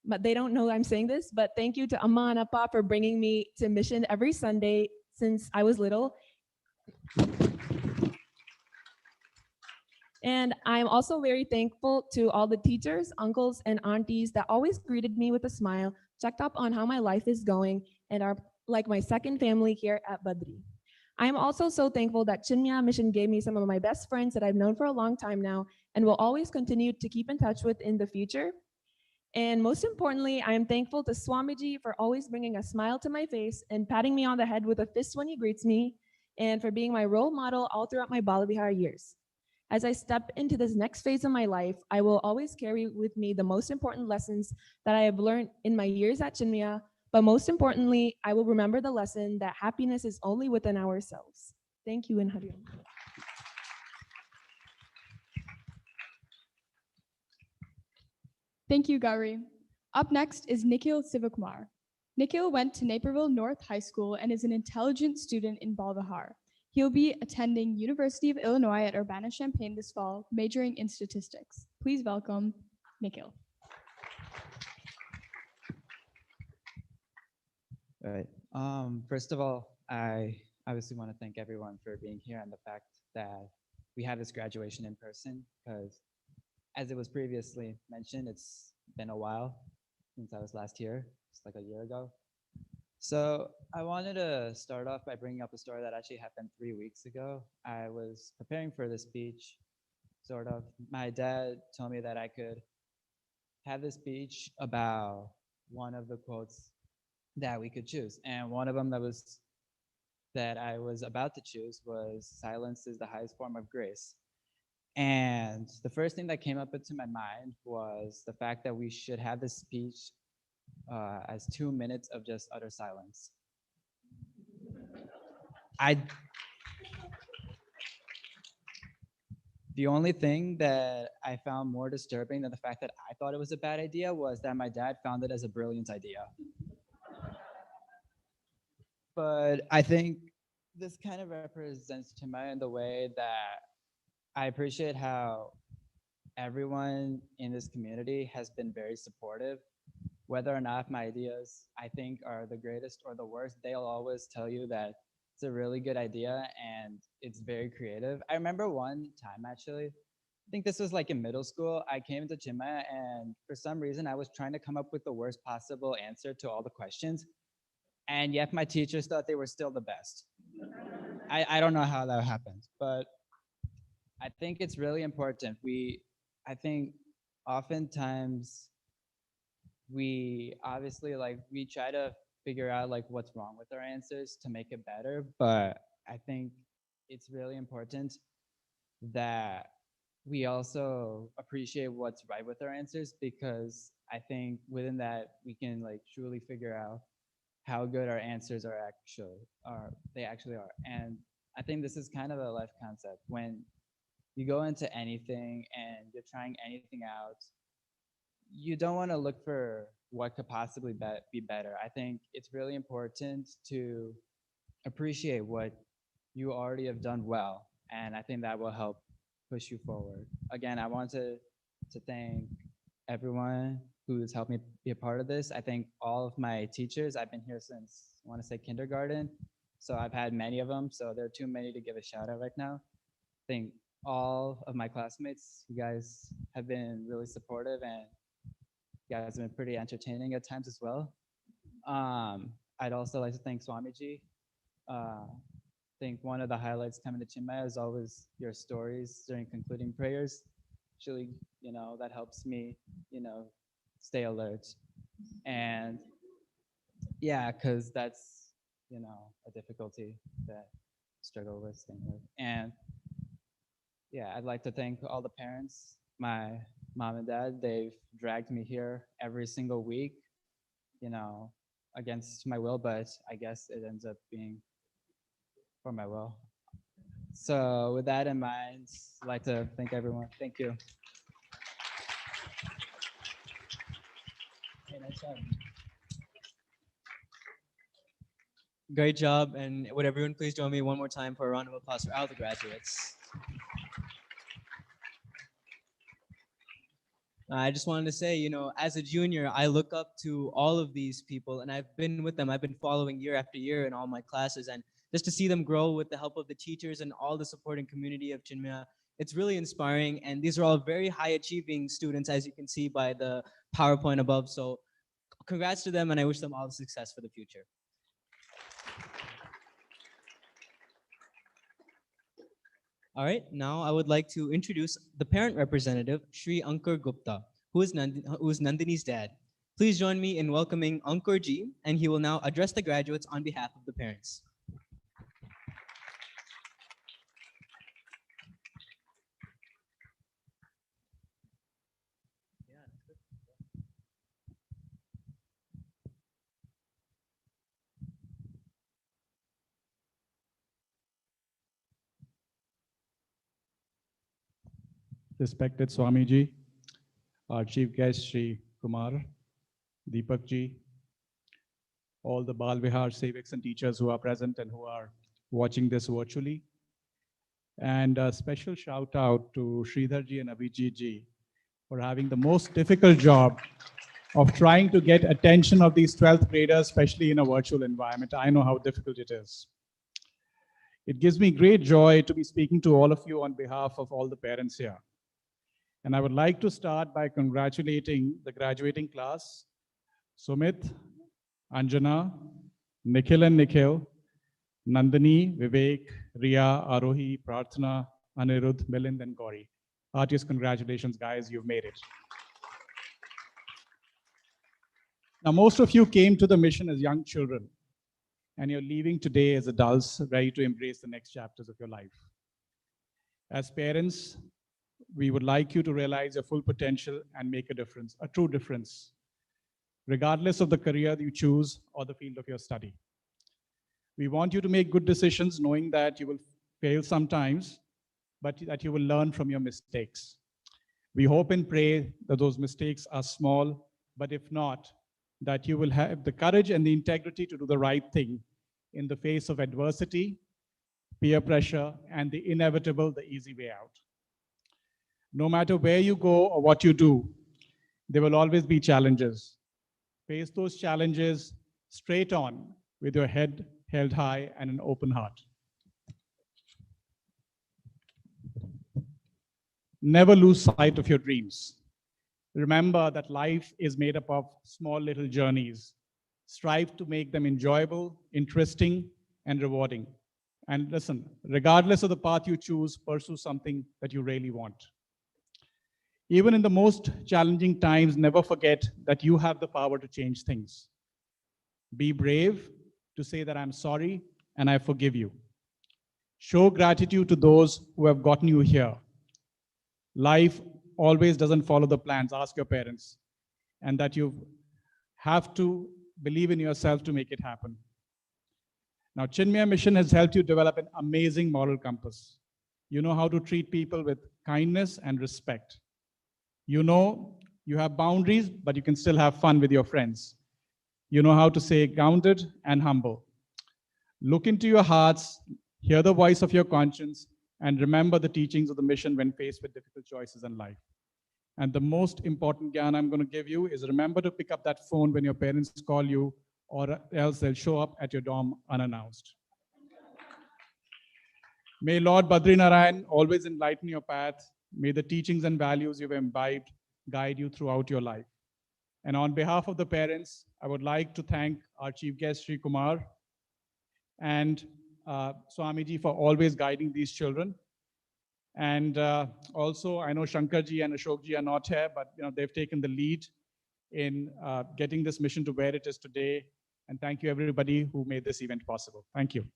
But they don't know I'm saying this, but thank you to Amma and Appa for bringing me to Mission every Sunday since I was little. And I'm also very thankful to all the teachers, uncles, and aunties that always greeted me with a smile, checked up on how my life is going, and are like my second family here at Badri. I'm also so thankful that Chinmaya Mission gave me some of my best friends that I've known for a long time now and will always continue to keep in touch with in the future. And most importantly, I am thankful to Swamiji for always bringing a smile to my face and patting me on the head with a fist when he greets me, and for being my role model all throughout my Bala Vihar years. As I step into this next phase of my life, I will always carry with me the most important lessons that I have learned in my years at Chinmaya, But most importantly, I will remember the lesson that happiness is only within ourselves. Thank you and Hari Om. Thank you, Gauri. Up next is Nikhil Sivakumar. Nikhil went to Naperville North High School and is an intelligent student in Bala Vihar. He'll be attending University of Illinois at Urbana-Champaign this fall, majoring in statistics. Please welcome Nikhil. Right. First of all, I obviously want to thank everyone for being here and the fact that we have this graduation in person, because as it was previously mentioned, it's been a while since I was last here, just like a year ago. So I wanted to start off by bringing up a story that actually happened 3 weeks ago. I was preparing for the speech, sort of. My dad told me that I could have this speech about one of the quotes that we could choose. And one of them that I was about to choose was "Silence is the highest form of grace." And the first thing that came up into my mind was the fact that we should have this speech as 2 minutes of just utter silence. The only thing that I found more disturbing than the fact that I thought it was a bad idea was that my dad found it as a brilliant idea. But I think this kind of represents Chinmaya in the way that I appreciate how everyone in this community has been very supportive. Whether or not my ideas, I think, are the greatest or the worst, they'll always tell you that it's a really good idea and it's very creative. I remember one time, actually, I think this was like in middle school, I came into Chinmaya and for some reason I was trying to come up with the worst possible answer to all the questions. And yet my teachers thought they were still the best. I don't know how that happened, but I think it's really important. I think oftentimes we obviously we try to figure out what's wrong with our answers to make it better, but I think it's really important that we also appreciate what's right with our answers, because I think within that we can truly figure out how good our answers they actually are. And I think this is kind of a life concept. When you go into anything and you're trying anything out, you don't want to look for what could possibly be better. I think it's really important to appreciate what you already have done well, and I think that will help push you forward. Again, I want to thank everyone who's helped me be a part of this. I thank all of my teachers. I've been here since, I want to say, kindergarten, so I've had many of them, so there are too many to give a shout out right now. I think all of my classmates, you guys have been really supportive, and you guys have been pretty entertaining at times as well. I'd also like to thank Swamiji. I think one of the highlights coming to Chinmaya is always your stories during concluding prayers. Actually, that helps me, stay alert. And yeah, because that's, a difficulty that I struggle with staying alert. And yeah, I'd like to thank all the parents, my mom and dad. They've dragged me here every single week, against my will, but I guess it ends up being for my will. So with that in mind, I'd like to thank everyone. Thank you. Hey, nice job. Great job. And would everyone please join me one more time for a round of applause for all the graduates. I just wanted to say, as a junior, I look up to all of these people, and I've been with them. I've been following year after year in all my classes, and just to see them grow with the help of the teachers and all the supporting community of Chinmaya, it's really inspiring. And these are all very high achieving students, as you can see by the PowerPoint above. So congrats to them, and I wish them all the success for the future. All right, now I would like to introduce the parent representative, Shri Ankur Gupta, who is Nandini's dad. Please join me in welcoming Ankur Ji, and he will now address the graduates on behalf of the parents. respected Swamiji, our chief guest, Shri Kumar, Deepak Ji, all the Bala Vihar civics and teachers who are present and who are watching this virtually. And a special shout out to Sridhar Ji and Abhijit Ji for having the most difficult job of trying to get attention of these 12th graders, especially in a virtual environment. I know how difficult it is. It gives me great joy to be speaking to all of you on behalf of all the parents here. And I would like to start by congratulating the graduating class, Sumit, Anjana, Nikhil and Nikhil, Nandani, Vivek, Riya, Arohi, Prarthana, Anirudh, Milind and Gauri. Heartiest congratulations, guys, you've made it. Now, most of you came to the mission as young children, and you're leaving today as adults, ready to embrace the next chapters of your life. As parents, we would like you to realize your full potential and make a difference, a true difference, regardless of the career you choose or the field of your study. We want you to make good decisions, knowing that you will fail sometimes, but that you will learn from your mistakes. We hope and pray that those mistakes are small, but if not, that you will have the courage and the integrity to do the right thing in the face of adversity, peer pressure, and the inevitable, the easy way out. No matter where you go or what you do, there will always be challenges. Face those challenges straight on with your head held high and an open heart. Never lose sight of your dreams. Remember that life is made up of small little journeys. Strive to make them enjoyable, interesting, and rewarding. And listen, regardless of the path you choose, pursue something that you really want. Even in the most challenging times, never forget that you have the power to change things. Be brave to say that I'm sorry and I forgive you. Show gratitude to those who have gotten you here. Life always doesn't follow the plans. Ask your parents. And that you have to believe in yourself to make it happen. Now, Chinmaya Mission has helped you develop an amazing moral compass. You know how to treat people with kindness and respect. You know you have boundaries, but you can still have fun with your friends. You know how to stay grounded and humble. Look into your hearts, hear the voice of your conscience, and remember the teachings of the mission when faced with difficult choices in life. And the most important gyan I'm going to give you is remember to pick up that phone when your parents call you, or else they'll show up at your dorm unannounced. May Lord Badrinarayan always enlighten your path. May the teachings and values you've imbibed guide you throughout your life. And on behalf of the parents, I would like to thank our chief guest, Sri Kumar, and Swamiji for always guiding these children. And also, I know Shankarji and Ashokji are not here, but they've taken the lead in getting this mission to where it is today. And thank you, everybody who made this event possible. Thank you.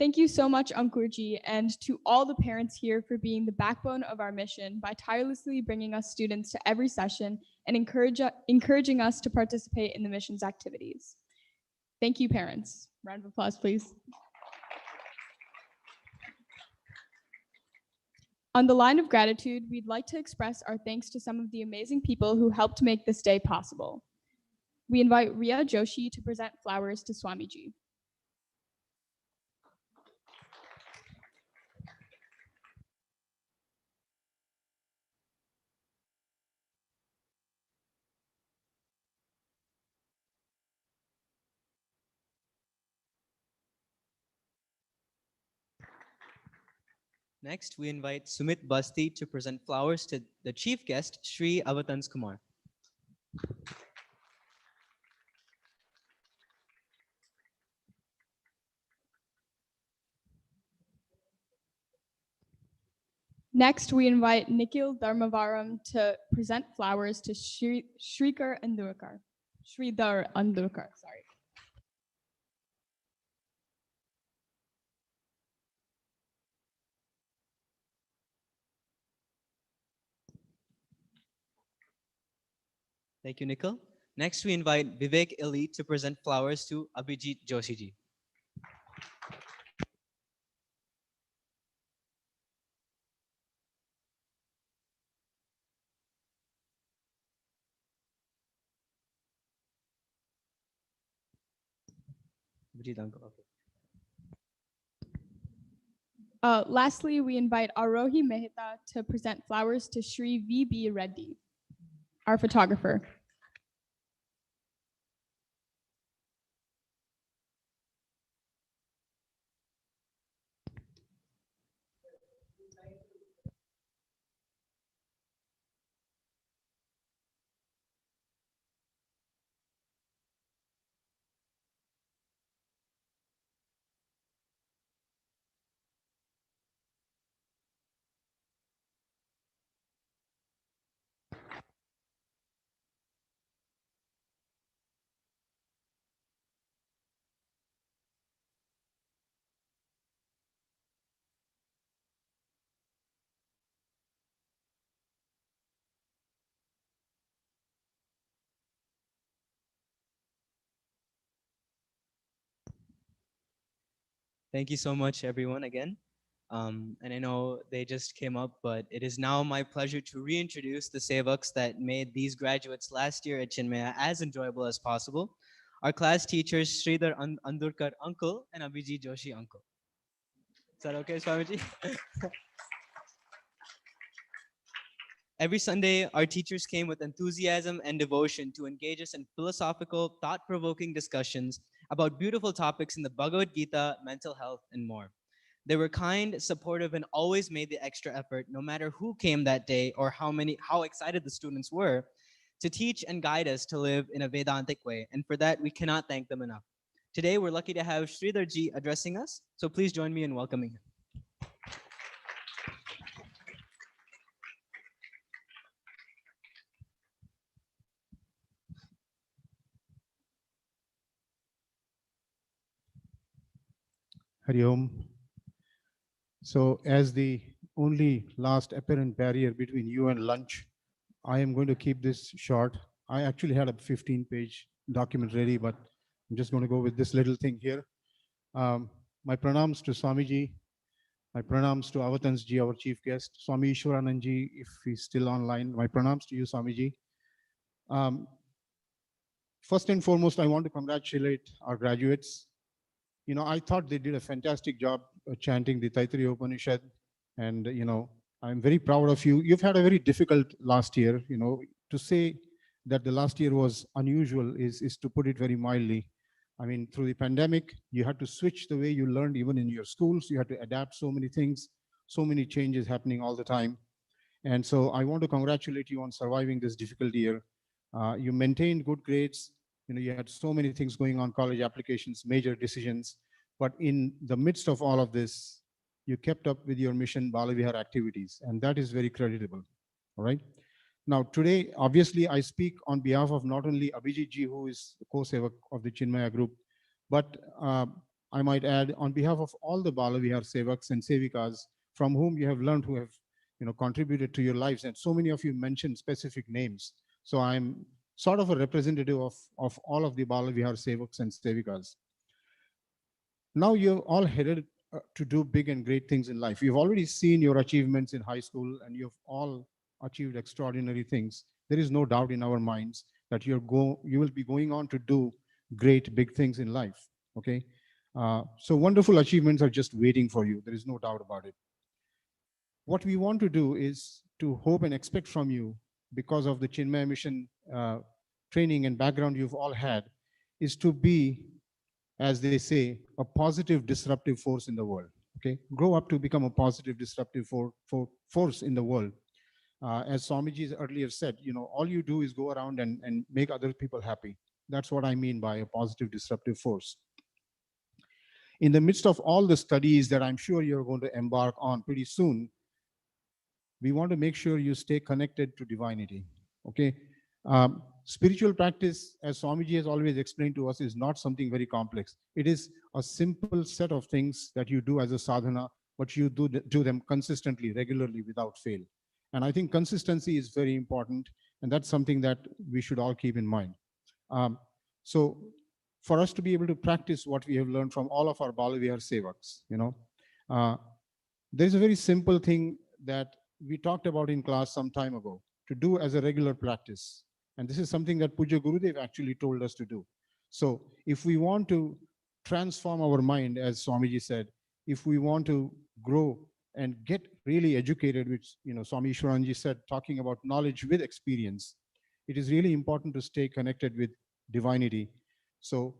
Thank you so much, Ankurji, and to all the parents here for being the backbone of our mission by tirelessly bringing us students to every session and encouraging us to participate in the mission's activities. Thank you, parents. Round of applause, please. On the line of gratitude, we'd like to express our thanks to some of the amazing people who helped make this day possible. We invite Riya Joshi to present flowers to Swamiji. Next, we invite Sumit Basti to present flowers to the chief guest, Shri Avatans Kumar. Next, we invite Nikhil Dharmavaram to present flowers to Sridhar Andurkar. Sorry. Thank you, Nikhil. Next, we invite Vivek Ili to present flowers to Abhijit Joshi ji. Abhijit uncle. Okay. Lastly, we invite Arohimeta to present flowers to Shri V.B. Reddy, our photographer. Thank you so much, everyone, again. And I know they just came up, but it is now my pleasure to reintroduce the sevaks that made these graduates last year at Chinmaya as enjoyable as possible. Our class teachers, Sridhar Andurkar uncle and Abhijit Joshi uncle. Is that okay, Swamiji? Every Sunday, our teachers came with enthusiasm and devotion to engage us in philosophical, thought-provoking discussions about beautiful topics in the Bhagavad Gita, mental health, and more. They were kind, supportive, and always made the extra effort, no matter who came that day or how excited the students were, to teach and guide us to live in a Vedantic way. And for that, we cannot thank them enough. Today, we're lucky to have Sridharji addressing us, so please join me in welcoming him. Hari Om. So as the only last apparent barrier between you and lunch, I am going to keep this short. I actually had a 15-page document ready, but I'm just going to go with this little thing here. My pranams to Swamiji, my pranams to Avatans ji, our chief guest, Swami Ishvarananda ji, if he's still online. My pranams to you, Swamiji. First and foremost, I want to congratulate our graduates. You know, I thought they did a fantastic job chanting the Taithriya Upanishad. And, you know, I'm very proud of you. You've had a very difficult last year. You know, to say that the last year was unusual is to put it very mildly. I mean, through the pandemic, you had to switch the way you learned even in your schools. You had to adapt so many things, so many changes happening all the time. And so I want to congratulate you on surviving this difficult year. You maintained good grades. You know, you had so many things going on, college applications, major decisions. But in the midst of all of this, you kept up with your mission Bala Vihar activities, and that is very creditable. All right. Now, today, obviously, I speak on behalf of not only Abhijit ji, who is the co-sevak of the Chinmaya group, but I might add on behalf of all the Bala Vihar sevaks and sevikas from whom you have learned, who have, you know, contributed to your lives. And so many of you mentioned specific names. So I'm sort of a representative of all of the Bala Vihar sevaks and sevikas. Now you're all headed to do big and great things in life. You've already seen your achievements in high school, and you've all achieved extraordinary things. There is no doubt in our minds that you will be going on to do great big things in life. Okay, so wonderful achievements are just waiting for you. There is no doubt about it. What we want to do is to hope and expect from you, because of the Chinmaya Mission training and background you've all had, is to be, as they say, a positive disruptive force in the world. Okay, grow up to become a positive disruptive force in the world. As Swamiji earlier said, you know, all you do is go around and make other people happy. That's what I mean by a positive disruptive force. In the midst of all the studies that I'm sure you're going to embark on pretty soon, we want to make sure you stay connected to divinity. Okay. Spiritual practice, as Swamiji has always explained to us, is not something very complex. It is a simple set of things that you do as a sadhana, but you do them consistently, regularly, without fail. And I think consistency is very important, and that's something that we should all keep in mind. So for us to be able to practice what we have learned from all of our Bala Vihar sevaks, you know, there's a very simple thing that we talked about in class some time ago, to do as a regular practice. And this is something that Puja Gurudev actually told us to do. So if we want to transform our mind, as Swamiji said, if we want to grow and get really educated, which, Swami Ishvarananda said, talking about knowledge with experience, it is really important to stay connected with divinity. So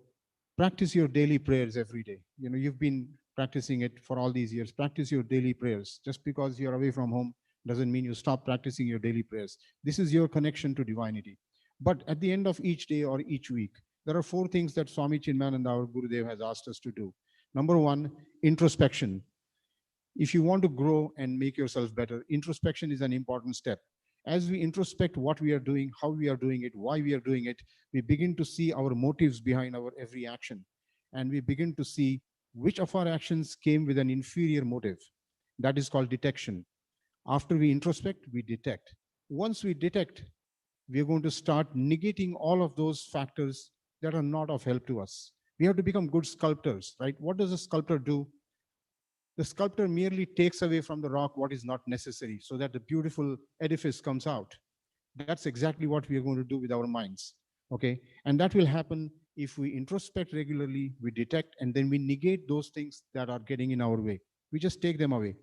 practice your daily prayers every day. You've been practicing it for all these years. Practice your daily prayers. Just because you're away from home doesn't mean you stop practicing your daily prayers. This is your connection to divinity. But at the end of each day or each week, there are 4 things that Swami Chinmayananda, our Gurudev, has asked us to do. Number 1, introspection. If you want to grow and make yourself better, introspection is an important step. As we introspect what we are doing, how we are doing it, why we are doing it, we begin to see our motives behind our every action. And we begin to see which of our actions came with an inferior motive. That is called detection. After we introspect, we detect. Once we detect, we are going to start negating all of those factors that are not of help to us. We have to become good sculptors, right? What does a sculptor do? The sculptor merely takes away from the rock what is not necessary so that the beautiful edifice comes out. That's exactly what we are going to do with our minds, okay? And that will happen if we introspect regularly, we detect, and then we negate those things that are getting in our way. We just take them away.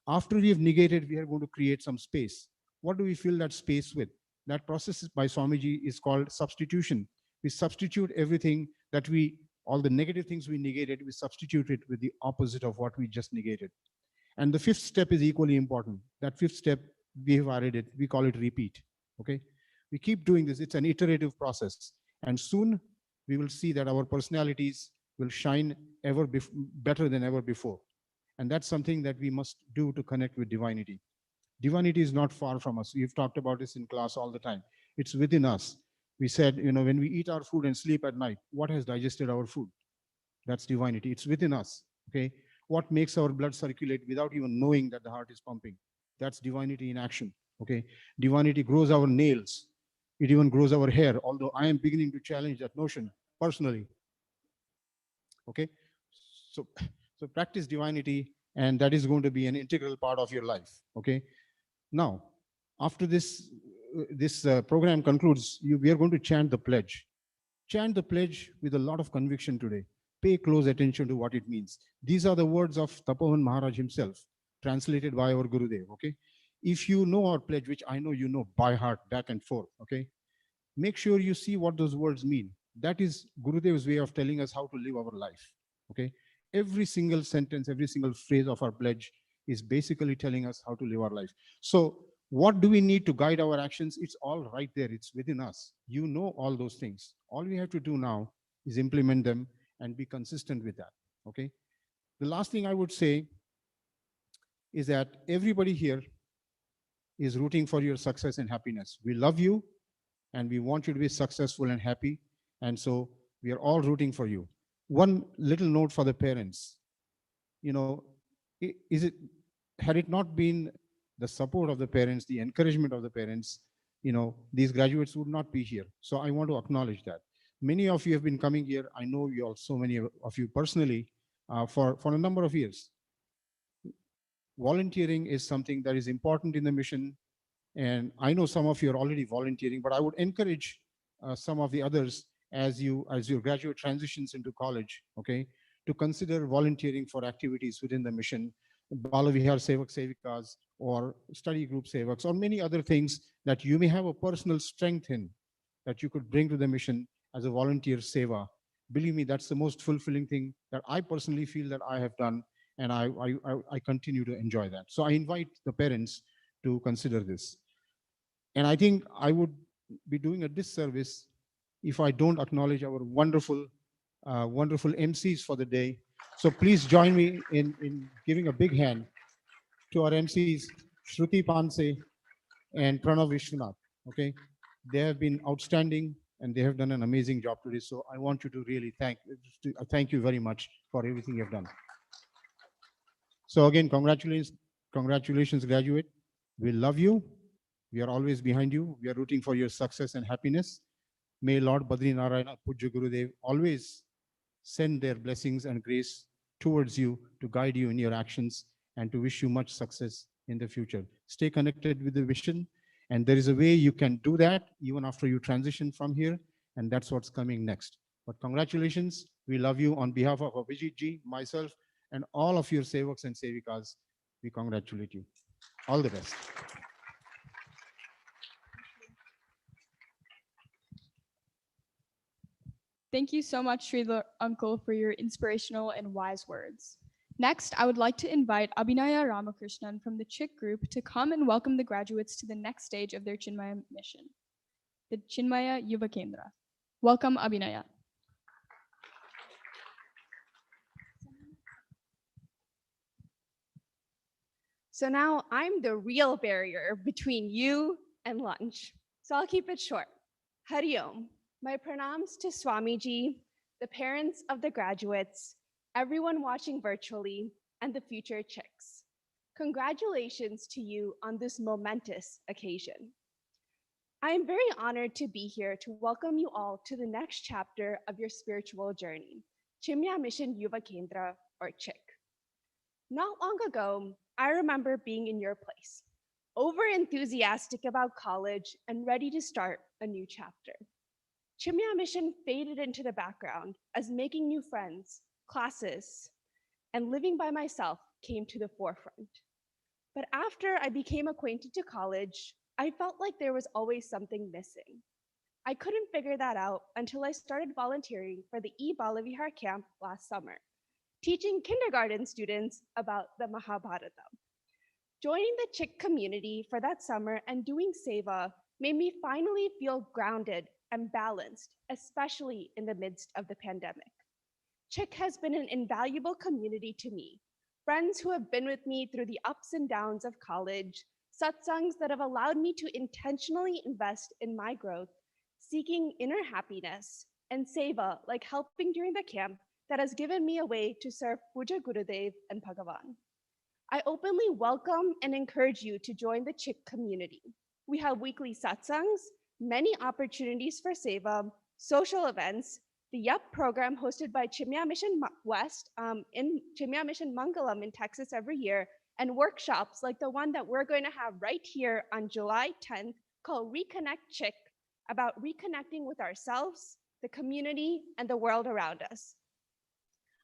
After we have negated, we are going to create some space. What do we fill that space with? That process by Swamiji is called substitution. We substitute everything that all the negative things we negated, we substitute it with the opposite of what we just negated. And the 5th step is equally important. That 5th step, we have added it, we call it repeat, okay? We keep doing this, it's an iterative process. And soon we will see that our personalities will shine better than ever before. And that's something that we must do to connect with divinity. Divinity is not far from us. We've talked about this in class all the time. It's within us. We said, when we eat our food and sleep at night, what has digested our food? That's divinity. It's within us, okay? What makes our blood circulate without even knowing that the heart is pumping? That's divinity in action, okay? Divinity grows our nails. It even grows our hair, although I am beginning to challenge that notion personally, okay? So practice divinity, and that is going to be an integral part of your life, okay? Now, after this program concludes, we are going to chant the pledge. Chant the pledge with a lot of conviction today. Pay close attention to what it means. These are the words of Tapovan Maharaj himself, translated by our Gurudev, okay? If you know our pledge, which I know you know by heart, back and forth, okay? Make sure you see what those words mean. That is Gurudev's way of telling us how to live our life, okay? Every single sentence, every single phrase of our pledge is basically telling us how to live our life. So what do we need to guide our actions? It's all right there. It's within us. You know all those things. All we have to do now is implement them and be consistent with that, okay? The last thing I would say is that everybody here is rooting for your success and happiness. We love you and we want you to be successful and happy. And so we are all rooting for you. One little note for the parents. Had it not been the support of the parents, the encouragement of the parents, these graduates would not be here. So I want to acknowledge that. Many of you have been coming here. I know you all, so many of you personally, for a number of years. Volunteering is something that is important in the mission. And I know some of you are already volunteering, but I would encourage some of the others as your graduate transitions into college, okay, to consider volunteering for activities within the mission, Bala Vihar Sevak Sevikas, or study group Sevaks, or many other things that you may have a personal strength in that you could bring to the mission as a volunteer seva. Believe me, that's the most fulfilling thing that I personally feel that I have done, and I continue to enjoy that. So I invite the parents to consider this. And I think I would be doing a disservice if I don't acknowledge our wonderful MCs for the day. So please join me in giving a big hand to our MCs, Shruti Panse and Pranav Vishwanath, okay? They have been outstanding and they have done an amazing job today. So I want you to really thank you very much for everything you've done. So again, congratulations, graduate. We love you. We are always behind you. We are rooting for your success and happiness. May Lord Badri Narayana, Pujya Gurudev, always send their blessings and grace towards you to guide you in your actions and to wish you much success in the future. Stay connected with the vision, and there is a way you can do that even after you transition from here, and that's what's coming next. But congratulations. We love you on behalf of Abhijit ji, myself, and all of your sevaks and sevikas. We congratulate you. All the best. Thank you so much, Shri Uncle, for your inspirational and wise words. Next, I would like to invite Abhinaya Ramakrishnan from the Chick group to come and welcome the graduates to the next stage of their Chinmaya mission, the Chinmaya Yuva Kendra. Welcome, Abhinaya. So now I'm the real barrier between you and lunch. So I'll keep it short. Hari Om. My pranams to Swamiji, the parents of the graduates, everyone watching virtually, and the future chicks. Congratulations to you on this momentous occasion. I am very honored to be here to welcome you all to the next chapter of your spiritual journey, Chinmaya Mission Yuva Kendra, or CHIK. Not long ago, I remember being in your place, over enthusiastic about college and ready to start a new chapter. Chinmaya Mission faded into the background as making new friends, classes, and living by myself came to the forefront. But after I became acquainted to college, I felt like there was always something missing. I couldn't figure that out until I started volunteering for the Bala Vihar camp last summer, teaching kindergarten students about the Mahabharata. Joining the Chick community for that summer and doing seva made me finally feel grounded and balanced, especially in the midst of the pandemic. Chick has been an invaluable community to me, friends who have been with me through the ups and downs of college, satsangs that have allowed me to intentionally invest in my growth, seeking inner happiness, and seva like helping during the camp that has given me a way to serve Puja Gurudev and Bhagavan. I openly welcome and encourage you to join the Chick community. We have weekly satsangs, many opportunities for seva, social events, the YUP program hosted by Chinmaya Mission West in Chinmaya Mission Mangalam in Texas every year, and workshops like the one that we're going to have right here on July 10th called Reconnect Chick, about reconnecting with ourselves, the community, and the world around us.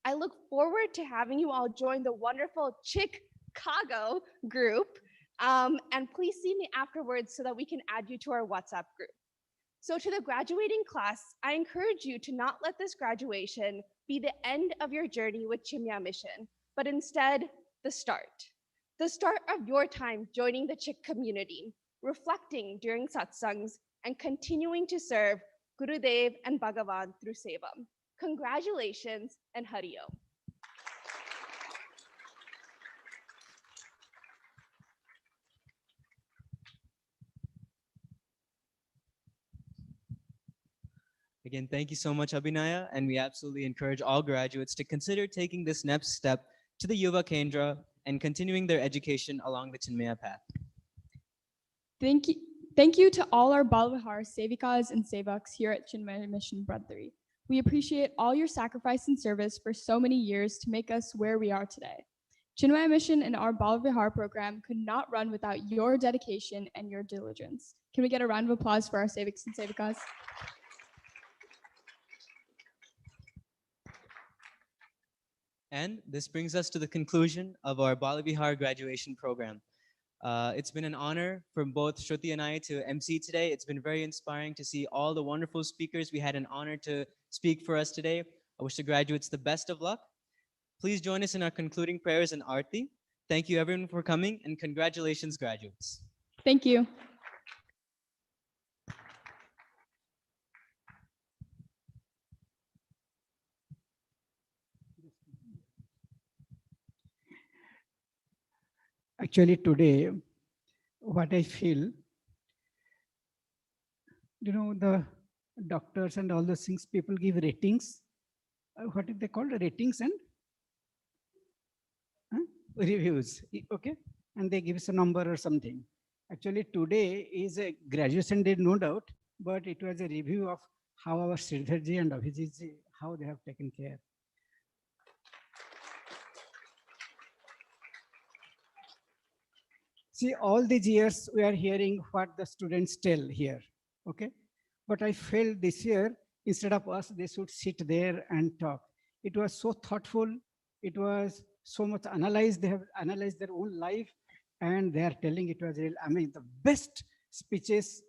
I look forward to having you all join the wonderful Chicago group, and please see me afterwards so that we can add you to our WhatsApp group. So to the graduating class, I encourage you to not let this graduation be the end of your journey with Chinmaya Mission, but instead the start of your time joining the Chick community, reflecting during satsangs, and continuing to serve Gurudev and Bhagavan through seva. Congratulations and Hari Om. Again, thank you so much, Abhinaya, and we absolutely encourage all graduates to consider taking this next step to the Yuva Kendra and continuing their education along the Chinmaya path. Thank you to all our Bala Vihar Sevikas and Sevaks here at Chinmaya Mission Bradley. We appreciate all your sacrifice and service for so many years to make us where we are today. Chinmaya Mission and our Bala Vihar program could not run without your dedication and your diligence. Can we get a round of applause for our Seviks and Sevikas? And this brings us to the conclusion of our Bala Vihar graduation program. It's been an honor for both Shruti and I to MC today. It's been very inspiring to see all the wonderful speakers. We had an honor to speak for us today. I wish the graduates the best of luck. Please join us in our concluding prayers and Aarti. Thank you everyone for coming, and congratulations, graduates. Thank you. Actually, today, what I feel, the doctors and all those things, people give ratings. What is they called? Ratings and reviews. Okay. And they give us a number or something. Actually, today is a graduation day, no doubt, but it was a review of how our Sridharji and Abhijitji, how they have taken care. See, all these years we are hearing what the students tell here, okay? But I felt this year instead of us, they should sit there and talk. It was so thoughtful. It was so much analyzed. They have analyzed their own life, and they are telling it was real. I mean, the best speeches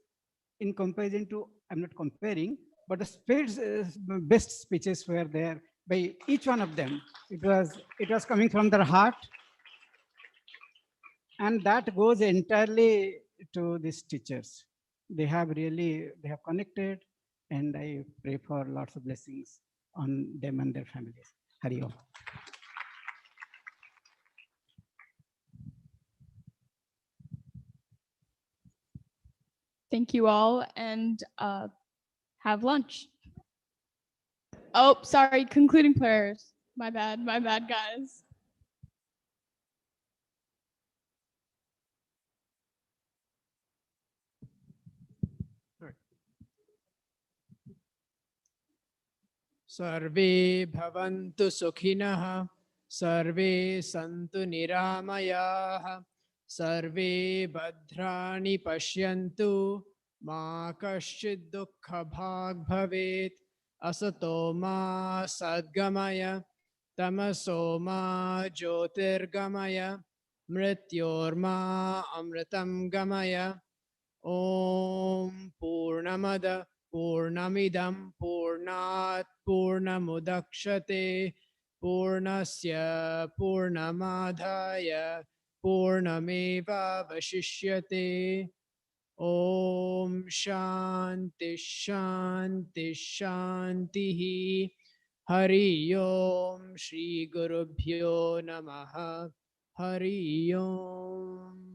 in comparison to, I'm not comparing, but the best speeches were there by each one of them. It was coming from their heart. And that goes entirely to these teachers. They have connected, and I pray for lots of blessings on them and their families. Hari Om. Thank you all, and have lunch. Oh, sorry, concluding prayers. My bad, guys. Sarve bhavantu sukhinah, sarve santu niramayah, sarve bhadrani pashyantu, ma kaschid dukkha bhag bhavet, asato ma sadgamaya, tamaso ma jyotirgamaya, mrityorma amritam gamaya. Om Purnamada Purnamidam Purnat Purnamudakshate Purnasya Purnamadhaya Purnameva Vashishyate. Om Shanti Shanti Shantihi. Hari Om Shri Gurubhyo Namaha. Hari Om.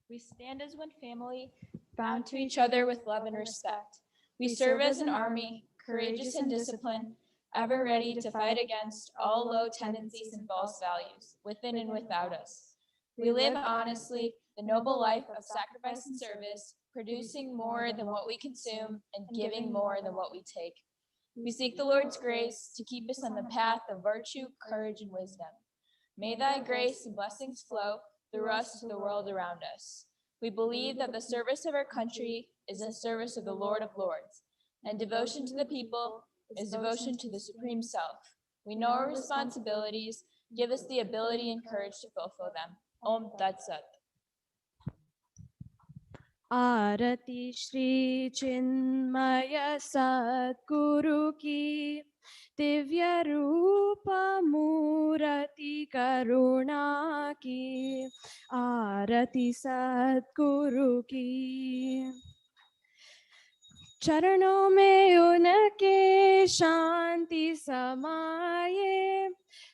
We stand as one family, bound to each other with love and respect. We serve as an army, courageous and disciplined, ever ready to fight against all low tendencies and false values, within and without us. We live honestly the noble life of sacrifice and service, producing more than what we consume and giving more than what we take. We seek the Lord's grace to keep us on the path of virtue, courage, and wisdom. May thy grace and blessings flow through us to the world around us. We believe that the service of our country is the service of the Lord of Lords, and devotion to the people is devotion to the Supreme Self. We know our responsibilities. Give us the ability and courage to fulfill them. Om Tat Sat. आरती श्री चिन्मय सद्गुरु की दिव्य रूप मूर्ति करुणा की आरती सद्गुरु की चरणों में उनके शांति समाये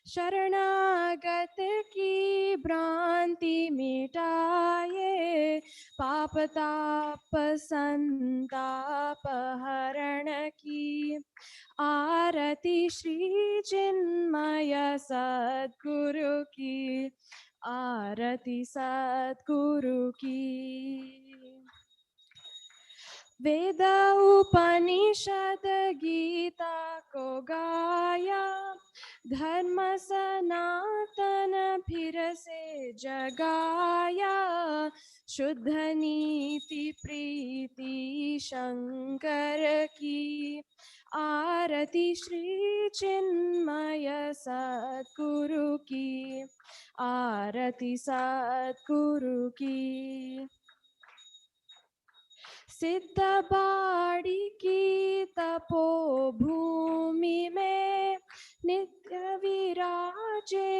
शरणागत की भ्रांति मिटाए पाप ताप संताप हरण की आरती श्री चिन्मय सद्गुरु की आरती सद्गुरु की वेद उपनिषद गीता को गाया धर्म सनातन फिर से जगाया शुद्ध नीति प्रीति शंकर की आरती श्री चिन्मय सद्गुरु की आरती सद्गुरु की सिद्ध बाड़ी की तपोभूमि में नित्य विराजे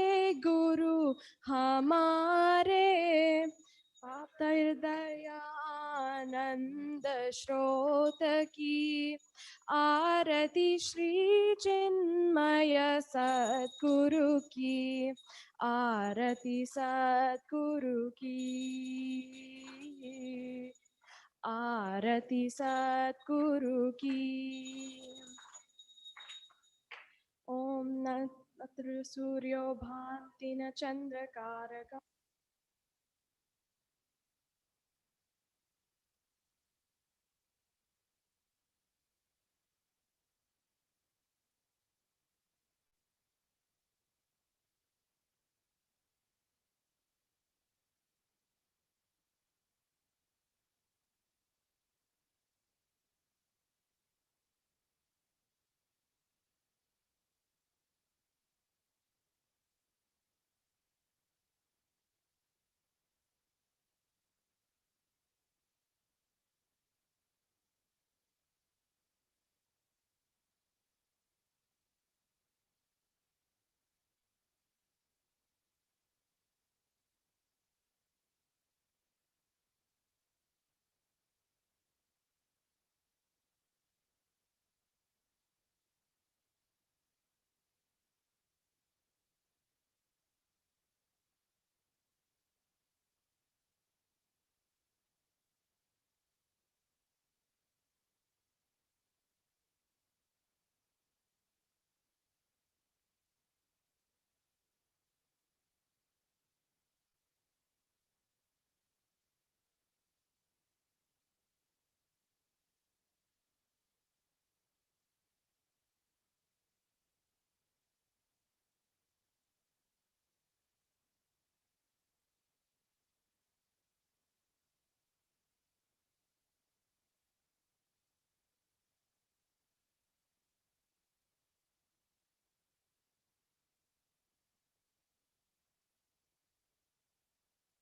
गुरु हमारे आप हृदयानंद स्रोत की आरती श्री चिन्मय सद्गुरु की आरती सद्गुरु की आरती सद्गुरु की ओम न सूर्यो भान्ति न चंद्रकारक